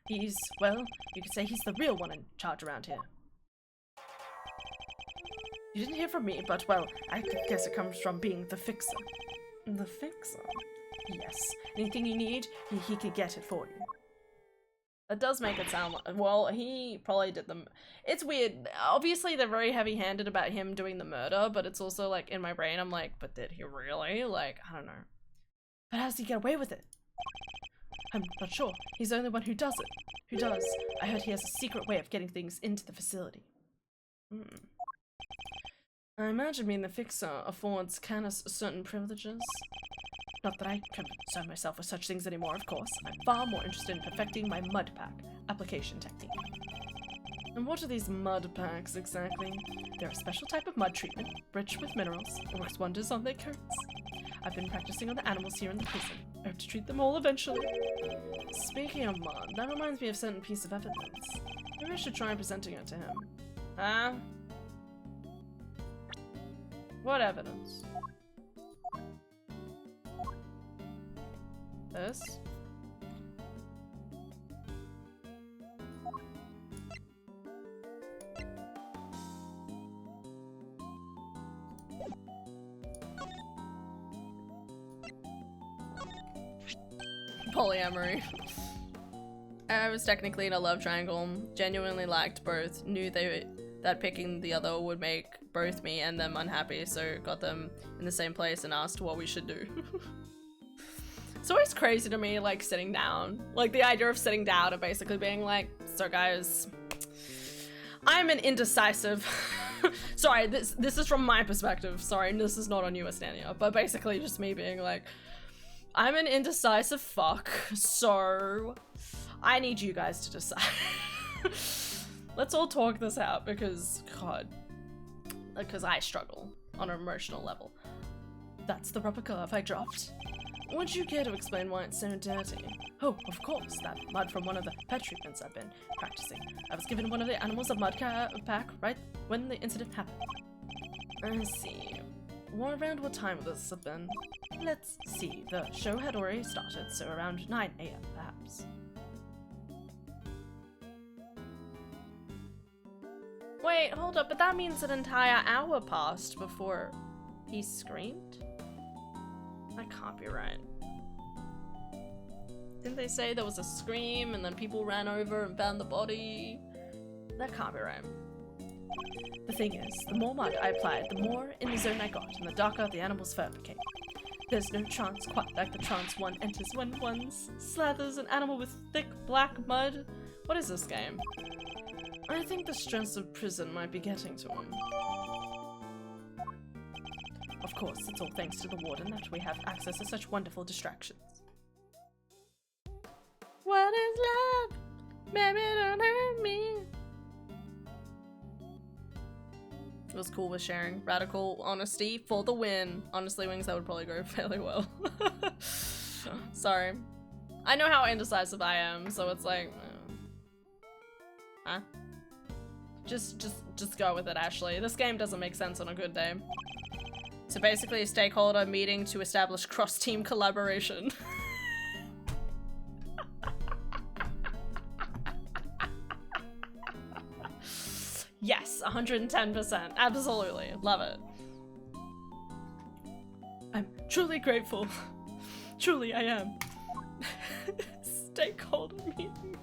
He's, well, you could say he's the real one in charge around here. You didn't hear from me, but, well, I guess it comes from being the fixer. The fixer? Yes, anything you need, he could get it for you. That does make it sound like, well, he probably did them. It's weird. Obviously, they're very heavy-handed about him doing the murder, but it's also like in my brain, I'm like, but did he really? Like, I don't know. But how does he get away with it? I'm not sure. He's the only one who does it. Who does? I heard he has a secret way of getting things into the facility. I imagine being the fixer affords Canis certain privileges. Not that I can concern myself with such things anymore, of course. I'm far more interested in perfecting my mud pack application technique. And what are these mud packs exactly? They're a special type of mud treatment, rich with minerals. It works wonders on their coats. I've been practicing on the animals here in the prison. I hope to treat them all eventually. Speaking of mud, that reminds me of a certain piece of evidence. Maybe I should try presenting it to him. Huh? What evidence? This? Polyamory. I was technically in a love triangle, genuinely liked both, knew that picking the other would make both me and them unhappy, so got them in the same place and asked what we should do. It's always crazy to me, like, sitting down. Like, the idea of sitting down and basically being like, so guys, I'm an indecisive... Sorry, this is from my perspective. Sorry, this is not on you, Estania. But basically just me being like, I'm an indecisive fuck, so I need you guys to decide. Let's all talk this out because, God, because I struggle on an emotional level. That's the rubber glove I dropped. Would you care to explain why it's so dirty? Oh, of course, that mud from one of the pet treatments I've been practicing. I was given one of the animals a mud pack right when the incident happened. I see. Around what time would this have been? Let's see, the show had already started, so around 9 AM perhaps. Wait, hold up, but that means an entire hour passed before he screamed? That can't be right. Didn't they say there was a scream and then people ran over and found the body? That can't be right. The thing is, the more mud I applied, the more in the zone I got, and the darker the animal's fur became. There's no trance quite like the trance one enters when one slathers an animal with thick black mud. What is this game? I think the stress of prison might be getting to him. Of course, it's all thanks to the warden that we have access to such wonderful distractions. What is love? Baby, don't hurt me. It was cool with sharing. Radical honesty for the win. Honestly, Wings, that would probably go fairly well. Sorry. I know how indecisive I am, so it's like... Huh? Just go with it, Ashley. This game doesn't make sense on a good day. So basically a stakeholder meeting to establish cross-team collaboration. Yes, 110%. Absolutely. Love it. I'm truly grateful. Truly, I am. Stakeholder meeting.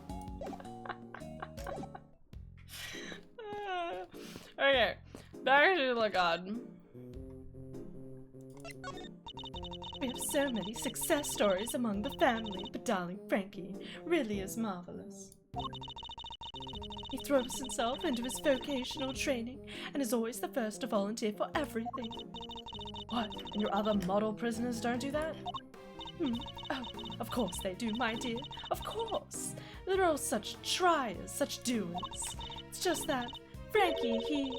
Okay, back to the god. We have so many success stories among the family, but darling Frankie really is marvelous. He throws himself into his vocational training and is always the first to volunteer for everything. What, and your other model prisoners don't do that? Oh, of course they do, my dear. Of course. They're all such triers, such doers. It's just that Frankie,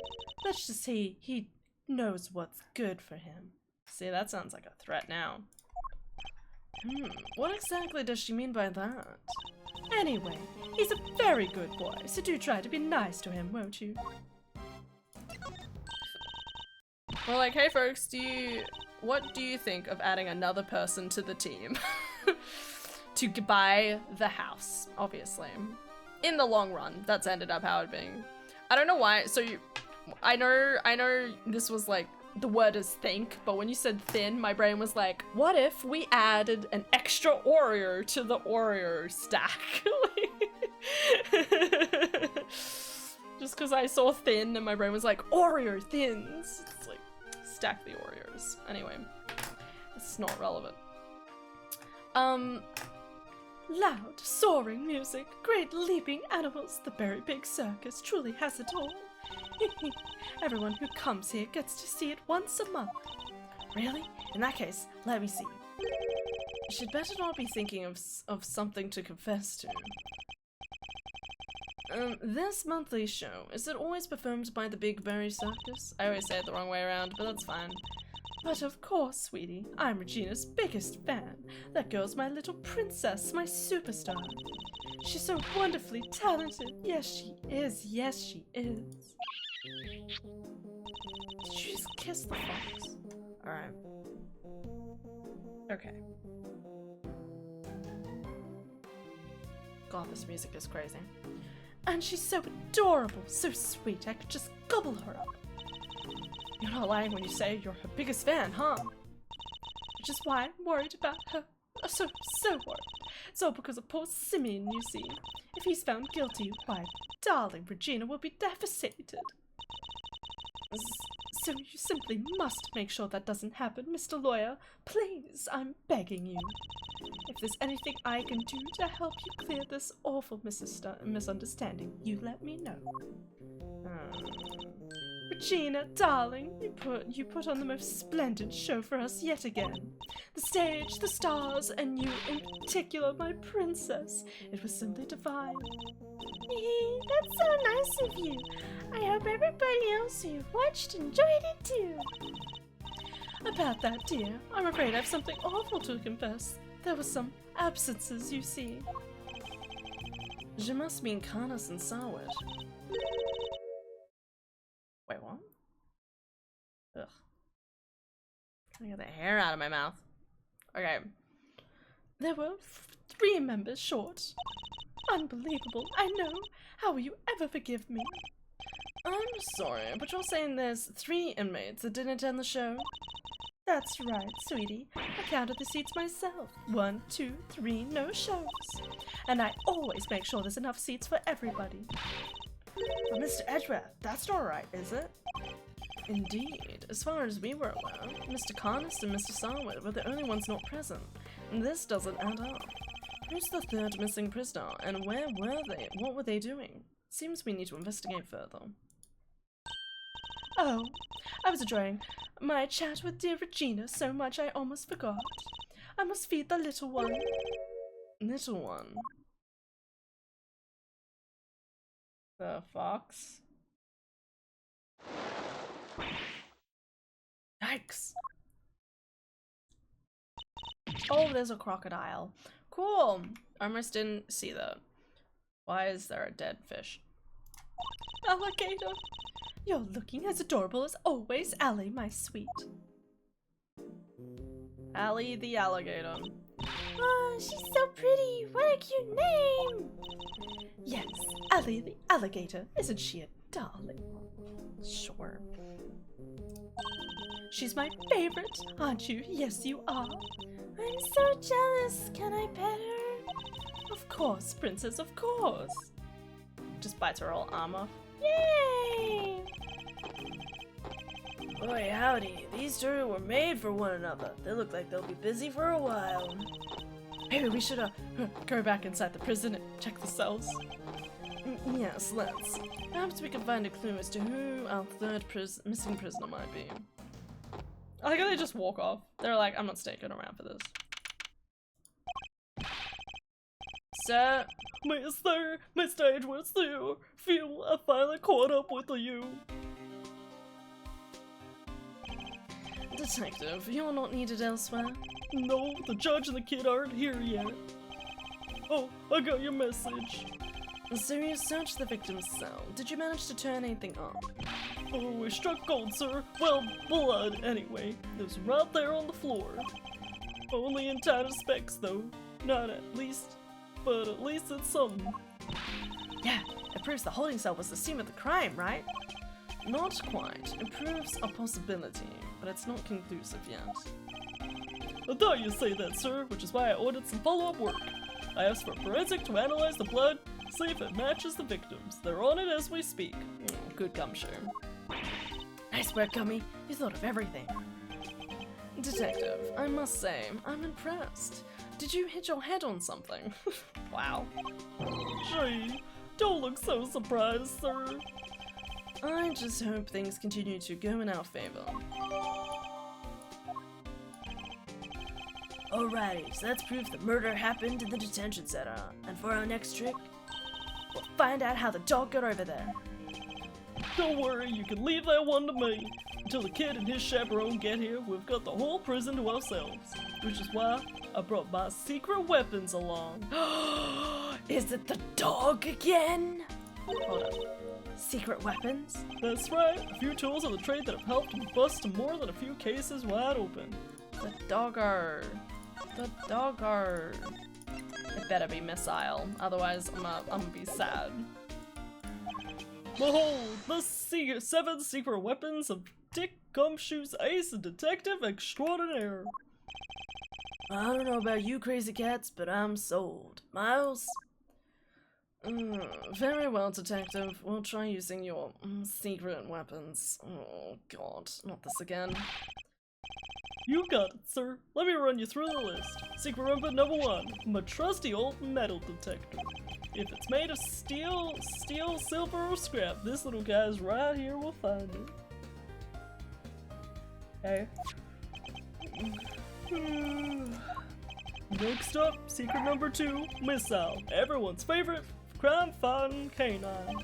let's just say he knows what's good for him. See, that sounds like a threat now. What exactly does she mean by that? Anyway, he's a very good boy, so do try to be nice to him, won't you? Well, like, hey folks, what do you think of adding another person to the team? To buy the house, obviously. In the long run, that's ended up how it being. I don't know why, so I know this was like, the word is think, but when you said thin, my brain was like, what if we added an extra Oreo to the Oreo stack? Just because I saw thin and my brain was like, Oreo thins. It's like, stack the Oreos. Anyway, it's not relevant. Loud, soaring music, great leaping animals. The Berry Pig Circus truly has it all. Everyone who comes here gets to see it once a month. Really? In that case, let me see. She'd better not be thinking of something to confess to. This monthly show, is it always performed by the Big Berry Circus? I always say it the wrong way around, but that's fine. But of course, sweetie, I'm Regina's biggest fan. That girl's my little princess, my superstar. She's so wonderfully talented. Yes, she is. Yes, she is. Did you just kiss the fox? Alright. Okay. God, this music is crazy. And she's so adorable, so sweet, I could just gobble her up. You're not lying when you say you're her biggest fan, huh? Which is why I'm worried about her. So worried. It's all because of poor Simeon, you see. If he's found guilty, why, darling, Regina will be devastated. So you simply must make sure that doesn't happen, Mr. Lawyer. Please, I'm begging you. If there's anything I can do to help you clear this awful misunderstanding, you let me know. Regina, darling, you put on the most splendid show for us yet again. The stage, the stars, and you in particular, my princess. It was simply divine. That's so nice of you. I hope everybody else who watched enjoyed it too. About that, dear, I'm afraid I have something awful to confess. There were some absences, you see. Je must mean Carnus and Sarwood. Wait, what? Ugh. Trying to get the hair out of my mouth. Okay. There were 3 members short. Unbelievable, I know. How will you ever forgive me? I'm sorry, but you're saying there's 3 inmates that didn't attend the show? That's right, sweetie. I counted the seats myself. 1, 2, 3, no shows. And I always make sure there's enough seats for everybody. But Mr. Edgeworth, that's not right, is it? Indeed. As far as we were aware, Mr. Carnus and Mr. Sarwood were the only ones not present. And this doesn't add up. Who's the 3rd missing prisoner, and where were they? What were they doing? Seems we need to investigate further. Oh, I was enjoying my chat with dear Regina so much I almost forgot. I must feed the little one. Little one? The fox? Yikes! Oh, there's a crocodile. Cool! I almost didn't see that. Why is there a dead fish? Alligator! You're looking as adorable as always, Allie, my sweet. Allie the alligator. Oh, she's so pretty. What a cute name. Yes, Allie the alligator. Isn't she a darling? Sure. She's my favorite, aren't you? Yes, you are. I'm so jealous. Can I pet her? Of course, princess, of course. Just bites her whole arm off. Yay! Boy, howdy. These 2 were made for one another. They look like they'll be busy for a while. Maybe we should go back inside the prison and check the cells. Yes, let's. Perhaps we can find a clue as to who our 3rd missing prisoner might be. I think they just walk off. They're like, I'm not sticking around for this. Sir? Miss there, my stage was there. Feel I finally caught up with you. Detective, you're not needed elsewhere. No, the judge and the kid aren't here yet. Oh, I got your message. So you searched the victim's cell. Did you manage to turn anything up? Oh, we struck gold, sir. Well, blood, anyway. It was right there on the floor. Only in tiny specks, though. Not at least, but at least it's something. Yeah, it proves the holding cell was the scene of the crime, right? Not quite. It proves a possibility, but it's not conclusive yet. I thought you'd say that, sir, which is why I ordered some follow-up work. I asked for forensic to analyze the blood, See if it matches the victims. They're on it as we speak. Good gumshoe. Nice work, Gummy. You thought of everything. Detective, I must say, I'm impressed. Did you hit your head on something? Wow. Gee, don't look so surprised, sir. I just hope things continue to go in our favor. Alrighty, so that's proof the murder happened in the detention center. And for our next trick, we'll find out how the dog got over there. Don't worry, you can leave that one to me. Until the kid and his chaperone get here, we've got the whole prison to ourselves. Which is why I brought my secret weapons along. Is it the dog again? Hold up. Secret weapons? That's right, a few tools of the trade that have helped me bust more than a few cases wide open. The dogger. The dogger. It better be missile, otherwise I'm gonna be sad. Behold, the 7 secret weapons of Dick Gumshoe's ace and detective extraordinaire. I don't know about you crazy cats, but I'm sold. Miles? Very well, detective. We'll try using your secret weapons. Oh god, not this again. You got it, sir. Let me run you through the list. Secret weapon number 1, my trusty old metal detector. If it's made of steel, silver, or scrap, this little guy's right here will find it. Okay. Next up, secret number 2, missile. Everyone's favorite crime-fighting canine.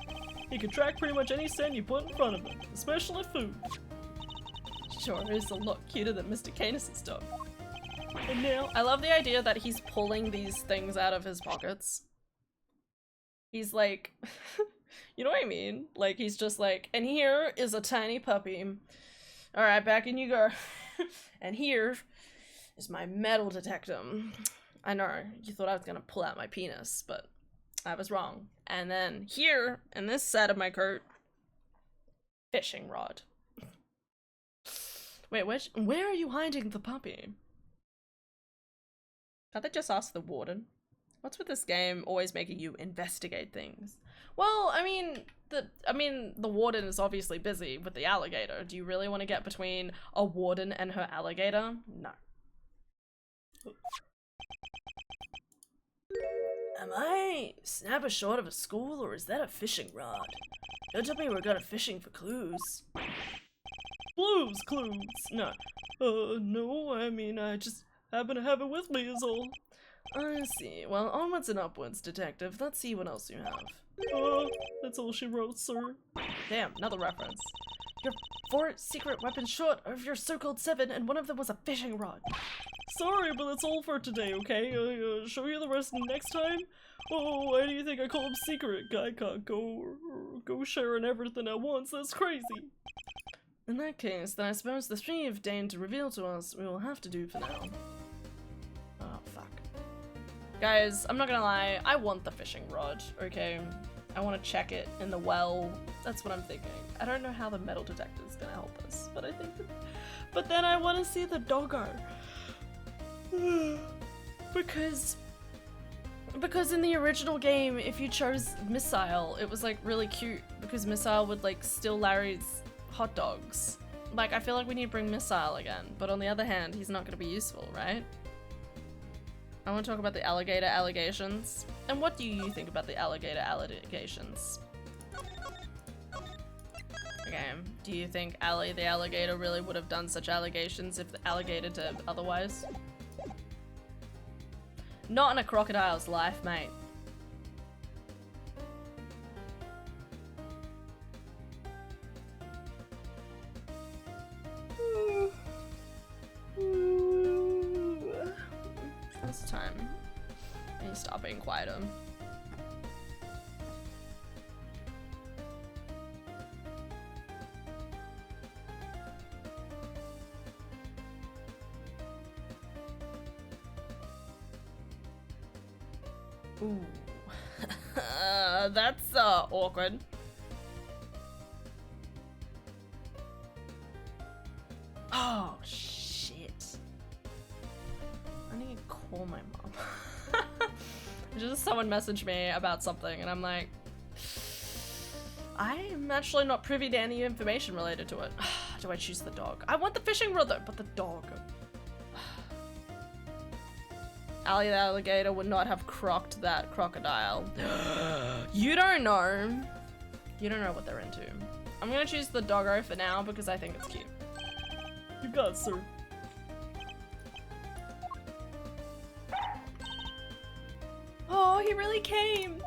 He can track pretty much any scent you put in front of him, especially food. Sure is a lot cuter than Mr. Canis' dog. And now, I love the idea that he's pulling these things out of his pockets. He's like, you know what I mean? Like, he's just like, and here is a tiny puppy. Alright, back in you go. And here is my metal detector. I know, you thought I was gonna pull out my penis, but I was wrong. And then here, in this side of my coat, fishing rod. Wait, where are you hiding the puppy? Can't they just ask the warden? What's with this game always making you investigate things? Well, I mean, the warden is obviously busy with the alligator. Do you really want to get between a warden and her alligator? No. Am I snapper short of a school, or is that a fishing rod? Don't tell me we're going fishing for clues. clues. No. No, I mean, I just happen to have it with me is all. I see. Well, onwards and upwards, detective. Let's see what else you have. That's all she wrote, sir. Damn, another reference. You're 4 secret weapons short of your so-called 7, and one of them was a fishing rod. Sorry, but that's all for today, okay? Show you the rest next time? Oh, why do you think I call him secret? Guy can't go sharing everything at once, that's crazy. In that case, then I suppose the 3 you've deigned to reveal to us we will have to do for now. Oh, fuck. Guys, I'm not gonna lie, I want the fishing rod, okay? I want to check it in the well. That's what I'm thinking. I don't know how the metal detector is gonna help us, but I think that... But then I want to see the doggo. Because in the original game, if you chose Missile, it was like really cute because Missile would like steal Larry's hot dogs. Like, I feel like we need to bring Missile again, but on the other hand, he's not going to be useful, right? I want to talk about the alligator allegations. And what do you think about the alligator allegations? Okay, do you think Allie the alligator really would have done such allegations if the alligator did otherwise? Not in a crocodile's life, mate. This time, I need to stop being quieter. Ooh. That's awkward. Oh shit. I need to call my mom. Just someone messaged me about something and I'm like, I'm actually not privy to any information related to it. Do I choose the dog? I want the fishing rod though, but the dog. Ali the alligator would not have crocked that crocodile. You don't know. You don't know what they're into. I'm gonna choose the doggo for now because I think it's cute. You got it, sir. Oh, he really came.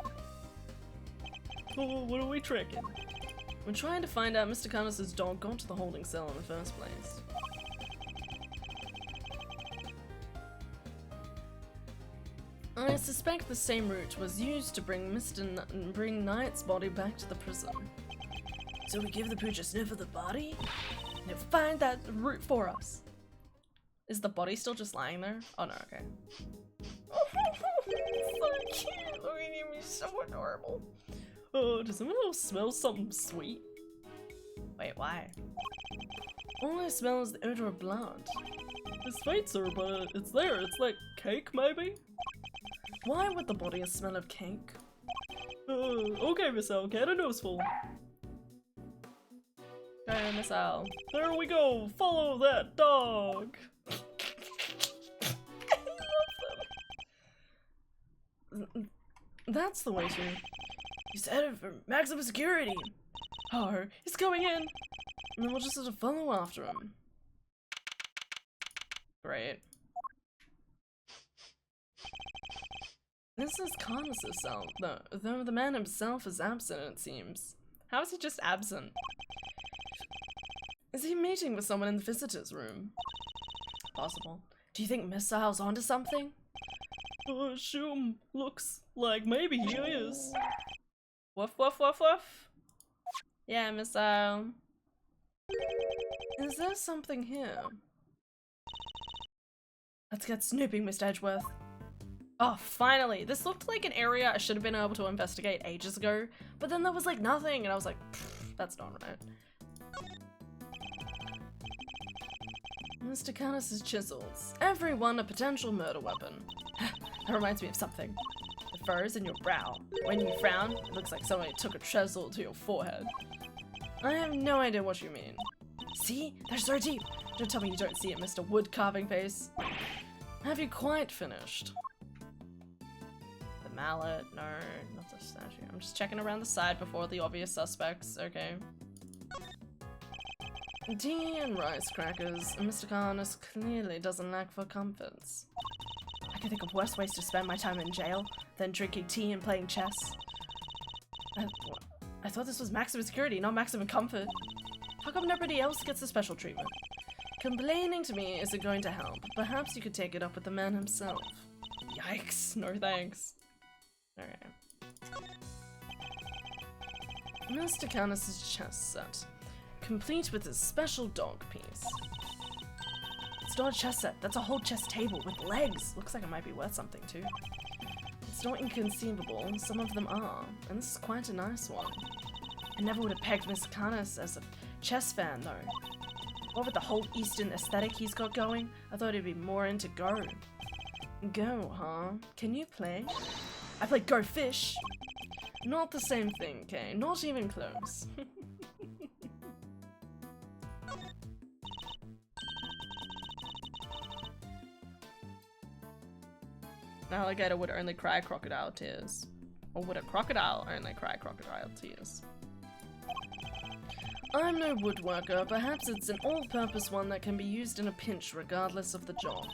Oh, what are we tracking? We're trying to find out Mr. Carnus's dog got to the holding cell in the first place. I suspect the same route was used to bring bring Knight's body back to the prison. So we give the pooch a sniff of the body? Now find that route for us. Is the body still just lying there? Oh no, okay. Oh, so cute. Look at him, he's so adorable. Oh, does anyone else smell something sweet? Wait, why? All I smell is the odor of blood. It's sweet, sir, but it's there. It's like cake, maybe? Why would the body smell of cake? Okay, Miss L, get a noseful. Go, Miss L. There we go. Follow that dog. That's the way to. He's headed for maximum security. Oh, he's going in. And then we'll just have to follow after him. Great. This is Carnus's cell, though the man himself is absent, it seems. How is he just absent? Is he meeting with someone in the visitor's room? Possible. Do you think Missile's onto something? Shoom, looks like maybe he is. Woof woof woof woof. Yeah, Missile. Is there something here? Let's get snooping, Mr. Edgeworth. Oh, finally! This looked like an area I should have been able to investigate ages ago, but then there was like nothing, and I was like, that's not right. Mr. Carnus's chisels. Every one a potential murder weapon. That reminds me of something. The furrows in your brow. When you frown, it looks like somebody took a chisel to your forehead. I have no idea what you mean. See? They're so deep! Don't tell me you don't see it, Mr. Wood Carving Face. Have you quite finished? The mallet? No, not the statue. I'm just checking around the side before the obvious suspects. Okay. Tea and rice crackers. Mr. Carnus clearly doesn't lack for comforts. I can think of worse ways to spend my time in jail than drinking tea and playing chess. I thought this was maximum security, not maximum comfort. How come nobody else gets the special treatment? Complaining to me isn't going to help. Perhaps you could take it up with the man himself. Yikes, no thanks. Okay. Mr. Carnus's chess set. Complete with his special dog piece. It's not a chess set, that's a whole chess table with legs. Looks like it might be worth something too. It's not inconceivable, some of them are, and this is quite a nice one. I never would have pegged Mr. Carnus as a chess fan though. What with the whole Eastern aesthetic he's got going, I thought he'd be more into Go. Go, huh? Can you play? I play Go Fish. Not the same thing, Kay, not even close. An alligator would only cry crocodile tears. Or would a crocodile only cry crocodile tears? I'm no woodworker, perhaps it's an all-purpose one that can be used in a pinch regardless of the job.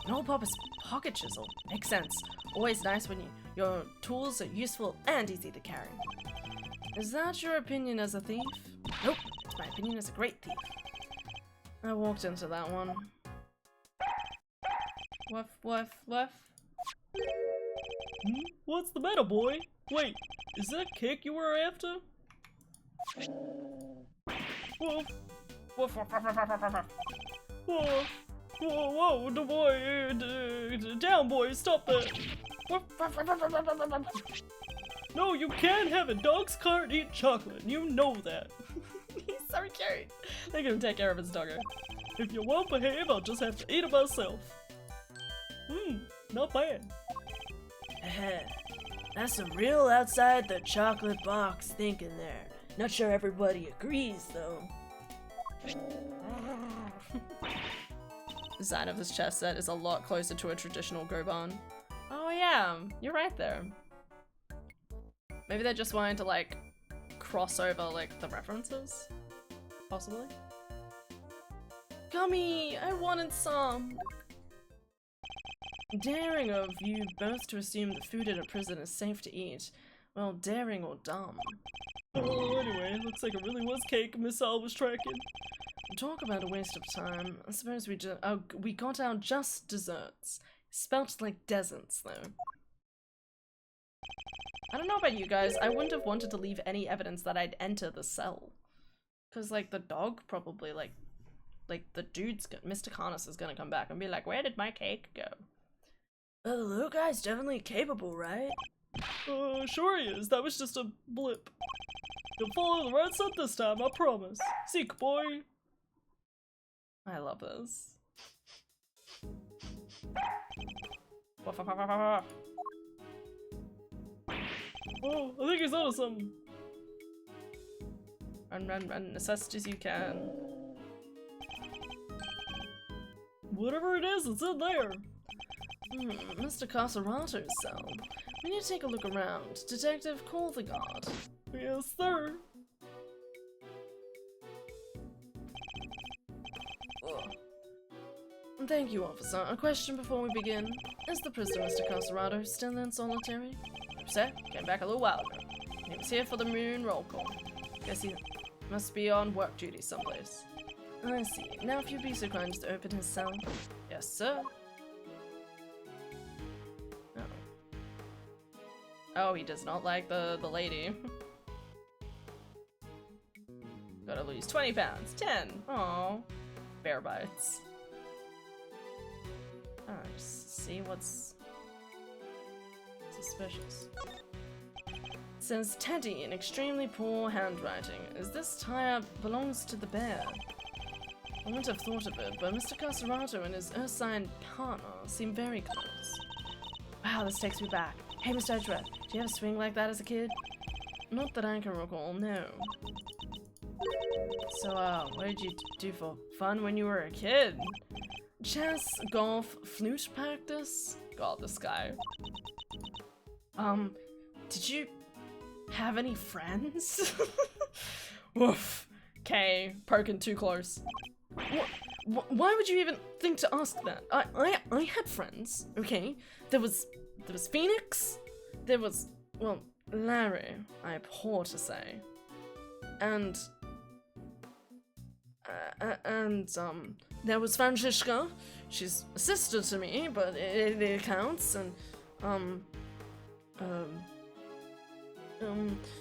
An all-purpose pocket chisel. Makes sense. Always nice when your tools are useful and easy to carry. Is that your opinion as a thief? Nope, it's my opinion as a great thief. I walked into that one. Woof, woof, woof. What's the matter, boy? Wait, is that cake you were after? Woof. Woof, woof, woof, woof, woof, woof. Whoa, whoa, whoa, the boy, down, boy, stop that. Woof, woof, woof, woof, woof, woof, woof. No, you can't have it. Dogs can't eat chocolate. You know that. He's so cute. They're gonna take care of his doggo. If you won't behave, I'll just have to eat it myself. Not bad. That's some real outside the chocolate box thinking there. Not sure everybody agrees, though. The design of this chess set is a lot closer to a traditional Goban. Oh yeah, you're right there. Maybe they're just wanting to like cross over like the references? Possibly? Gummy! I wanted some! Daring of you both to assume that food in a prison is safe to eat. Well, daring or dumb. Oh, anyway, looks like it really was cake Miss Al was tracking. Talk about a waste of time. I suppose we got our just desserts. Spelt like deserts, though. I don't know about you guys, I wouldn't have wanted to leave any evidence that I'd enter the cell. Cause like the dog probably like the dude's Mr. Carnus is gonna come back and be like, where did my cake go? Well, the little guy's definitely capable, right? Sure he is. That was just a blip. You'll follow the right set this time, I promise. Seek, boy. I love this. Oh, I think he's onto something. Run, as fast as you can. Whatever it is, it's in there. Mr. Casarato's cell. We need to take a look around. Detective, call the guard. Yes, sir. Thank you, officer. A question before we begin. Is the prisoner, Mr. Casarato, still in solitary? Sir, came back a little while ago. He was here for the moon roll call. Guess he must be on work duty someplace. I see. Now if you'd be so kind as to open his cell. Yes, sir. Oh, he does not like the lady. Gotta lose 20 pounds. 10. Aww. Bear bites. Alright, just see what's suspicious. It says Teddy in extremely poor handwriting. Is this tie-up belongs to the bear? I wouldn't have thought of it, but Mr. Casarato and his ursine partner seem very close. Wow, this takes me back. Hey, Mr. Edgeworth, do you have a swing like that as a kid? Not that I can recall, no. So, what did you do for fun when you were a kid? Chess, golf, flute practice? God, this guy. Did you have any friends? Woof. Okay, poking too close. Why would you even think to ask that? I had friends, okay? There was Phoenix, there was, well, Larry, I abhor to say, and there was Franziska. She's a sister to me, but it counts, and,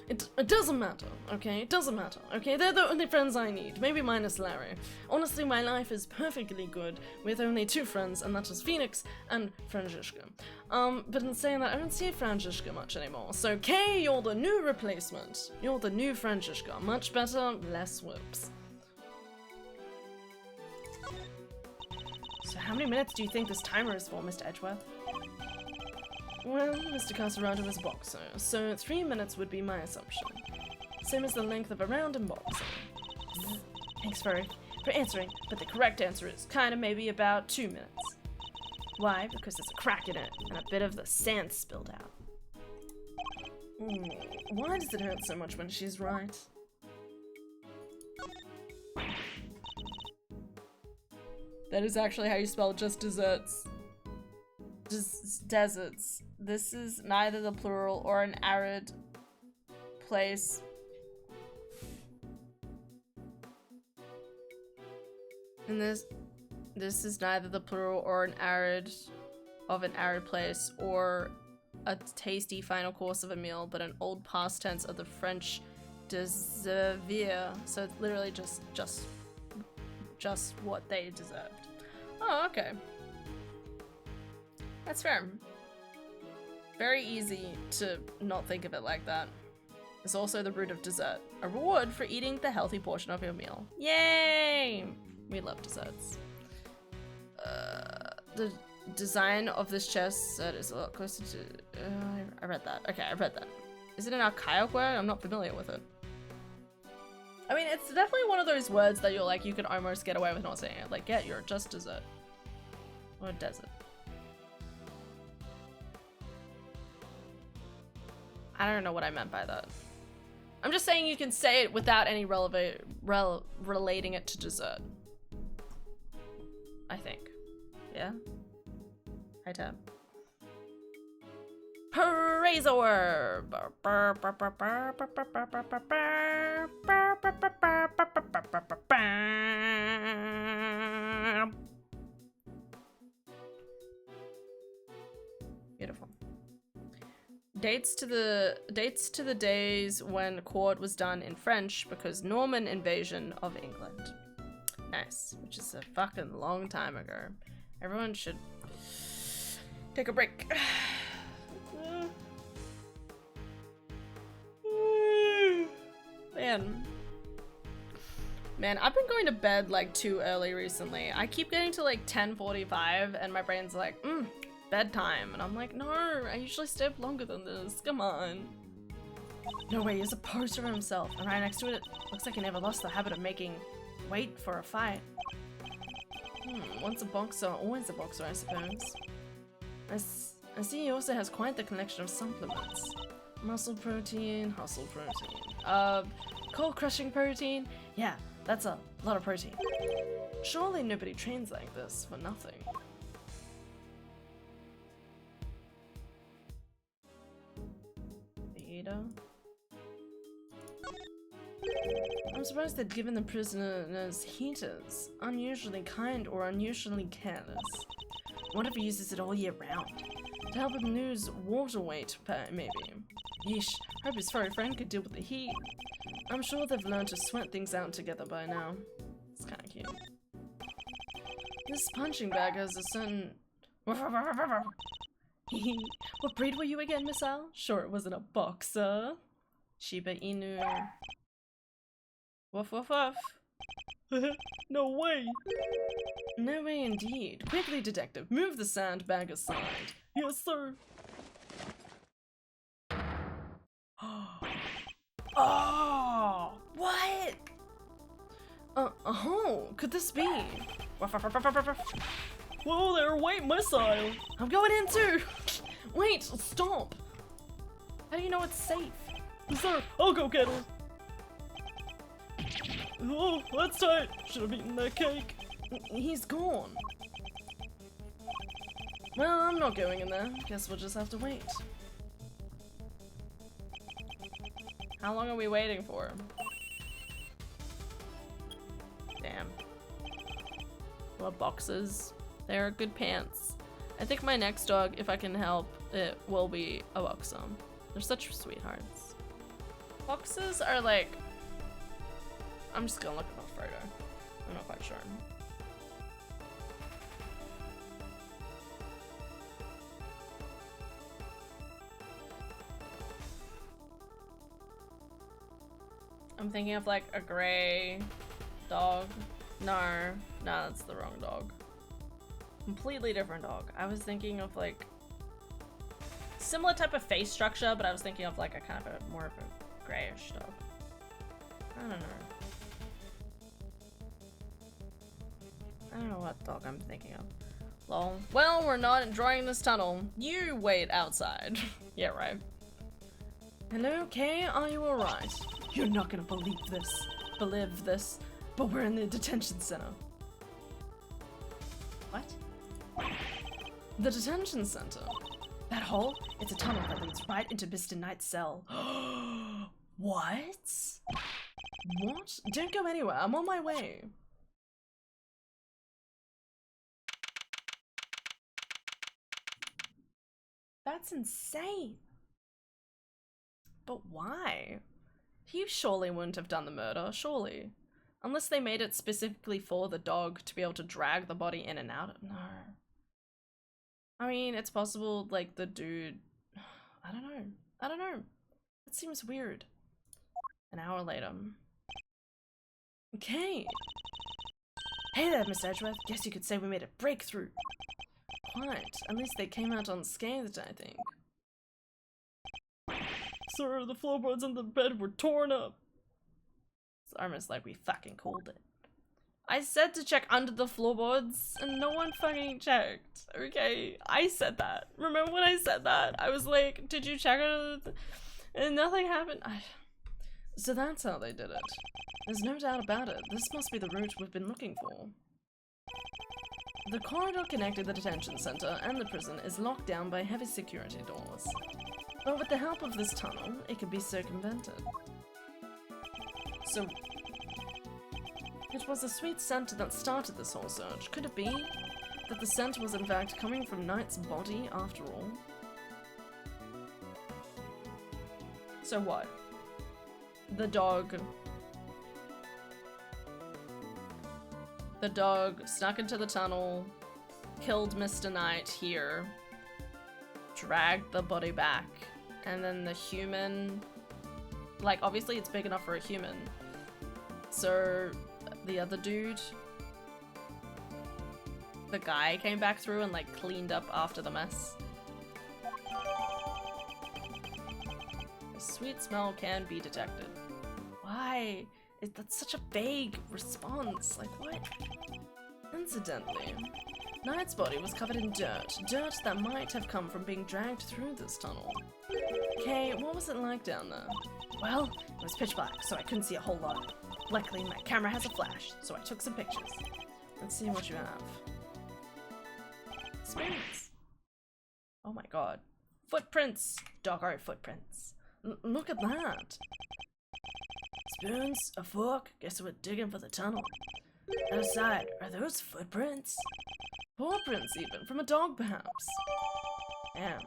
it doesn't matter, okay? It doesn't matter, okay? They're the only friends I need, maybe minus Larry. Honestly, my life is perfectly good with only 2 friends, and that is Phoenix and Franziska. But in saying that, I don't see Franziska much anymore. So, Kay, you're the new replacement. You're the new Franziska. Much better, less whoops. So how many minutes do you think this timer is for, Mr. Edgeworth? Well, Mr. Casarato is a boxer, so 3 minutes would be my assumption. Same as the length of a round in boxing. Thanks for answering, but the correct answer is kinda maybe about 2 minutes. Why? Because there's a crack in it, and a bit of the sand spilled out. Why does it hurt so much when she's right? That is actually how you spell just desserts. Just deserts. This is neither the plural or an arid place. And this is neither the plural or an arid place or a tasty final course of a meal, but an old past tense of the French deservir. So it's literally just what they deserved. Oh, okay. That's fair. Very easy to not think of it like that. It's also the root of dessert. A reward for eating the healthy portion of your meal. Yay! We love desserts. design of this chess set is a lot closer to... I read that. Okay, I read that. Is it an archaic word? I'm not familiar with it. I mean, it's definitely one of those words that you're like, you could almost get away with not saying it. Like, yeah, you're just dessert. Or desert. I don't know what I meant by that. I'm just saying you can say it without any relating it to dessert. I think. Yeah? Hi, Tab. Razor! Beautiful. Dates to the days when court was done in French because Norman invasion of England. Nice, which is a fucking long time ago. Everyone should take a break. Man, I've been going to bed like too early recently. I keep getting to like 10:45 and my brain's like, bedtime. And I'm like, no, I usually stay up longer than this. Come on. No way, he has a poster of himself. And right next to it, looks like he never lost the habit of making weight for a fight. Once a boxer, always a boxer, I suppose. I see he also has quite the collection of supplements. Muscle protein, hustle protein. Cold crushing protein? Yeah, that's a lot of protein. Surely nobody trains like this for nothing. Beta? I'm surprised they'd given the prisoners heaters. Unusually kind or unusually careless. What if he uses it all year round? To help him lose water weight, maybe. Yeesh, hope his furry friend could deal with the heat. I'm sure they've learned to sweat things out together by now. It's kinda cute. This punching bag has a certain... What breed were you again, Miss Al? Sure it wasn't a boxer. Shiba Inu. Woof woof woof. No way! No way indeed. Quickly, detective, move the sandbag aside. Yes, sir. Oh! What? Could this be? Whoa there, wait, missile! I'm going in too! Wait, stop! How do you know it's safe? Sir, I'll go get her. Oh, that's tight. Should have eaten that cake. He's gone. Well, I'm not going in there. Guess we'll just have to wait. How long are we waiting for? Damn. Well, boxes. They're good pants. I think my next dog, if I can help it, will be a boxer. They're such sweethearts. Boxes are like... I'm just gonna look at a photo. I'm not quite sure. I'm thinking of like a gray dog. No, that's the wrong dog. Completely different dog. I was thinking of like similar type of face structure, but I was thinking of like a kind of a more of a grayish dog. I don't know. I don't know what dog I'm thinking of. Lol. Well, we're not enjoying this tunnel. You wait outside. Yeah, right. Hello, Kay? Are you alright? You're not gonna believe this, but we're in the detention center. What? The detention center. That hole? It's a tunnel that leads right into Mr. Knight's cell. What? What? Don't go anywhere. I'm on my way. That's insane. But why? He surely wouldn't have done the murder, surely. Unless they made it specifically for the dog to be able to drag the body in and out. No. I mean, it's possible, like, the dude... I don't know. It seems weird. An hour later. Okay. Hey there, Miss Edgeworth. Guess you could say we made a breakthrough. quite. At least they came out unscathed, I think. Sir, the floorboards in the bed were torn up. It's almost like we fucking called it. I said to check under the floorboards, and no one fucking checked. Okay, I said that. Remember when I said that? I was like, did you check under the... And nothing happened. So that's how they did it. There's no doubt about it. This must be the route we've been looking for. The corridor connecting the detention center and the prison is locked down by heavy security doors. But with the help of this tunnel, it can be circumvented. So, it was a sweet scent that started this whole search. Could it be that the scent was in fact coming from Knight's body after all? So what? The dog snuck into the tunnel, killed Mr. Knight here, dragged the body back, and then the human, like, obviously it's big enough for a human, so the other dude, the guy, came back through and like cleaned up after the mess. A sweet smell can be detected. Why? That's such a vague response. Like, what? Incidentally, Knight's body was covered in dirt. Dirt that might have come from being dragged through this tunnel. Okay, what was it like down there? Well, it was pitch black, so I couldn't see a whole lot. Luckily, my camera has a flash, so I took some pictures. Let's see what you have. Experience. Oh my god. Footprints! Doggo footprints. Look at that! Spoons, a fork, guess we're digging for the tunnel. Outside, are those footprints? Paw prints even, from a dog perhaps. Damn.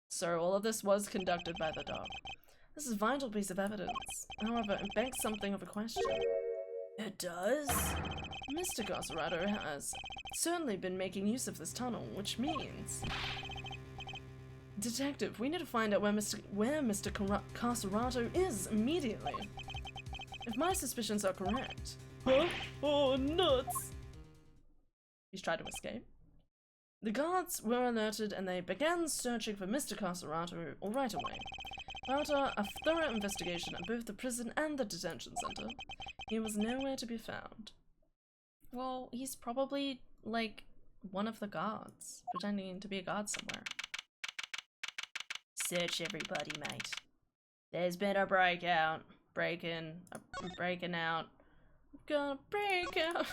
So all of this was conducted by the dog. This is a vital piece of evidence. However, it begs something of a question. It does? Mr. Carcerato has certainly been making use of this tunnel, which means... Detective, we need to find out where Mr. Carcerato is immediately. If my suspicions are correct... Huh? Oh, nuts! He's tried to escape. The guards were alerted and they began searching for Mr. Carcerato right away. After a thorough investigation at both the prison and the detention center, he was nowhere to be found. Well, he's probably, like, one of the guards, pretending to be a guard somewhere. Search everybody, mate. There's been a breakout. Breaking out. I'm gonna break out.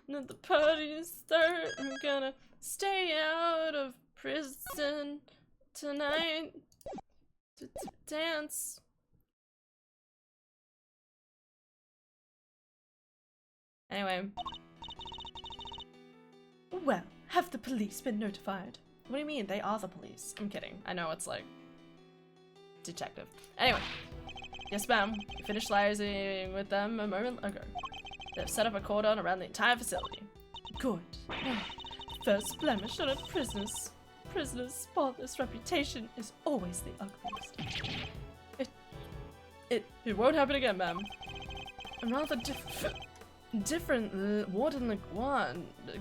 Now the party's start. I'm gonna stay out of prison tonight to dance. Anyway. Well, have the police been notified? What do you mean? They are the police. I'm kidding. I know it's like detective. Anyway. Yes, ma'am. We finished liaising with them a moment ago. They've set up a cordon around the entire facility. Good. First blemish on a prisoner's spotless reputation is always the ugliest. It won't happen again, ma'am. A rather different warden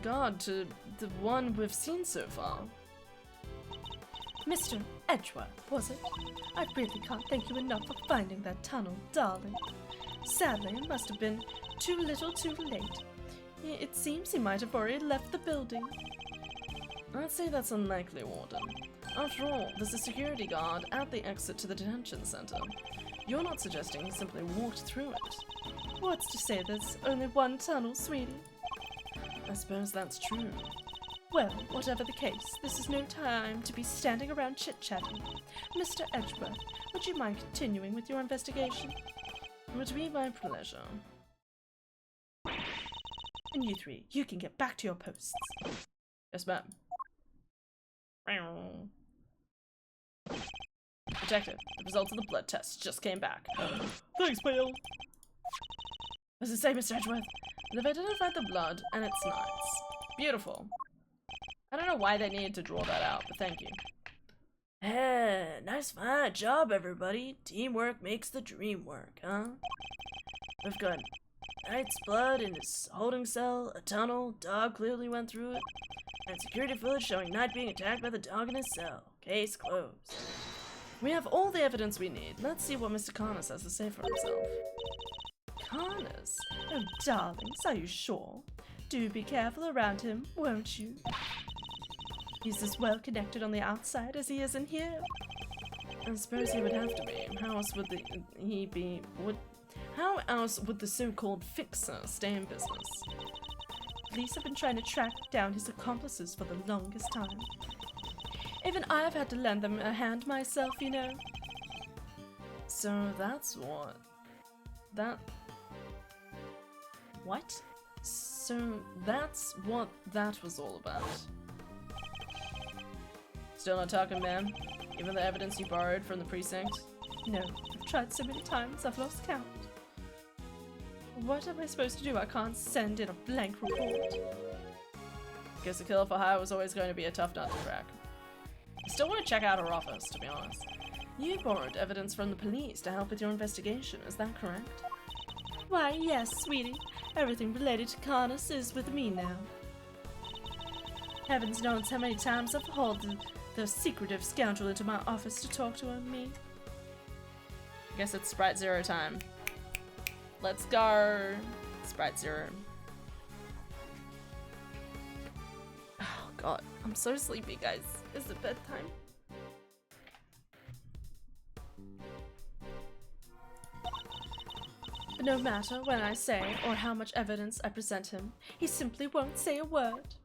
guard to the one we've seen so far. Mr. Edgeworth, was it? I really can't thank you enough for finding that tunnel, darling. Sadly, it must have been too little too late. It seems he might have already left the building. I'd say that's unlikely, Warden. After all, there's a security guard at the exit to the detention center. You're not suggesting he simply walked through it. What's to say there's only one tunnel, sweetie? I suppose that's true. Well, whatever the case, this is no time to be standing around chit-chatting. Mr. Edgeworth, would you mind continuing with your investigation? It would be my pleasure. And you three, you can get back to your posts. Yes, ma'am. Detective, the results of the blood test just came back. Thanks, pal. As I say, Mr. Edgeworth, they've identified the blood, and it's Knight's. Beautiful. I don't know why they needed to draw that out, but thank you. Hey, nice fine job, everybody. Teamwork makes the dream work, huh? We've got Knight's blood in his holding cell, a tunnel, dog clearly went through it, and security footage showing Knight being attacked by the dog in his cell. Case closed. We have all the evidence we need. Let's see what Mr. Carnes has to say for himself. Carnes? Oh, darlings, are you sure? Do be careful around him, won't you? He's as well connected on the outside as he is in here. I suppose he would have to be. How else would he be? How else would the so-called fixer stay in business? Police have been trying to track down his accomplices for the longest time. Even I've had to lend them a hand myself, you know. So that's what... What? So that's what that was all about. Still not talking, ma'am? Even the evidence you borrowed from the precinct? No, I've tried so many times I've lost count. What am I supposed to do? I can't send in a blank report. Guess a killer for hire was always going to be a tough nut to crack. I still want to check out her office, to be honest. You borrowed evidence from the police to help with your investigation, is that correct? Why, yes, sweetie. Everything related to Carnes is with me now. Heavens knows how many times I've hauled the secretive scoundrel into my office to talk to me. I guess it's Sprite Zero time. Let's go! Sprite Zero. Oh god, I'm so sleepy, guys. Is it bedtime? But no matter when I say or how much evidence I present him, he simply won't say a word.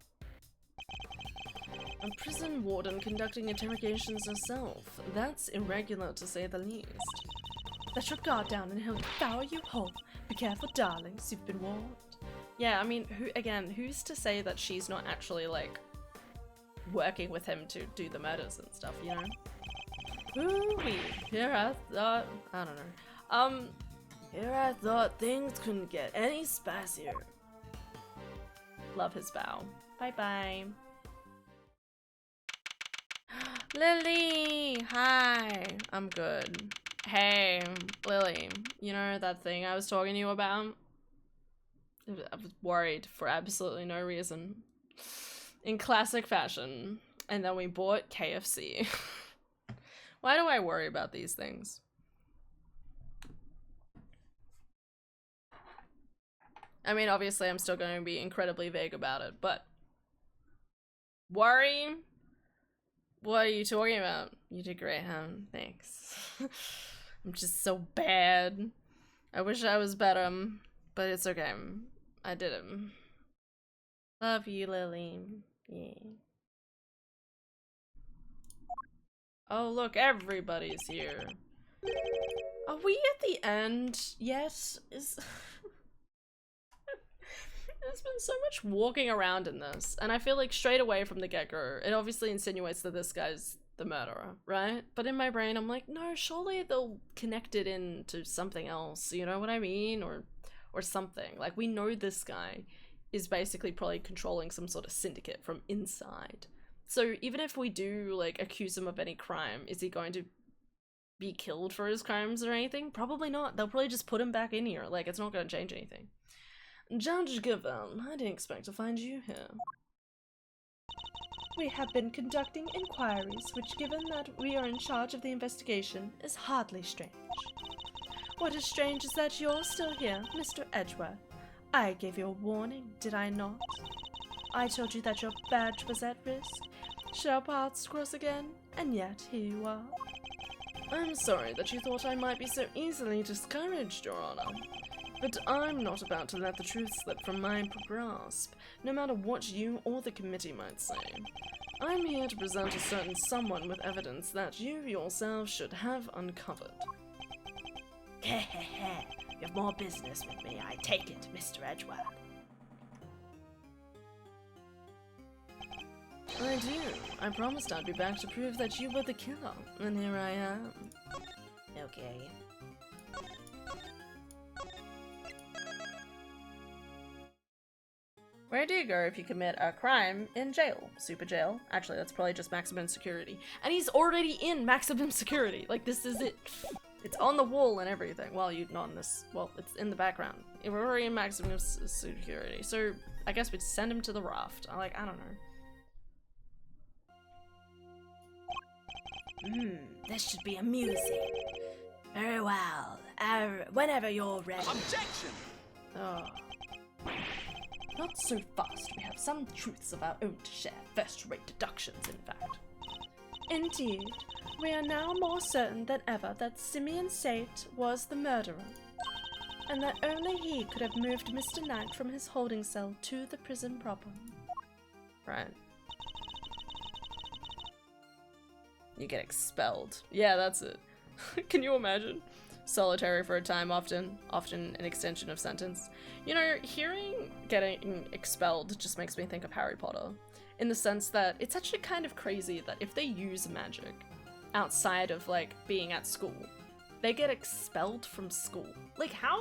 A prison warden conducting interrogations herself. That's irregular to say the least. Let your guard down and he'll devour you whole. Be careful, darlings, you've been warned. Yeah, I mean, who's to say that she's not actually, like, working with him to do the murders and stuff, you know? Ooh-wee. Here I thought... I don't know. Here I thought things couldn't get any spicier. Love his bow. Bye-bye. Lily! Hi! I'm good. Hey, Lily, you know that thing I was talking to you about? I was worried for absolutely no reason. In classic fashion. And then we bought KFC. Why do I worry about these things? I mean, obviously I'm still going to be incredibly vague about it, but... Worry? What are you talking about? You did great, huh? Thanks. I'm just so bad. I wish I was better, but it's okay. I did it. Love you, Lily. Yeah. Oh, look, everybody's here. Are we at the end yet? There's been so much walking around in this, and I feel like straight away from the get-go, it obviously insinuates that this guy's the murderer, right? But in my brain, I'm like, no, surely they'll connect it into something else, you know what I mean? Or something. Like, we know this guy is basically probably controlling some sort of syndicate from inside. So even if we do, like, accuse him of any crime, is he going to be killed for his crimes or anything? Probably not. They'll probably just put him back in here. Like, it's not going to change anything. Judge Given, I didn't expect to find you here. We have been conducting inquiries, which, given that we are in charge of the investigation, is hardly strange. What is strange is that you're still here, Mr. Edgeworth. I gave you a warning, did I not? I told you that your badge was at risk. Should our paths cross again? And yet, here you are. I'm sorry that you thought I might be so easily discouraged, Your Honor. But I'm not about to let the truth slip from my grasp, no matter what you or the committee might say. I'm here to present a certain someone with evidence that you yourself should have uncovered. Heh. You've more business with me, I take it, Mr. Edgeworth. I do. I promised I'd be back to prove that you were the killer, and here I am. Okay. Where do you go if you commit a crime in jail? Super jail? Actually, that's probably just maximum security. And he's already in maximum security. Like, this is it. It's on the wall and everything. Well, you're not in this. Well, it's in the background. We're already in maximum security, so I guess we'd send him to the raft. I don't know. This should be amusing. Very well. Whenever you're ready. Objection! Oh. Not so fast. We have some truths of our own to share. First-rate deductions, in fact. Indeed, we are now more certain than ever that Simeon Sate was the murderer, and that only he could have moved Mr. Knight from his holding cell to the prison proper. Right. You get expelled. Yeah, that's it. Can you imagine? Solitary for a time, often an extension of sentence. You know, hearing getting expelled just makes me think of Harry Potter, in the sense that it's actually kind of crazy that if they use magic outside of, like, being at school, they get expelled from school. Like, how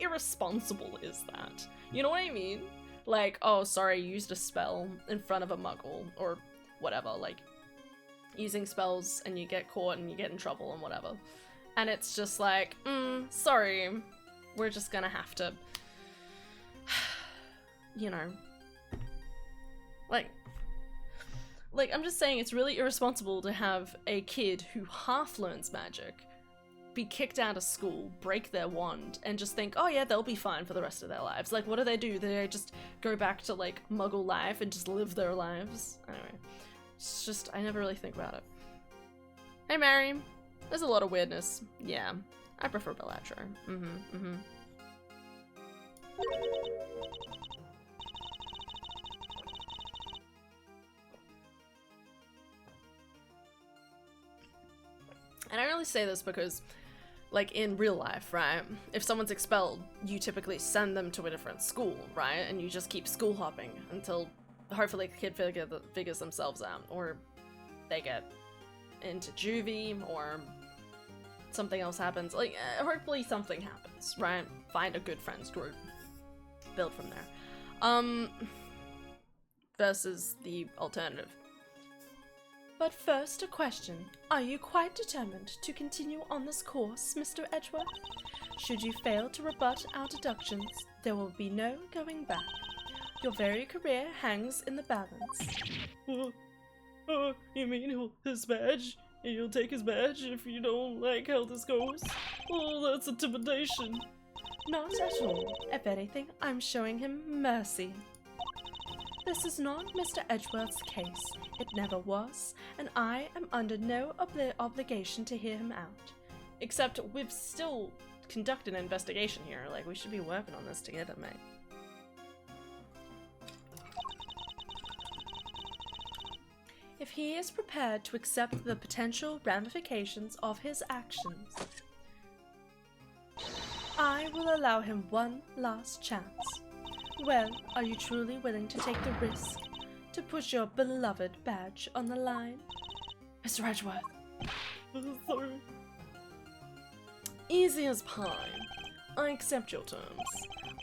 irresponsible is that? You know what I mean? Like, oh, sorry, you used a spell in front of a muggle, or whatever, like, using spells and you get caught and you get in trouble and whatever. And it's just like, sorry, we're just gonna have to, you know, like, I'm just saying it's really irresponsible to have a kid who half learns magic be kicked out of school, break their wand, and just think, oh yeah, they'll be fine for the rest of their lives. Like, what do? They just go back to, like, muggle life and just live their lives? Anyway, it's just, I never really think about it. Hey, Mary. There's a lot of weirdness. Yeah, I prefer Bellatrix. And I only say this because, like, in real life, right? If someone's expelled, you typically send them to a different school, right? And you just keep school hopping until hopefully the kid figures themselves out, or they get into juvie, or something else happens. Like, hopefully something happens, right? Find a good friends group, build from there. Versus the alternative. But first, a question. Are you quite determined to continue on this course, Mr. Edgeworth? Should you fail to rebut our deductions, there will be no going back. Your very career hangs in the balance. You mean his badge? You'll take his badge if you don't like how this goes? Oh, that's intimidation. Not at all. If anything, I'm showing him mercy. This is not Mr. Edgeworth's case. It never was, and I am under no obligation to hear him out. Except we've still conducted an investigation here. Like, we should be working on this together, mate. If he is prepared to accept the potential ramifications of his actions, I will allow him one last chance. Well, are you truly willing to take the risk to put your beloved badge on the line? Mr. Edgeworth. Sorry. Easy as pie. I accept your terms.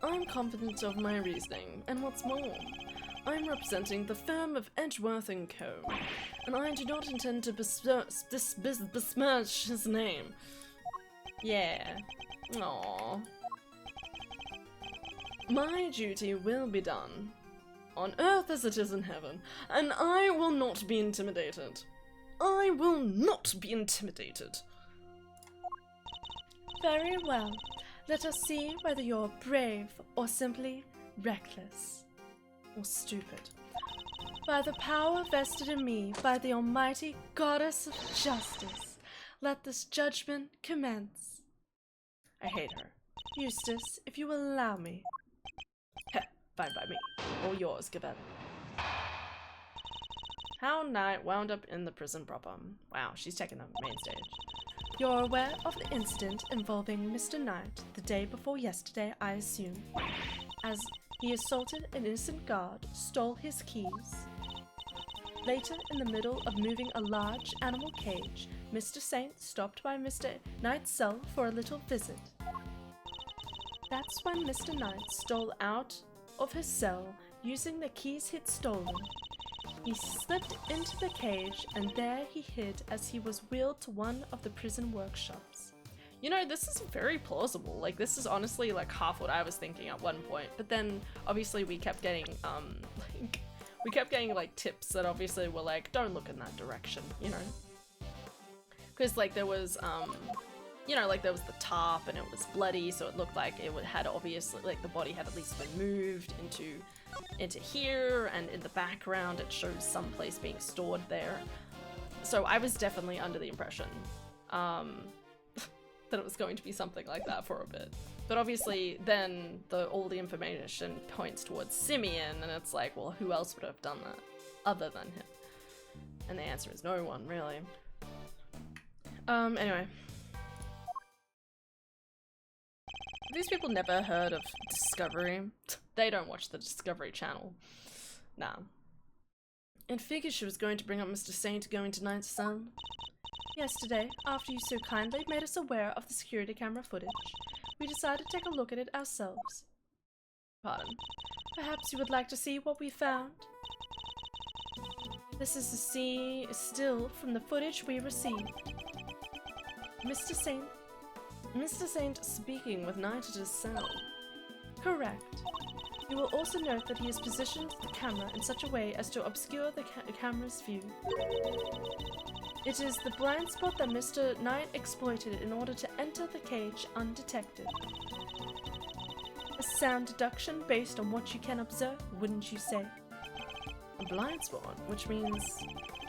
I'm confident of my reasoning, and what's more, I'm representing the firm of Edgeworth & Co., and I do not intend to besmirch his name. Yeah. Aww. My duty will be done, on earth as it is in heaven, and I will not be intimidated. I will not be intimidated. Very well. Let us see whether you're brave or simply reckless. Or stupid. By the power vested in me by the almighty goddess of justice, let this judgment commence. I hate her. Eustace, if you will allow me. Heh, fine by me. All yours, Gambit. How Knight wound up in the prison proper. Wow, she's taking the main stage. You're aware of the incident involving Mr. Knight the day before yesterday, I assume, as he assaulted an innocent guard, stole his keys. Later, in the middle of moving a large animal cage, Mr. Saint stopped by Mr. Knight's cell for a little visit. That's when Mr. Knight stole out of his cell using the keys he'd stolen. He slipped into the cage, and there he hid as he was wheeled to one of the prison workshops. You know, this is very plausible. Like, this is honestly like half what I was thinking at one point. But then obviously we kept getting like tips that obviously were like, don't look in that direction, you know? Because like there was you know, like there was the tarp and it was bloody, so it looked like it had obviously, like the body had at least been moved into here, and in the background it shows some place being stored there. So I was definitely under the impression that it was going to be something like that for a bit. But obviously then all the information points towards Simeon, and it's like, well, who else would have done that other than him? And the answer is no one, really. Anyway. These people never heard of Discovery. They don't watch the Discovery Channel. Nah. And figured she was going to bring up Mr. Saint going to night's sun. Yesterday, after you so kindly made us aware of the security camera footage, we decided to take a look at it ourselves. Pardon? Perhaps you would like to see what we found? This is a still from the footage we received. Mr. Saint speaking with Knight at his cell. Correct. You will also note that he has positioned the camera in such a way as to obscure the camera's view. It is the blind spot that Mr. Knight exploited in order to enter the cage undetected. A sound deduction based on what you can observe, wouldn't you say? A blind spot, which means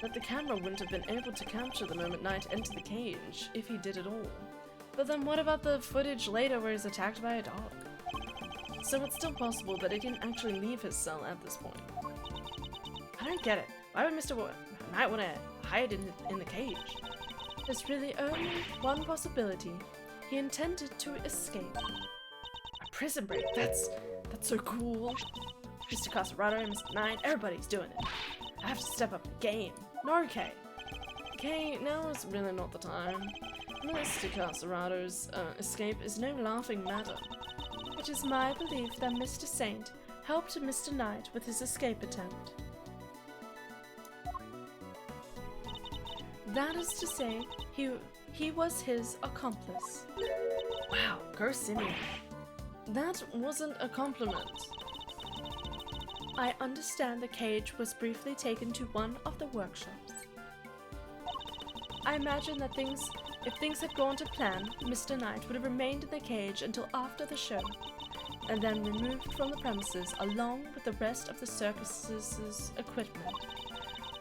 that the camera wouldn't have been able to capture the moment Knight entered the cage, if he did at all. But then what about the footage later where he's attacked by a dog? So it's still possible that he didn't actually leave his cell at this point. I don't get it. Why would Mr. Knight want to hide in the cage? There's really only one possibility. He intended to escape. A prison break, that's so cool. Mr. Casarado, Mr. Knight, everybody's doing it. I have to step up the game. No, Kay. Kay, now is really not the time. Mr. Casarado's escape is no laughing matter. It is my belief that Mr. Saint helped Mr. Knight with his escape attempt. That is to say, he was his accomplice. Wow, go Simeon. That wasn't a compliment. I understand the cage was briefly taken to one of the workshops. I imagine that if things had gone to plan, Mr. Knight would have remained in the cage until after the show, and then removed from the premises along with the rest of the circus's equipment.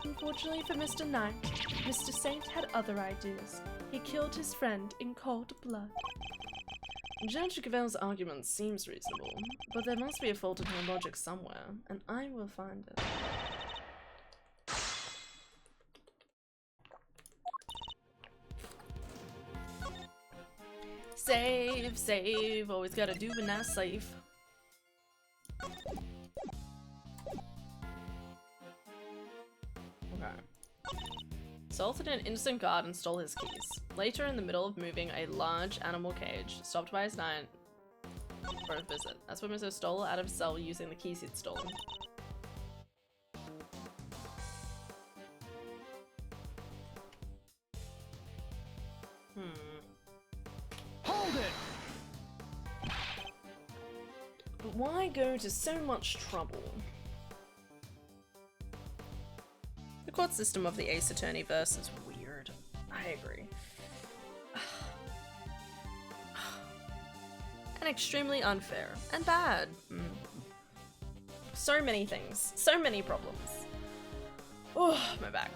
Unfortunately for Mr. Knight, Mr. Saint had other ideas. He killed his friend in cold blood. Judge Gavel's argument seems reasonable, but there must be a fault in her logic somewhere, and I will find it. Save, always gotta do a nice save. Okay. Assaulted an innocent guard and stole his keys. Later, in the middle of moving a large animal cage, stopped by his knight for a visit. That's when Mr. stole out of his cell using the keys he'd stolen. Hold it! But why go to so much trouble? The court system of the Ace Attorney verse is weird. I agree. And extremely unfair. And bad. So many things. So many problems. Oh, my back.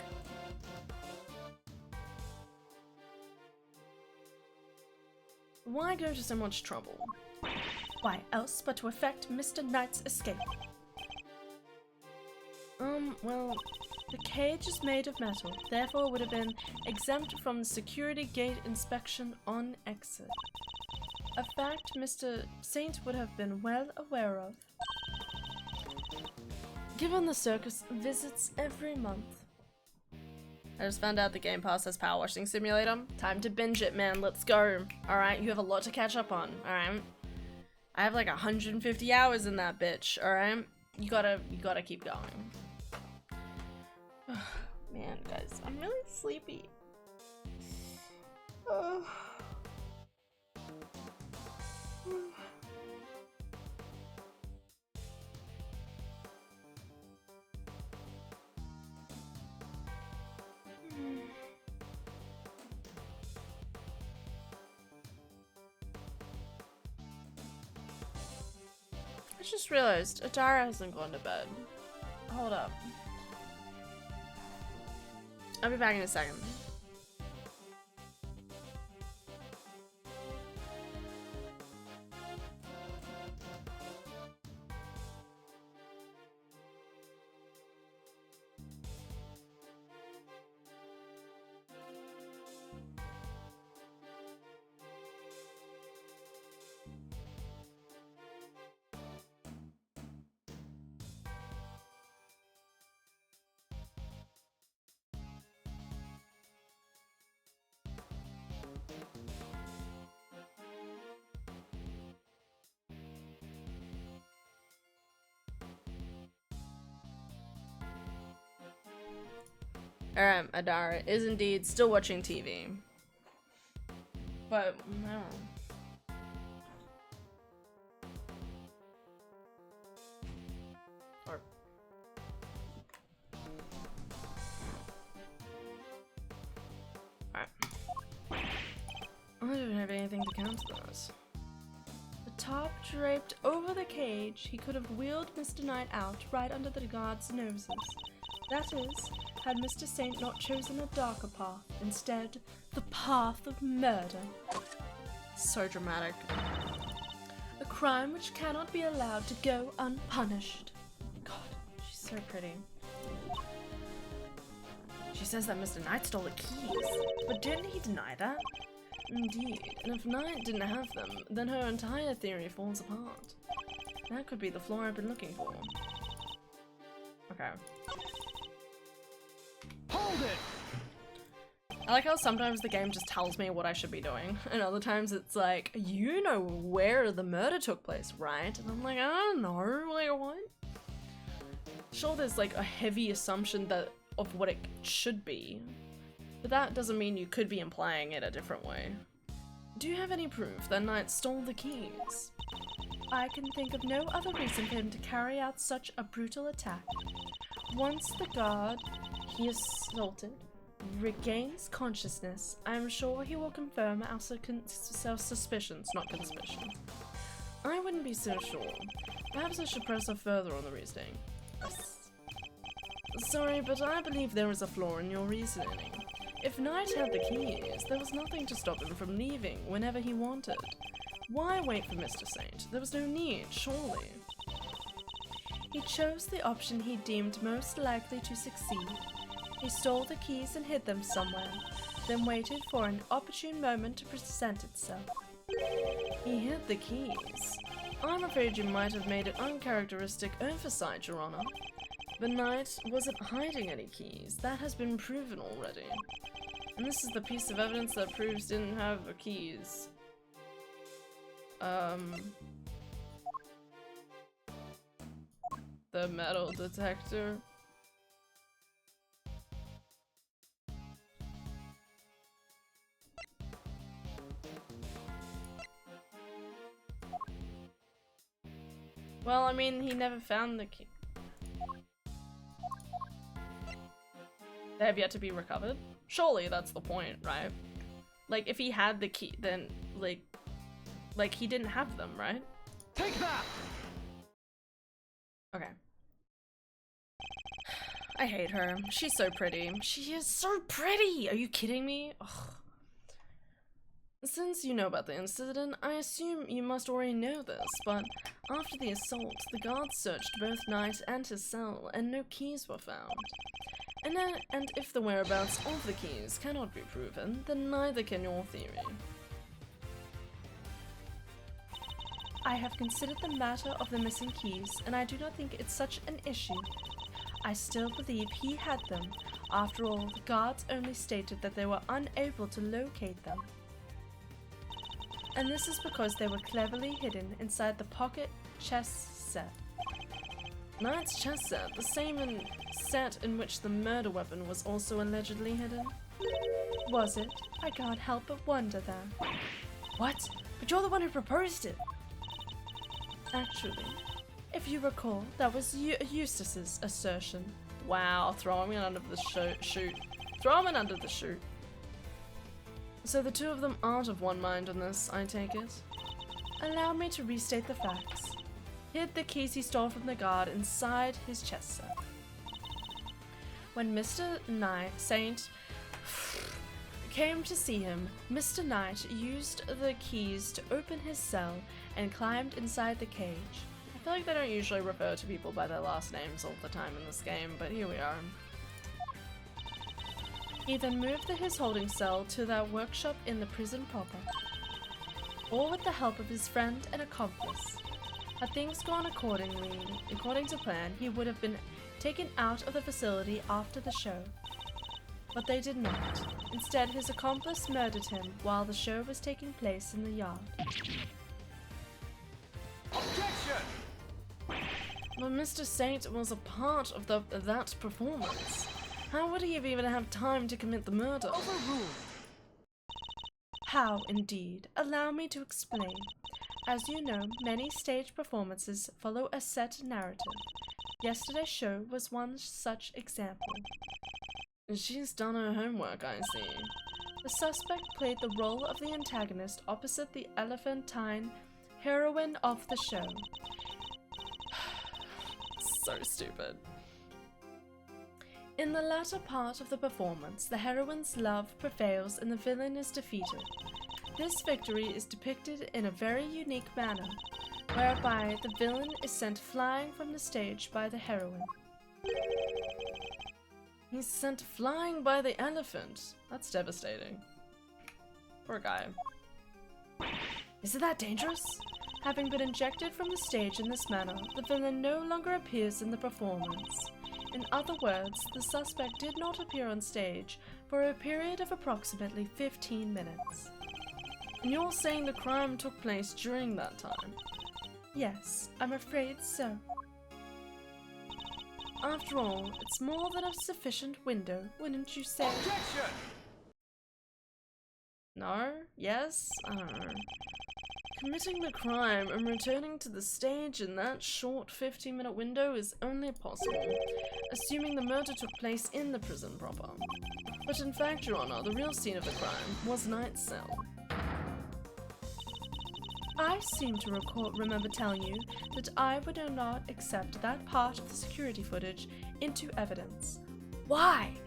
Why go to so much trouble? Why else but to effect Mr. Knight's escape? Well, the cage is made of metal, therefore would have been exempt from the security gate inspection on exit. A fact Mr. Saint would have been well aware of, given the circus visits every month. I just found out the Game Pass has Power Washing Simulator. Time to binge it, man. Let's go. Alright, you have a lot to catch up on. Alright. I have like 150 hours in that bitch. Alright. You gotta keep going. guys. I'm really sleepy. Ugh. I just realized Adara hasn't gone to bed. Hold up. I'll be back in a second. Adara is indeed still watching TV. But, no. Or... Alright. I don't have anything to counter those. The top draped over the cage, he could have wheeled Mr. Knight out right under the guards' noses. That is, had Mr. Saint not chosen a darker path, instead, the path of murder. So dramatic. A crime which cannot be allowed to go unpunished. God, she's so pretty. She says that Mr. Knight stole the keys, but didn't he deny that? Indeed, and if Knight didn't have them, then her entire theory falls apart. That could be the flaw I've been looking for. Okay. Hold it! I like how sometimes the game just tells me what I should be doing, and other times it's like, you know where the murder took place, right? And I'm like, I don't know, like what? Sure, there's like a heavy assumption that of what it should be, but that doesn't mean you could be implying it a different way. Do you have any proof that Knight stole the keys? I can think of no other reason for him to carry out such a brutal attack. Once the guard he assaulted regains consciousness, I am sure he will confirm our suspicions, not conspicions. I wouldn't be so sure. Perhaps I should press her further on the reasoning. Sorry, but I believe there is a flaw in your reasoning. If Knight had the keys, there was nothing to stop him from leaving whenever he wanted. Why wait for Mr. Saint? There was no need, surely. He chose the option he deemed most likely to succeed. He stole the keys and hid them somewhere, then waited for an opportune moment to present itself. He hid the keys. I'm afraid you might have made an uncharacteristic oversight, Your Honor. But Knight wasn't hiding any keys. That has been proven already. And this is the piece of evidence that proves didn't have the keys. The metal detector. Well, I mean, he never found the key. They have yet to be recovered? Surely that's the point, right? Like, if he had the key, then, like he didn't have them, right? Take that! Okay. I hate her. She's so pretty. She is so pretty! Are you kidding me? Ugh. Since you know about the incident, I assume you must already know this, but after the assault, the guards searched both Knight and his cell, and no keys were found. And if the whereabouts of the keys cannot be proven, then neither can your theory. I have considered the matter of the missing keys, and I do not think it's such an issue. I still believe he had them. After all, the guards only stated that they were unable to locate them. And this is because they were cleverly hidden inside the pocket chest set. Knight's chess set, the same set in which the murder weapon was also allegedly hidden? Was it? I can't help but wonder that. What? But you're the one who proposed it. Actually, if you recall, that was Eustace's assertion. Wow, throw him under the chute. Throw him under the chute. So the two of them aren't of one mind on this, I take it? Allow me to restate the facts. Hid the keys he stole from the guard inside his chest set. When Mr. Saint came to see him, Mr. Knight used the keys to open his cell and climbed inside the cage. I feel like they don't usually refer to people by their last names all the time in this game, but here we are. He then moved his holding cell to their workshop in the prison proper, all with the help of his friend and accomplice. Had things gone according to plan, he would have been taken out of the facility after the show. But they did not. Instead, his accomplice murdered him while the show was taking place in the yard. Objection! But Mr. Saint was a part of that performance. How would he have even had time to commit the murder? Overruled. How, indeed? Allow me to explain. As you know, many stage performances follow a set narrative. Yesterday's show was one such example. She's done her homework, I see. The suspect played the role of the antagonist opposite the elephantine heroine of the show. So stupid. In the latter part of the performance, the heroine's love prevails and the villain is defeated. This victory is depicted in a very unique manner, whereby the villain is sent flying from the stage by the heroine. He's sent flying by the elephant. That's devastating. Poor guy. Is it that dangerous? Having been ejected from the stage in this manner, the villain no longer appears in the performance. In other words, the suspect did not appear on stage for a period of approximately 15 minutes. And you're saying the crime took place during that time? Yes, I'm afraid so. After all, it's more than a sufficient window, wouldn't you say? Objection! No? Yes? I don't know. Committing the crime and returning to the stage in that short 15-minute window is only possible, assuming the murder took place in the prison proper. But in fact, Your Honor, the real scene of the crime was Knight's cell. I seem to remember telling you that I would not accept that part of the security footage into evidence. Why?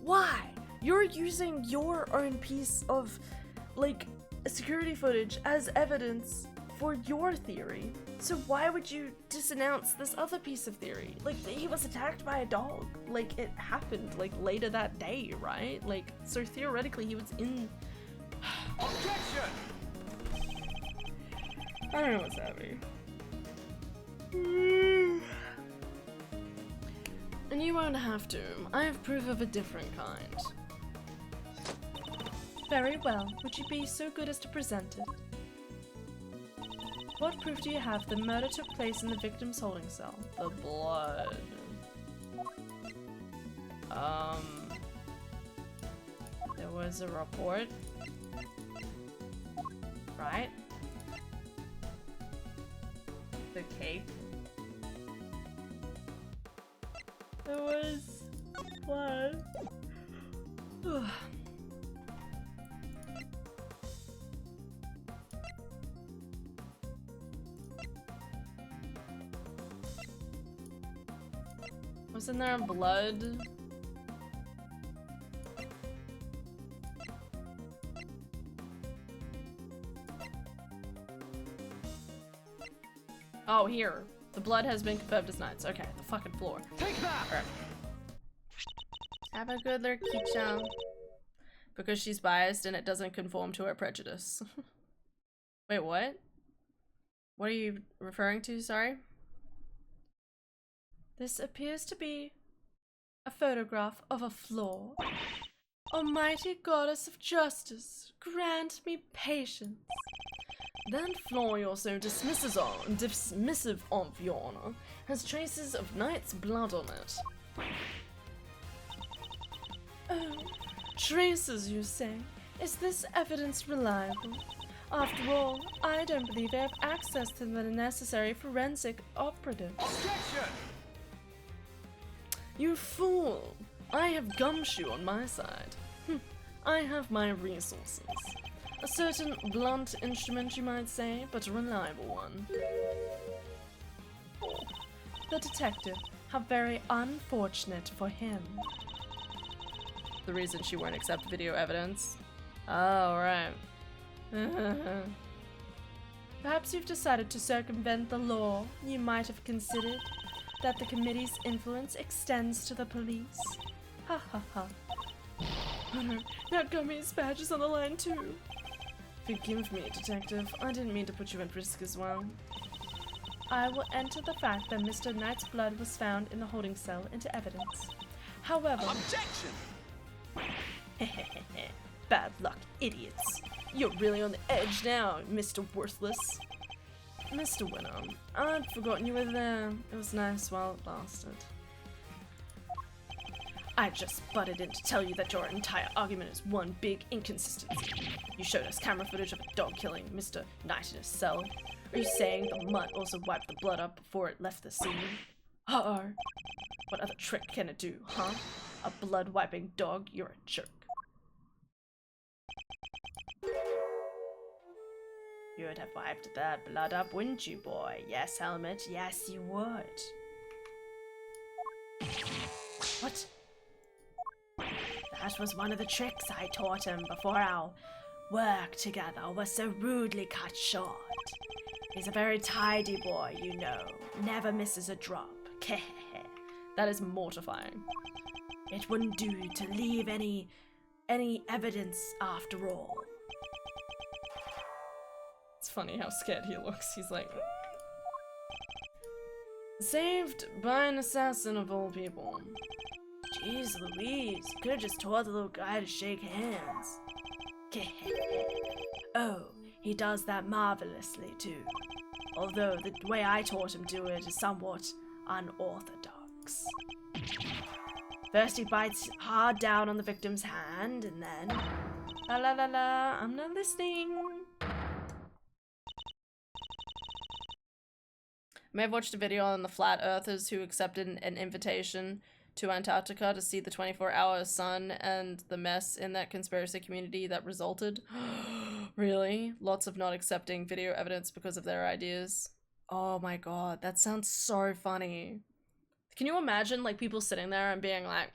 Why? You're using your own piece of, like, security footage as evidence for your theory. So why would you disenounce this other piece of theory? Like, he was attacked by a dog. Like, it happened, like, later that day, right? Like, so theoretically he was in... Objection! I don't know what's happening. And you won't have to. I have proof of a different kind. Very well. Would you be so good as to present it? What proof do you have the murder took place in the victim's holding cell? The blood. There was a report. Right? The cape. There was blood. Wasn't there blood? Oh, here. The blood has been confirmed as Knight's. Okay, the fucking floor. Take that! Alright. Have a good look, Kicha. Because she's biased and it doesn't conform to her prejudice. Wait, what? What are you referring to, sorry? This appears to be a photograph of a floor. Almighty Goddess of Justice, grant me patience. That floor you're so dismissive of, Your Honor, has traces of Knight's blood on it. Oh, traces, you say? Is this evidence reliable? After all, I don't believe I have access to the necessary forensic operative. Objection! You fool! I have Gumshoe on my side. I have my resources. A certain blunt instrument, you might say, but a reliable one. The detective. How very unfortunate for him. The reason she won't accept video evidence. Oh, right. Perhaps you've decided to circumvent the law. You might have considered that the committee's influence extends to the police. Ha ha ha. Oh no, now Gummy's badge is on the line too. Forgive me, Detective. I didn't mean to put you at risk as well. I will enter the fact that Mr. Knight's blood was found in the holding cell into evidence. However... Objection! Bad luck, idiots. You're really on the edge now, Mr. Worthless. Mr. Winner, I'd forgotten you were there. It was nice while it lasted. I just butted in to tell you that your entire argument is one big inconsistency. You showed us camera footage of a dog killing Mr. Knight in his cell. Are you saying the mutt also wiped the blood up before it left the scene? Uh-oh. What other trick can it do, huh? A blood-wiping dog? You're a jerk. You'd have wiped that blood up, wouldn't you, boy? Yes, Helmet, yes you would. What? That was one of the tricks I taught him before our work together was so rudely cut short. He's a very tidy boy, you know. Never misses a drop. That is mortifying. It wouldn't do to leave any evidence after all. It's funny how scared he looks. He's like... Saved by an assassin of all people. Jeez Louise, you could have just told the little guy to shake hands. Oh, he does that marvelously too. Although the way I taught him to do it is somewhat unorthodox. First he bites hard down on the victim's hand, and then... La la la la, I'm not listening. I may have watched a video on the flat earthers who accepted an invitation to Antarctica to see the 24-hour sun and the mess in that conspiracy community that resulted. Really? Lots of not accepting video evidence because of their ideas. Oh my god, that sounds so funny. Can you imagine like people sitting there and being like,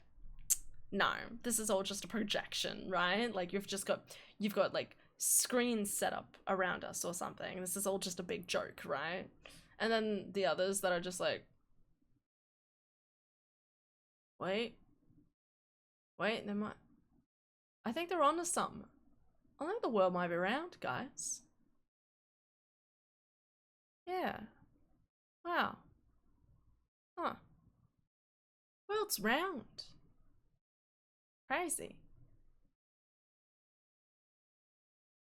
no, this is all just a projection, right? Like you've got like screens set up around us or something. This is all just a big joke, right? And then the others that are just like, wait, they might, I think they're onto something. I think the world might be round, guys. Yeah. Wow. Huh. World's round. Crazy.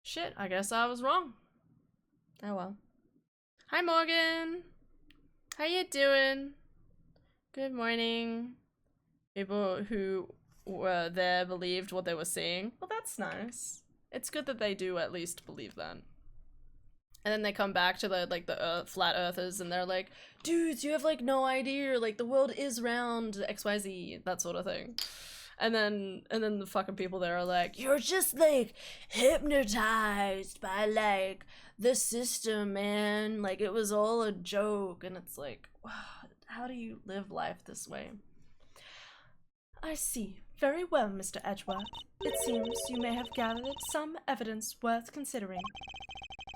Shit, I guess I was wrong. Oh well. Hi Morgan! How you doing? Good morning. People who were there believed what they were seeing. Well, that's nice. It's good that they do at least believe that. And then they come back to the flat earthers and they're like, dudes, you have like no idea, like the world is round, XYZ, that sort of thing. And then the fucking people there are like, you're just like hypnotized by like the system, man. Like it was all a joke. And it's like, wow, how do you live life this way? I see. Very well, Mr. Edgeworth. It seems you may have gathered some evidence worth considering.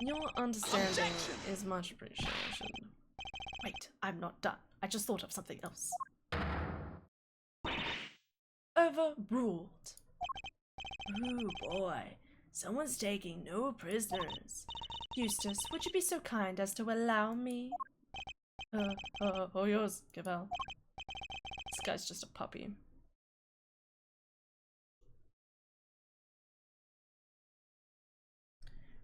Your understanding is much appreciated. Wait, I'm not done. I just thought of something else. Overruled. Ooh, boy. Someone's taking no prisoners. Eustace, would you be so kind as to allow me? Yours, Gavel. This guy's just a puppy.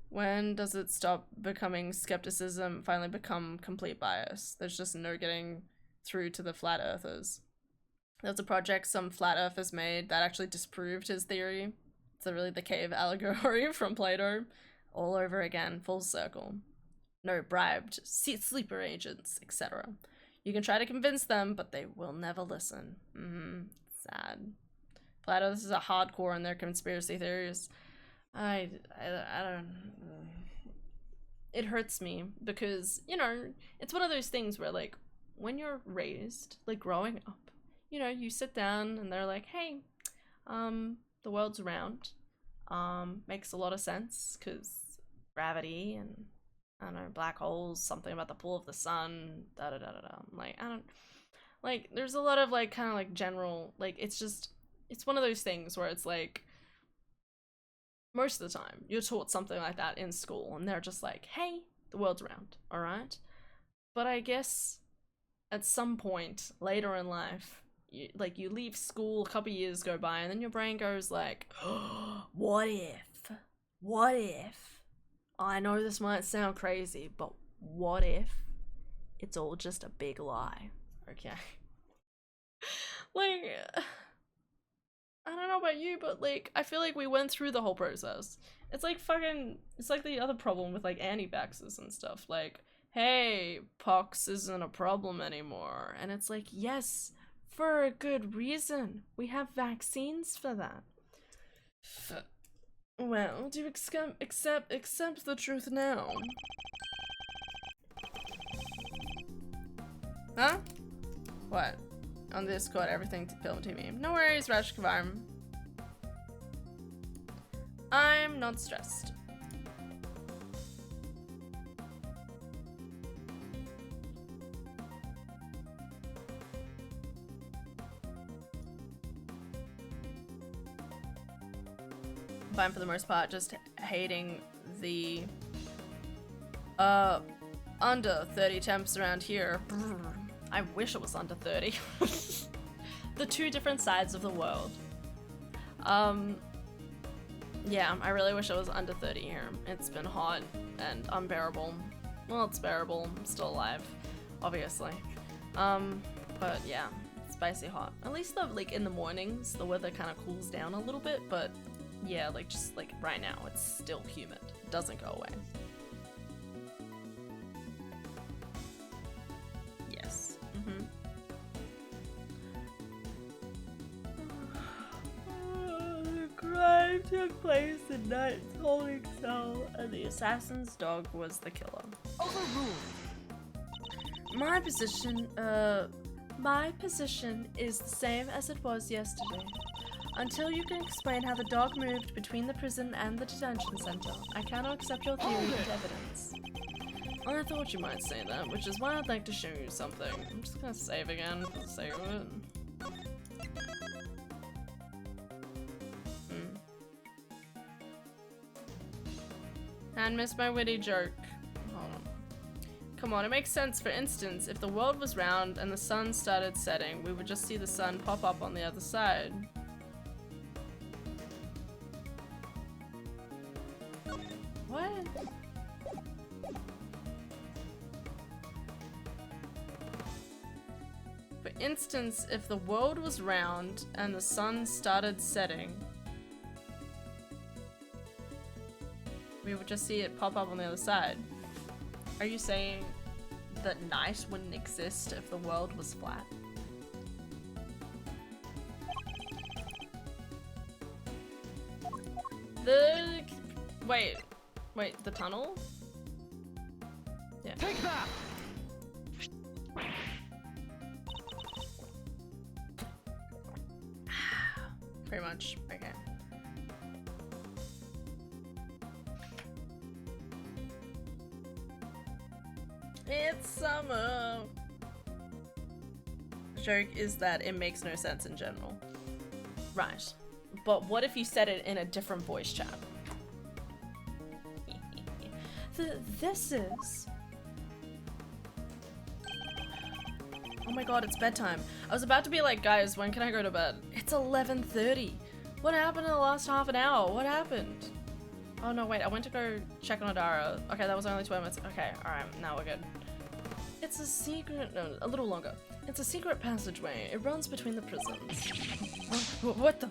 When does it stop becoming skepticism, finally become complete bias? There's just no getting through to the flat earthers. There's a project some flat earthers made that actually disproved his theory. It's really the cave allegory from Plato. All over again, full circle. No bribed sleeper agents, etc. You can try to convince them, but they will never listen. Sad. Plato, this is a hardcore in their conspiracy theories. I don't... It hurts me because, you know, it's one of those things where, like, when you're raised, like, growing up, you know, you sit down and they're like, hey, the world's round. Makes a lot of sense because gravity and, I don't know, black holes, something about the pull of the sun, da-da-da-da-da. Like, I don't... Like, there's a lot of, like, kind of, like, general, like, it's just... It's one of those things where it's, like... Most of the time, you're taught something like that in school, and they're just like, hey, the world's round, alright? But I guess, at some point, later in life, you leave school, a couple years go by, and then your brain goes like, what if? What if? I know this might sound crazy, but what if it's all just a big lie? Okay. Like, I don't know about you, but like, I feel like we went through the whole process. It's like fucking, it's like the other problem with like anti-vaxxers and stuff. Like, hey, pox isn't a problem anymore. And it's like, yes, for a good reason. We have vaccines for that. Well, do you accept the truth now? Huh? What? On this Discord, everything to film to me. No worries, Rashkavarm. I'm not stressed. Fine for the most part, just hating the under 30 temps around here. I wish it was under 30. The two different sides of the world. Yeah, I really wish it was under 30 here. It's been hot and unbearable. Well, it's bearable. I'm still alive, obviously. But yeah, it's spicy hot. At least like in the mornings, the weather kind of cools down a little bit, but yeah, like just like right now, it's still humid. It doesn't go away. Yes. The crime took place in Knight's holding cell, and the assassin's dog was the killer. Overruled. My position is the same as it was yesterday. Until you can explain how the dog moved between the prison and the detention center, I cannot accept your theory with evidence. I thought you might say that, which is why I'd like to show you something. I'm just gonna save again for the sake of it. And missed my witty joke. Hold on. Come on, it makes sense. For instance, if the world was round and the sun started setting, we would just see the sun pop up on the other side. What? For instance, if the world was round and the sun started setting, we would just see it pop up on the other side. Are you saying that night wouldn't exist if the world was flat? Wait, the tunnel? Yeah. Take that! Pretty much. Okay. It's summer. The joke is that it makes no sense in general. Right. But what if you said it in a different voice chat? This is... Oh my god, it's bedtime. I was about to be like, guys, when can I go to bed? It's 11:30. What happened in the last half an hour? What happened? Oh no, wait, I went to go check on Adara. Okay, that was only 12 minutes. Okay, alright, now we're good. It's a secret, no, a little longer. It's a secret passageway. It runs between the prisons. What the?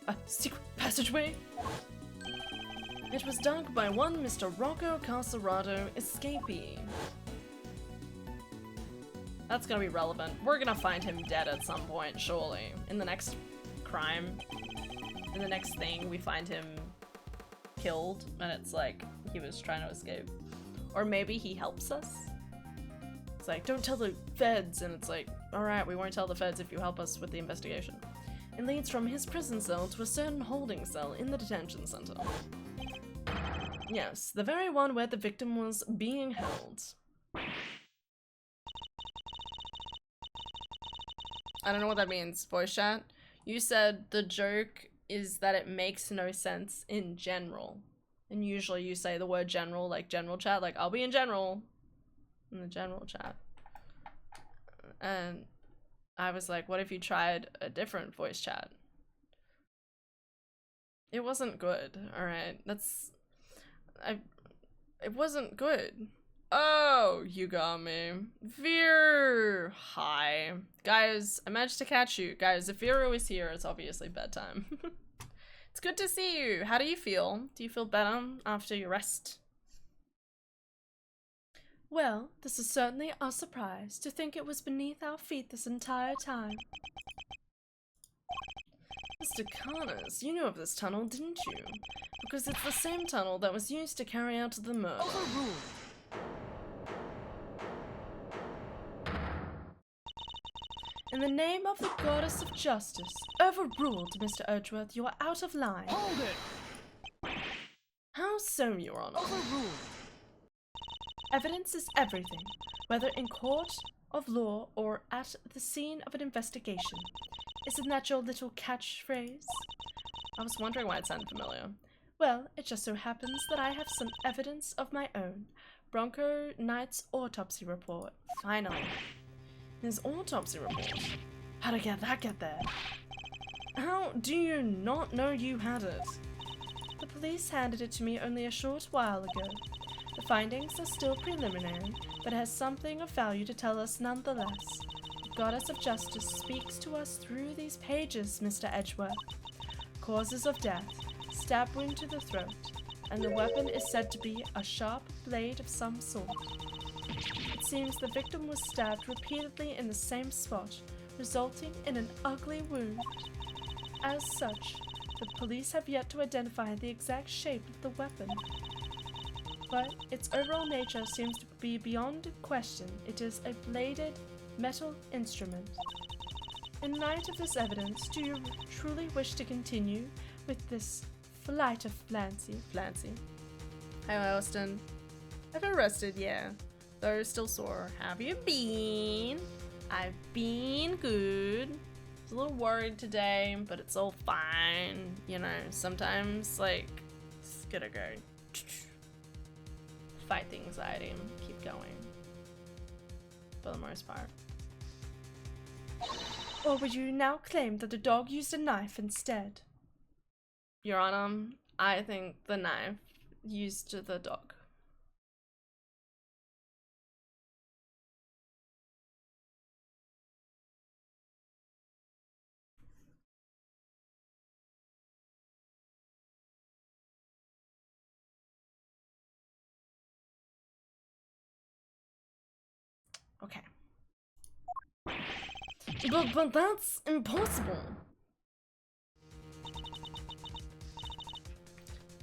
A secret passageway? It was dug by one Mr. Rocco Casarado, escapee. That's gonna be relevant. We're gonna find him dead at some point, surely. In the next crime. In the next thing, we find him killed, and it's like, he was trying to escape. Or maybe he helps us? It's like, don't tell the feds, and it's like, alright, we won't tell the feds if you help us with the investigation. It leads from his prison cell to a certain holding cell in the detention center. Yes, the very one where the victim was being held. I don't know what that means, voice chat. You said the joke is that it makes no sense in general. And usually you say the word general, like general chat, like I'll be in general. In the general chat. And I was like, what if you tried a different voice chat? It wasn't good, alright? It wasn't good. Oh, you got me. Veer! Hi. Guys, I managed to catch you. Guys, if Veer is here, it's obviously bedtime. It's good to see you. How do you feel? Do you feel better after your rest? Well, this is certainly a surprise to think it was beneath our feet this entire time. Mr. Connors, you knew of this tunnel, didn't you? Because it's the same tunnel that was used to carry out the murder. In the name of the goddess of justice, overruled, Mr. Edgeworth, you are out of line. Hold it! How so, Your Honor? Overruled! Evidence is everything, whether in court of law or at the scene of an investigation. Isn't that your little catchphrase? I was wondering why it sounded familiar. Well, it just so happens that I have some evidence of my own. Bronco Knight's autopsy report. Finally. His autopsy report? How did that get there? How do you not know you had it? The police handed it to me only a short while ago. The findings are still preliminary, but has something of value to tell us nonetheless. The goddess of justice speaks to us through these pages, Mr. Edgeworth. Causes of death, stab wound to the throat, and the weapon is said to be a sharp blade of some sort. It seems the victim was stabbed repeatedly in the same spot, resulting in an ugly wound. As such, the police have yet to identify the exact shape of the weapon. But its overall nature seems to be beyond question. It is a bladed metal instrument. In light of this evidence, do you truly wish to continue with this flight of Flancy? Hi, Austin. I've been rested, yeah. Though still sore. Have you been? I've been good. I was a little worried today, but it's all fine. You know, sometimes, like, it's gonna go. Fight the anxiety and keep going. For the most part. Or would you now claim that the dog used a knife instead? Your Honor, I think the knife used the dog. Okay. But that's impossible.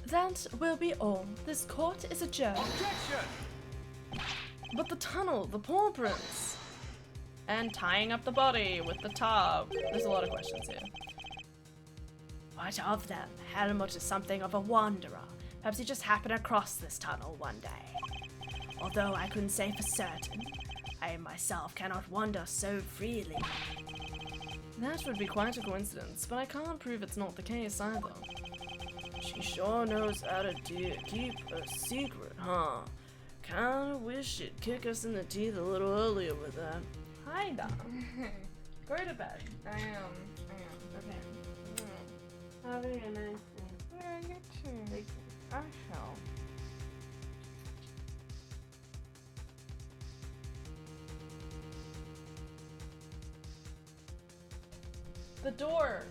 That will be all. This court is adjourned. Objection! But the tunnel, the paw prints. And tying up the body with the tub. There's a lot of questions here. What of them? Helmut is something of a wanderer. Perhaps he just happened across this tunnel one day. Although I couldn't say for certain. I myself cannot wander so freely. That would be quite a coincidence, but I can't prove it's not the case either. She sure knows how to keep a secret, huh? Kinda wish she'd kick us in the teeth a little earlier with that. Hi, Dom. Go to bed. I am. Okay. Having a nice day. Yeah, you too. The door!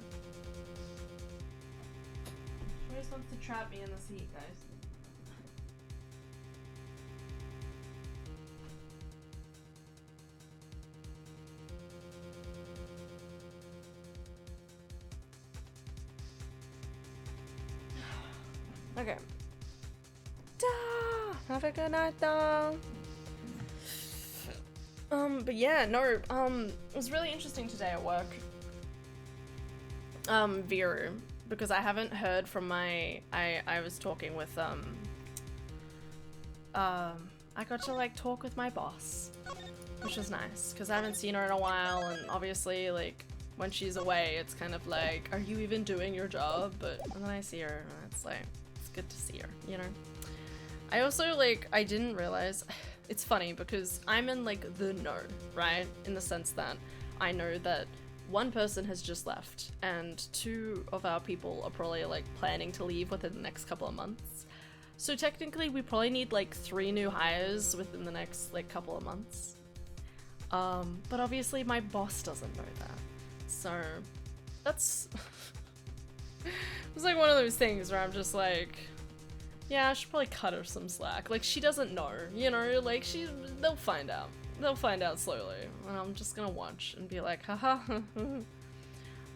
She always wants to trap me in this heat, guys. Okay. Have a good night, though. But yeah, no, it was really interesting today at work. Viru, because I haven't heard from my, I was talking with, I got to, like, talk with my boss, which was nice, because I haven't seen her in a while, and obviously, like, when she's away, it's kind of like, are you even doing your job? But when I see her, it's like, it's good to see her, you know? I also, like, I didn't realize, it's funny because I'm in, like, the know, right? In the sense that I know that one person has just left and 2 of our people are probably, like, planning to leave within the next couple of months. So technically we probably need, like, 3 new hires within the next, like, couple of months. But obviously my boss doesn't know that. So that's, it's like one of those things where I'm just like, yeah, I should probably cut her some slack. Like, she doesn't know, you know, like, they'll find out. They'll find out slowly. And I'm just gonna watch and be like, haha.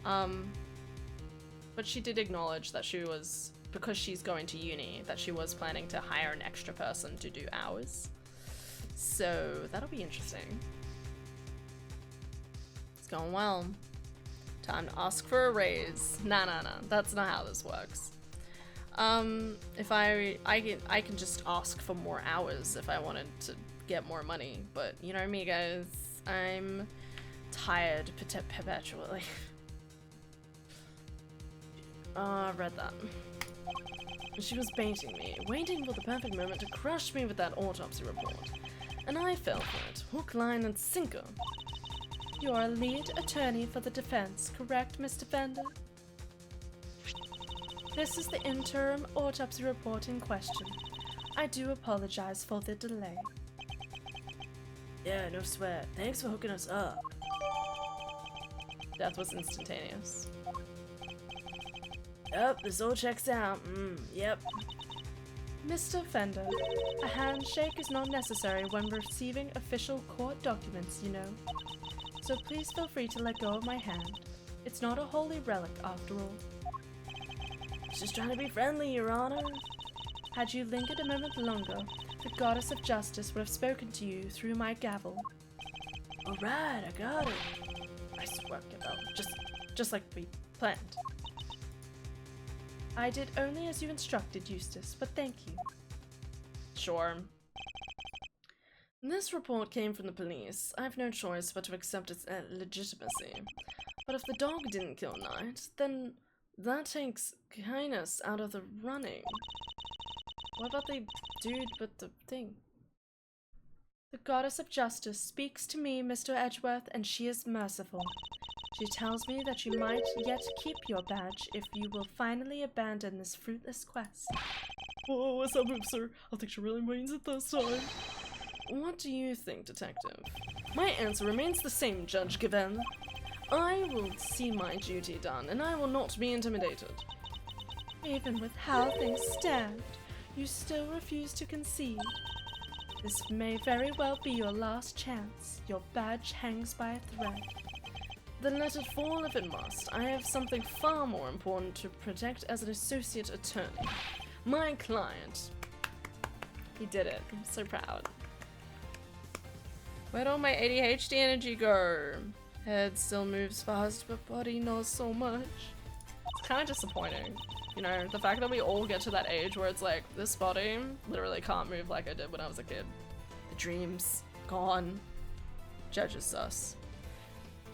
But she did acknowledge that she was, because she's going to uni, that she was planning to hire an extra person to do hours. So, that'll be interesting. It's going well. Time to ask for a raise. Nah, that's not how this works. If I can just ask for more hours if I wanted to get more money, but you know me, guys, I'm tired perpetually. I read that. She was baiting me, waiting for the perfect moment to crush me with that autopsy report, and I fell for it, hook, line, and sinker. You're a lead attorney for the defense, correct, Mr. Fender? This is the interim autopsy report in question. I do apologize for the delay. Yeah, no sweat. Thanks for hooking us up. Death was instantaneous. Yep, this all checks out. Yep. Mr. Fender, a handshake is not necessary when receiving official court documents, you know. So please feel free to let go of my hand. It's not a holy relic after all. Just trying to be friendly, Your Honor. Had you lingered a moment longer, the goddess of justice would have spoken to you through my gavel. Alright, I got it. Nice work, Gavel. Just like we planned. I did only as you instructed, Eustace, but thank you. Sure. This report came from the police. I have no choice but to accept its legitimacy. But if the dog didn't kill Knight, then that takes Highness out of the running. What about the dude with the thing? The goddess of justice speaks to me, Mr. Edgeworth, and she is merciful. She tells me that you might yet keep your badge if you will finally abandon this fruitless quest. Whoa, what's up, sir? I think she really means it this time. What do you think, Detective? My answer remains the same, Judge Gavel. I will see my duty done, and I will not be intimidated. Even with how things stand, you still refuse to concede. This may very well be your last chance. Your badge hangs by a thread. Then let it fall if it must. I have something far more important to protect as an associate attorney. My client. He did it. I'm so proud. Where'd all my ADHD energy go? Head still moves fast, but body knows so much. It's kind of disappointing. You know, the fact that we all get to that age where it's like, this body literally can't move like I did when I was a kid. The dreams, gone. Judge is sus.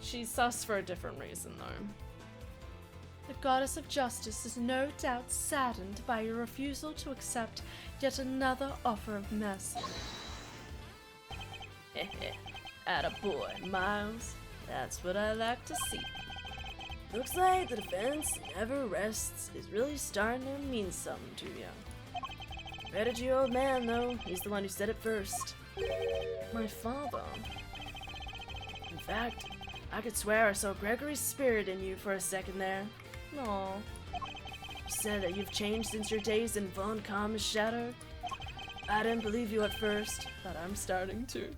She's sus for a different reason, though. The goddess of justice is no doubt saddened by your refusal to accept yet another offer of mercy. Attaboy, Miles. That's what I like to see. Looks like the defense never rests is really starting to mean something to you. Credit to your old man, though. He's the one who said it first. My father. In fact, I could swear I saw Gregory's spirit in you for a second there. No. You said that you've changed since your days in Von Kamm's shadow. I didn't believe you at first, but I'm starting to.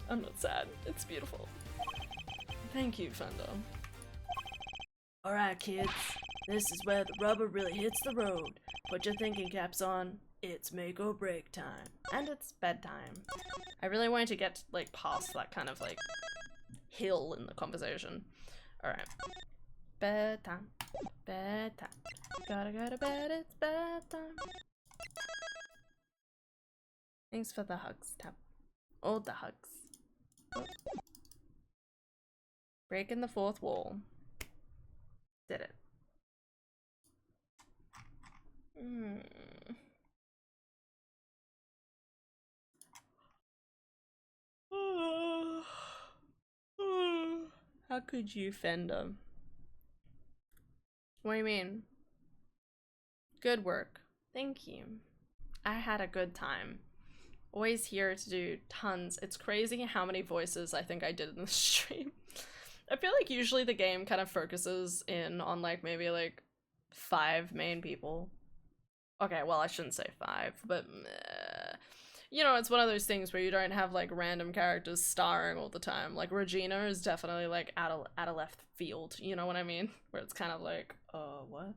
I'm not sad. It's beautiful. Thank you, Fender. Alright, kids. This is where the rubber really hits the road. Put your thinking caps on. It's make or break time. And it's bedtime. I really wanted to get, like, past that kind of, like, hill in the conversation. Alright. Bedtime. Bedtime. Gotta go to bed, it's bedtime. Thanks for the hugs, Tap. All the hugs. Oh. Breaking the fourth wall. Did it. How could you, Fender? What do you mean? Good work. Thank you. I had a good time. Always here to do tons. It's crazy how many voices I think I did in the stream. I feel like usually the game kind of focuses in on like maybe like 5 main people. Okay, well I shouldn't say 5, but you know, it's one of those things where you don't have like random characters starring all the time. Like Regina is definitely like out of left field, you know what I mean? Where it's kind of like, what?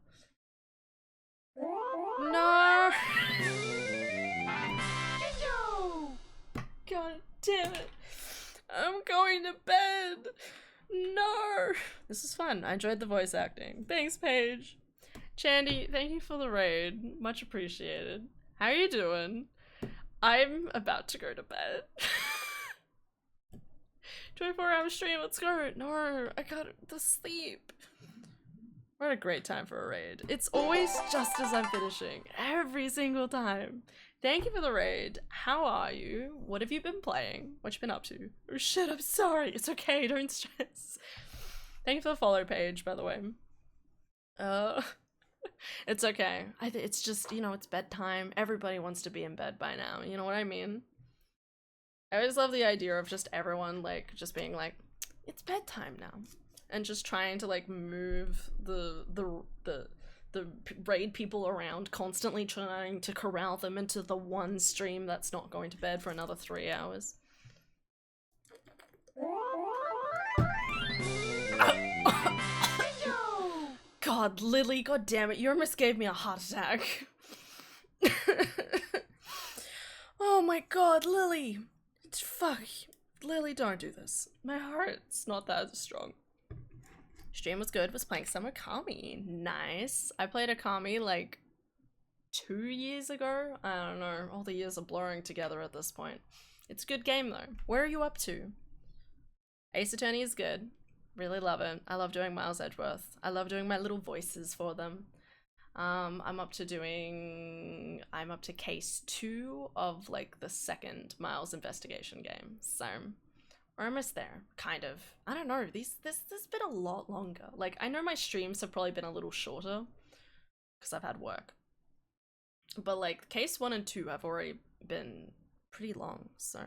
No! God damn it. I'm going to bed. No. This is fun. I enjoyed the voice acting. Thanks, Paige. Chandy, thank you for the raid. Much appreciated. How are you doing? I'm about to go to bed. 24-hour stream, let's go. No, I got to sleep. We're at a great time for a raid. It's always just as I'm finishing. Every single time. Thank you for the raid. How are you? What have you been playing? What you been up to? Oh shit, I'm sorry. It's okay, don't stress. Thank you for the follow page, by the way. It's okay. It's just, you know, it's bedtime. Everybody wants to be in bed by now. You know what I mean? I always love the idea of just everyone, like, just being like, it's bedtime now. And just trying to, like, move the raid people around, constantly trying to corral them into the one stream that's not going to bed for another 3 hours. God, Lily, god damn it, you almost gave me a heart attack. Oh my god, Lily. Fuck. Lily, don't do this. My heart's not that strong. Stream was good, was playing some Akami. Nice. I played Akami like 2 years ago. I don't know, all the years are blurring together at this point. It's a good game though. Where are you up to? Ace Attorney is good. Really love it. I love doing Miles Edgeworth. I love doing my little voices for them. I'm up to case 2 of like the second Miles investigation game. So we're almost there, kind of. I don't know, this has been a lot longer. Like, I know my streams have probably been a little shorter because I've had work. But like case 1 and 2 have already been pretty long, so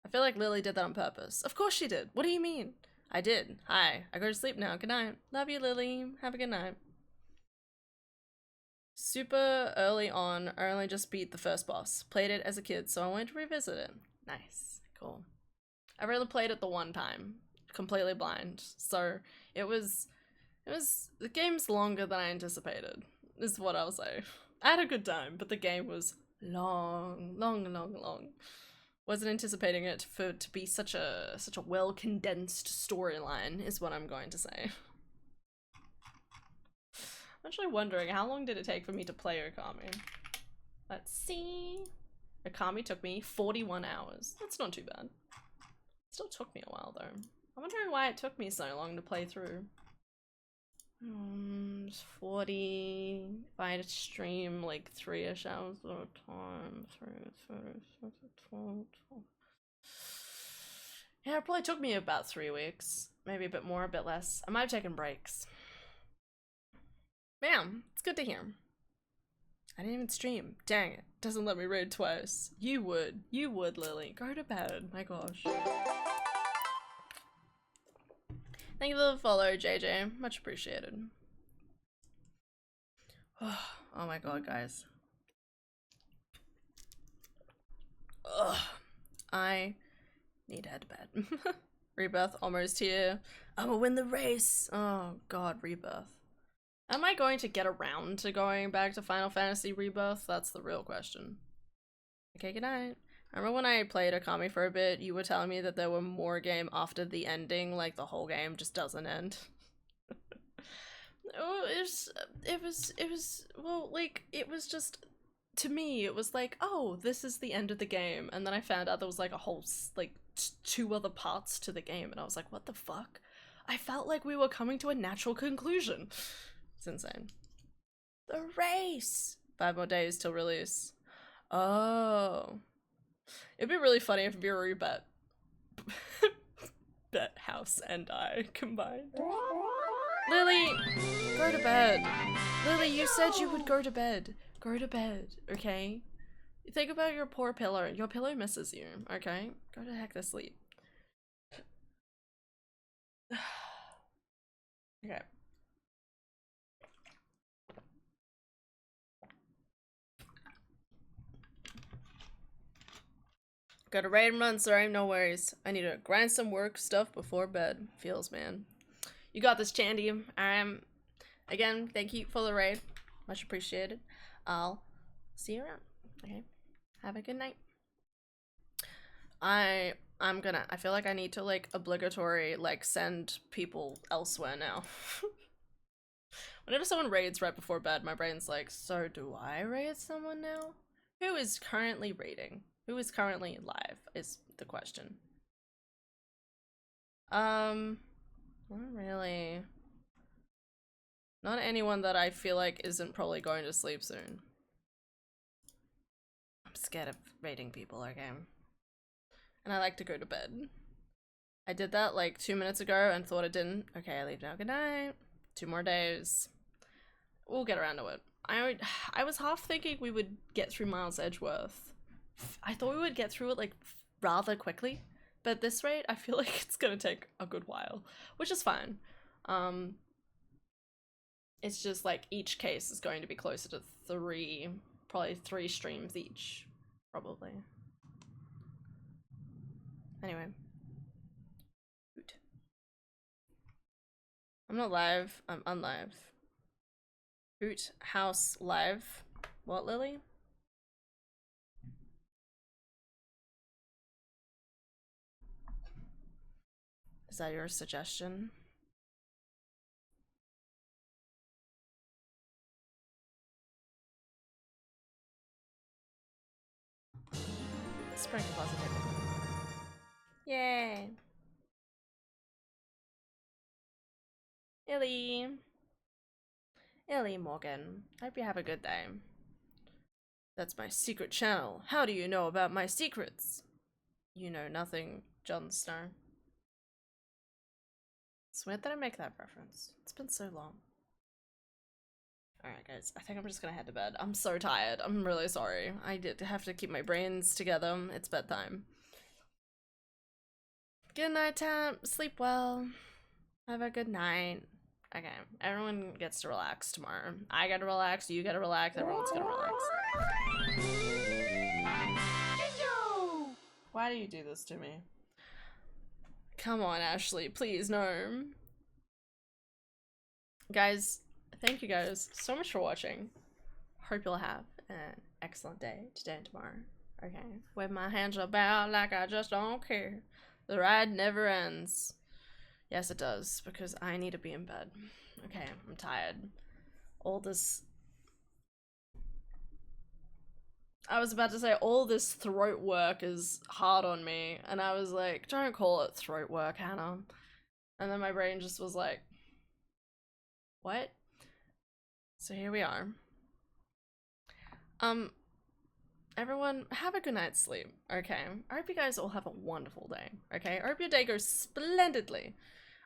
I feel like Lily did that on purpose. Of course she did. What do you mean? I did. Hi. I go to sleep now. Good night. Love you, Lily. Have a good night. Super early on. I only just beat the first boss. Played it as a kid, so I wanted to revisit it. Nice. Cool. I really played it the one time. Completely blind. So it was the game's longer than I anticipated, is what I'll say. I had a good time, but the game was long. Wasn't anticipating it to be such a well condensed storyline, is what I'm going to say. I'm actually wondering, how long did it take for me to play Okami? Let's see. Okami took me 41 hours. That's not too bad. It still took me a while though. I'm wondering why it took me so long to play through. 40. If I had to stream like 3-ish hours at a time. 12. Yeah, it probably took me about 3 weeks. Maybe a bit more, a bit less. I might have taken breaks. Man, it's good to hear. I didn't even stream. Dang it. Doesn't let me raid twice. You would, Lily. Go to bed. My gosh. Thank you for the follow, JJ. Much appreciated. Oh my god, guys. Ugh. I need to head to bed. Rebirth almost here. I'm gonna win the race. Oh god, Rebirth. Am I going to get around to going back to Final Fantasy Rebirth? That's the real question. Okay, good night. I remember when I played Akami for a bit, you were telling me that there were more game after the ending, like the whole game just doesn't end. Oh, well, like, it was just, to me, it was like, oh, this is the end of the game, and then I found out there was like a whole, like, 2 other parts to the game, and I was like, what the fuck? I felt like we were coming to a natural conclusion. It's insane. The race! 5 more days till release. Oh. It'd be really funny if Miru bet House and I combined. Lily, go to bed. Lily, you said you would go to bed. Go to bed, okay? Think about your poor pillow. Your pillow misses you, okay? Go to heck to sleep. Okay. Got a raid run, sorry, no worries. I need to grind some work stuff before bed. Feels, man. You got this, Chandy. Again, thank you for the raid. Much appreciated. I'll see you around. Okay. Have a good night. I feel like I need to, like, obligatory, like, send people elsewhere now. Whenever someone raids right before bed, my brain's like, so do I raid someone now? Who is currently raiding? Who is currently live is the question. Not really. Not anyone that I feel like isn't probably going to sleep soon. I'm scared of raiding people, okay? And I like to go to bed. I did that like 2 minutes ago and thought it didn't. Okay, I leave now. Good night. 2 more days. We'll get around to it. I was half thinking we would get through Miles Edgeworth. I thought we would get through it like rather quickly, but at this rate, I feel like it's gonna take a good while, which is fine. It's just like each case is going to be closer to 3, probably 3 streams each, probably. Anyway. Hoot. I'm not live, I'm unlive. Hoot, house, live. What, Lily? Is that your suggestion? Sprinkle positivity. Yay! Illy Morgan. Hope you have a good day. That's my secret channel. How do you know about my secrets? You know nothing, Jon Snow. It's weird that I make that reference. It's been so long. Alright guys, I think I'm just gonna head to bed. I'm so tired. I'm really sorry. I did have to keep my brains together. It's bedtime. Good night time. Sleep well. Have a good night. Okay, everyone gets to relax tomorrow. I gotta relax, you gotta relax, everyone's gonna relax. Why do you do this to me? Come on, Ashley, please, no. Guys, thank you guys so much for watching. Hope you'll have an excellent day today and tomorrow. Okay, with my hands about like I just don't care. The ride never ends. Yes, it does, because I need to be in bed. Okay, I'm tired. All this... I was about to say, all this throat work is hard on me, and I was like, don't call it throat work, Hannah. And then my brain just was like, what? So here we are. Everyone, have a good night's sleep, okay? I hope you guys all have a wonderful day, okay? I hope your day goes splendidly.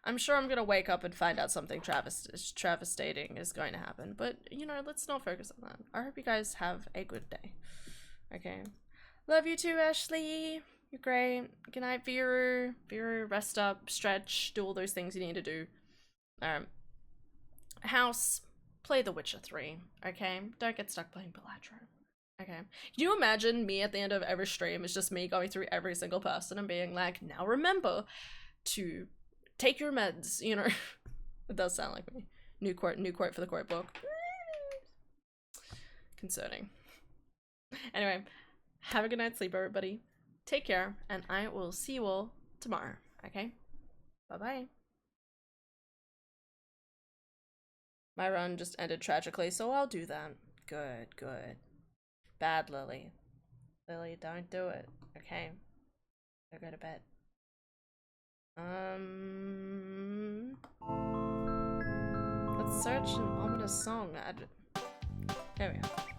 I'm sure I'm gonna wake up and find out something devastating is going to happen, but, you know, let's not focus on that. I hope you guys have a good day, okay? Love you too, Ashley. You're great. Good night, Viru. Viru, rest up, stretch, do all those things you need to do. House, play The Witcher 3, okay? Don't get stuck playing Bellatrix, okay? Can you imagine me at the end of every stream is just me going through every single person and being like, now remember to take your meds, you know? It does sound like me. New quote for the quote book. Concerning. Anyway, have a good night's sleep, everybody. Take care, and I will see you all tomorrow, okay? Bye-bye. My run just ended tragically, so I'll do that. Good, good. Bad, Lily. Lily, don't do it, okay? Go to bed. Let's search an ominous song. There we go.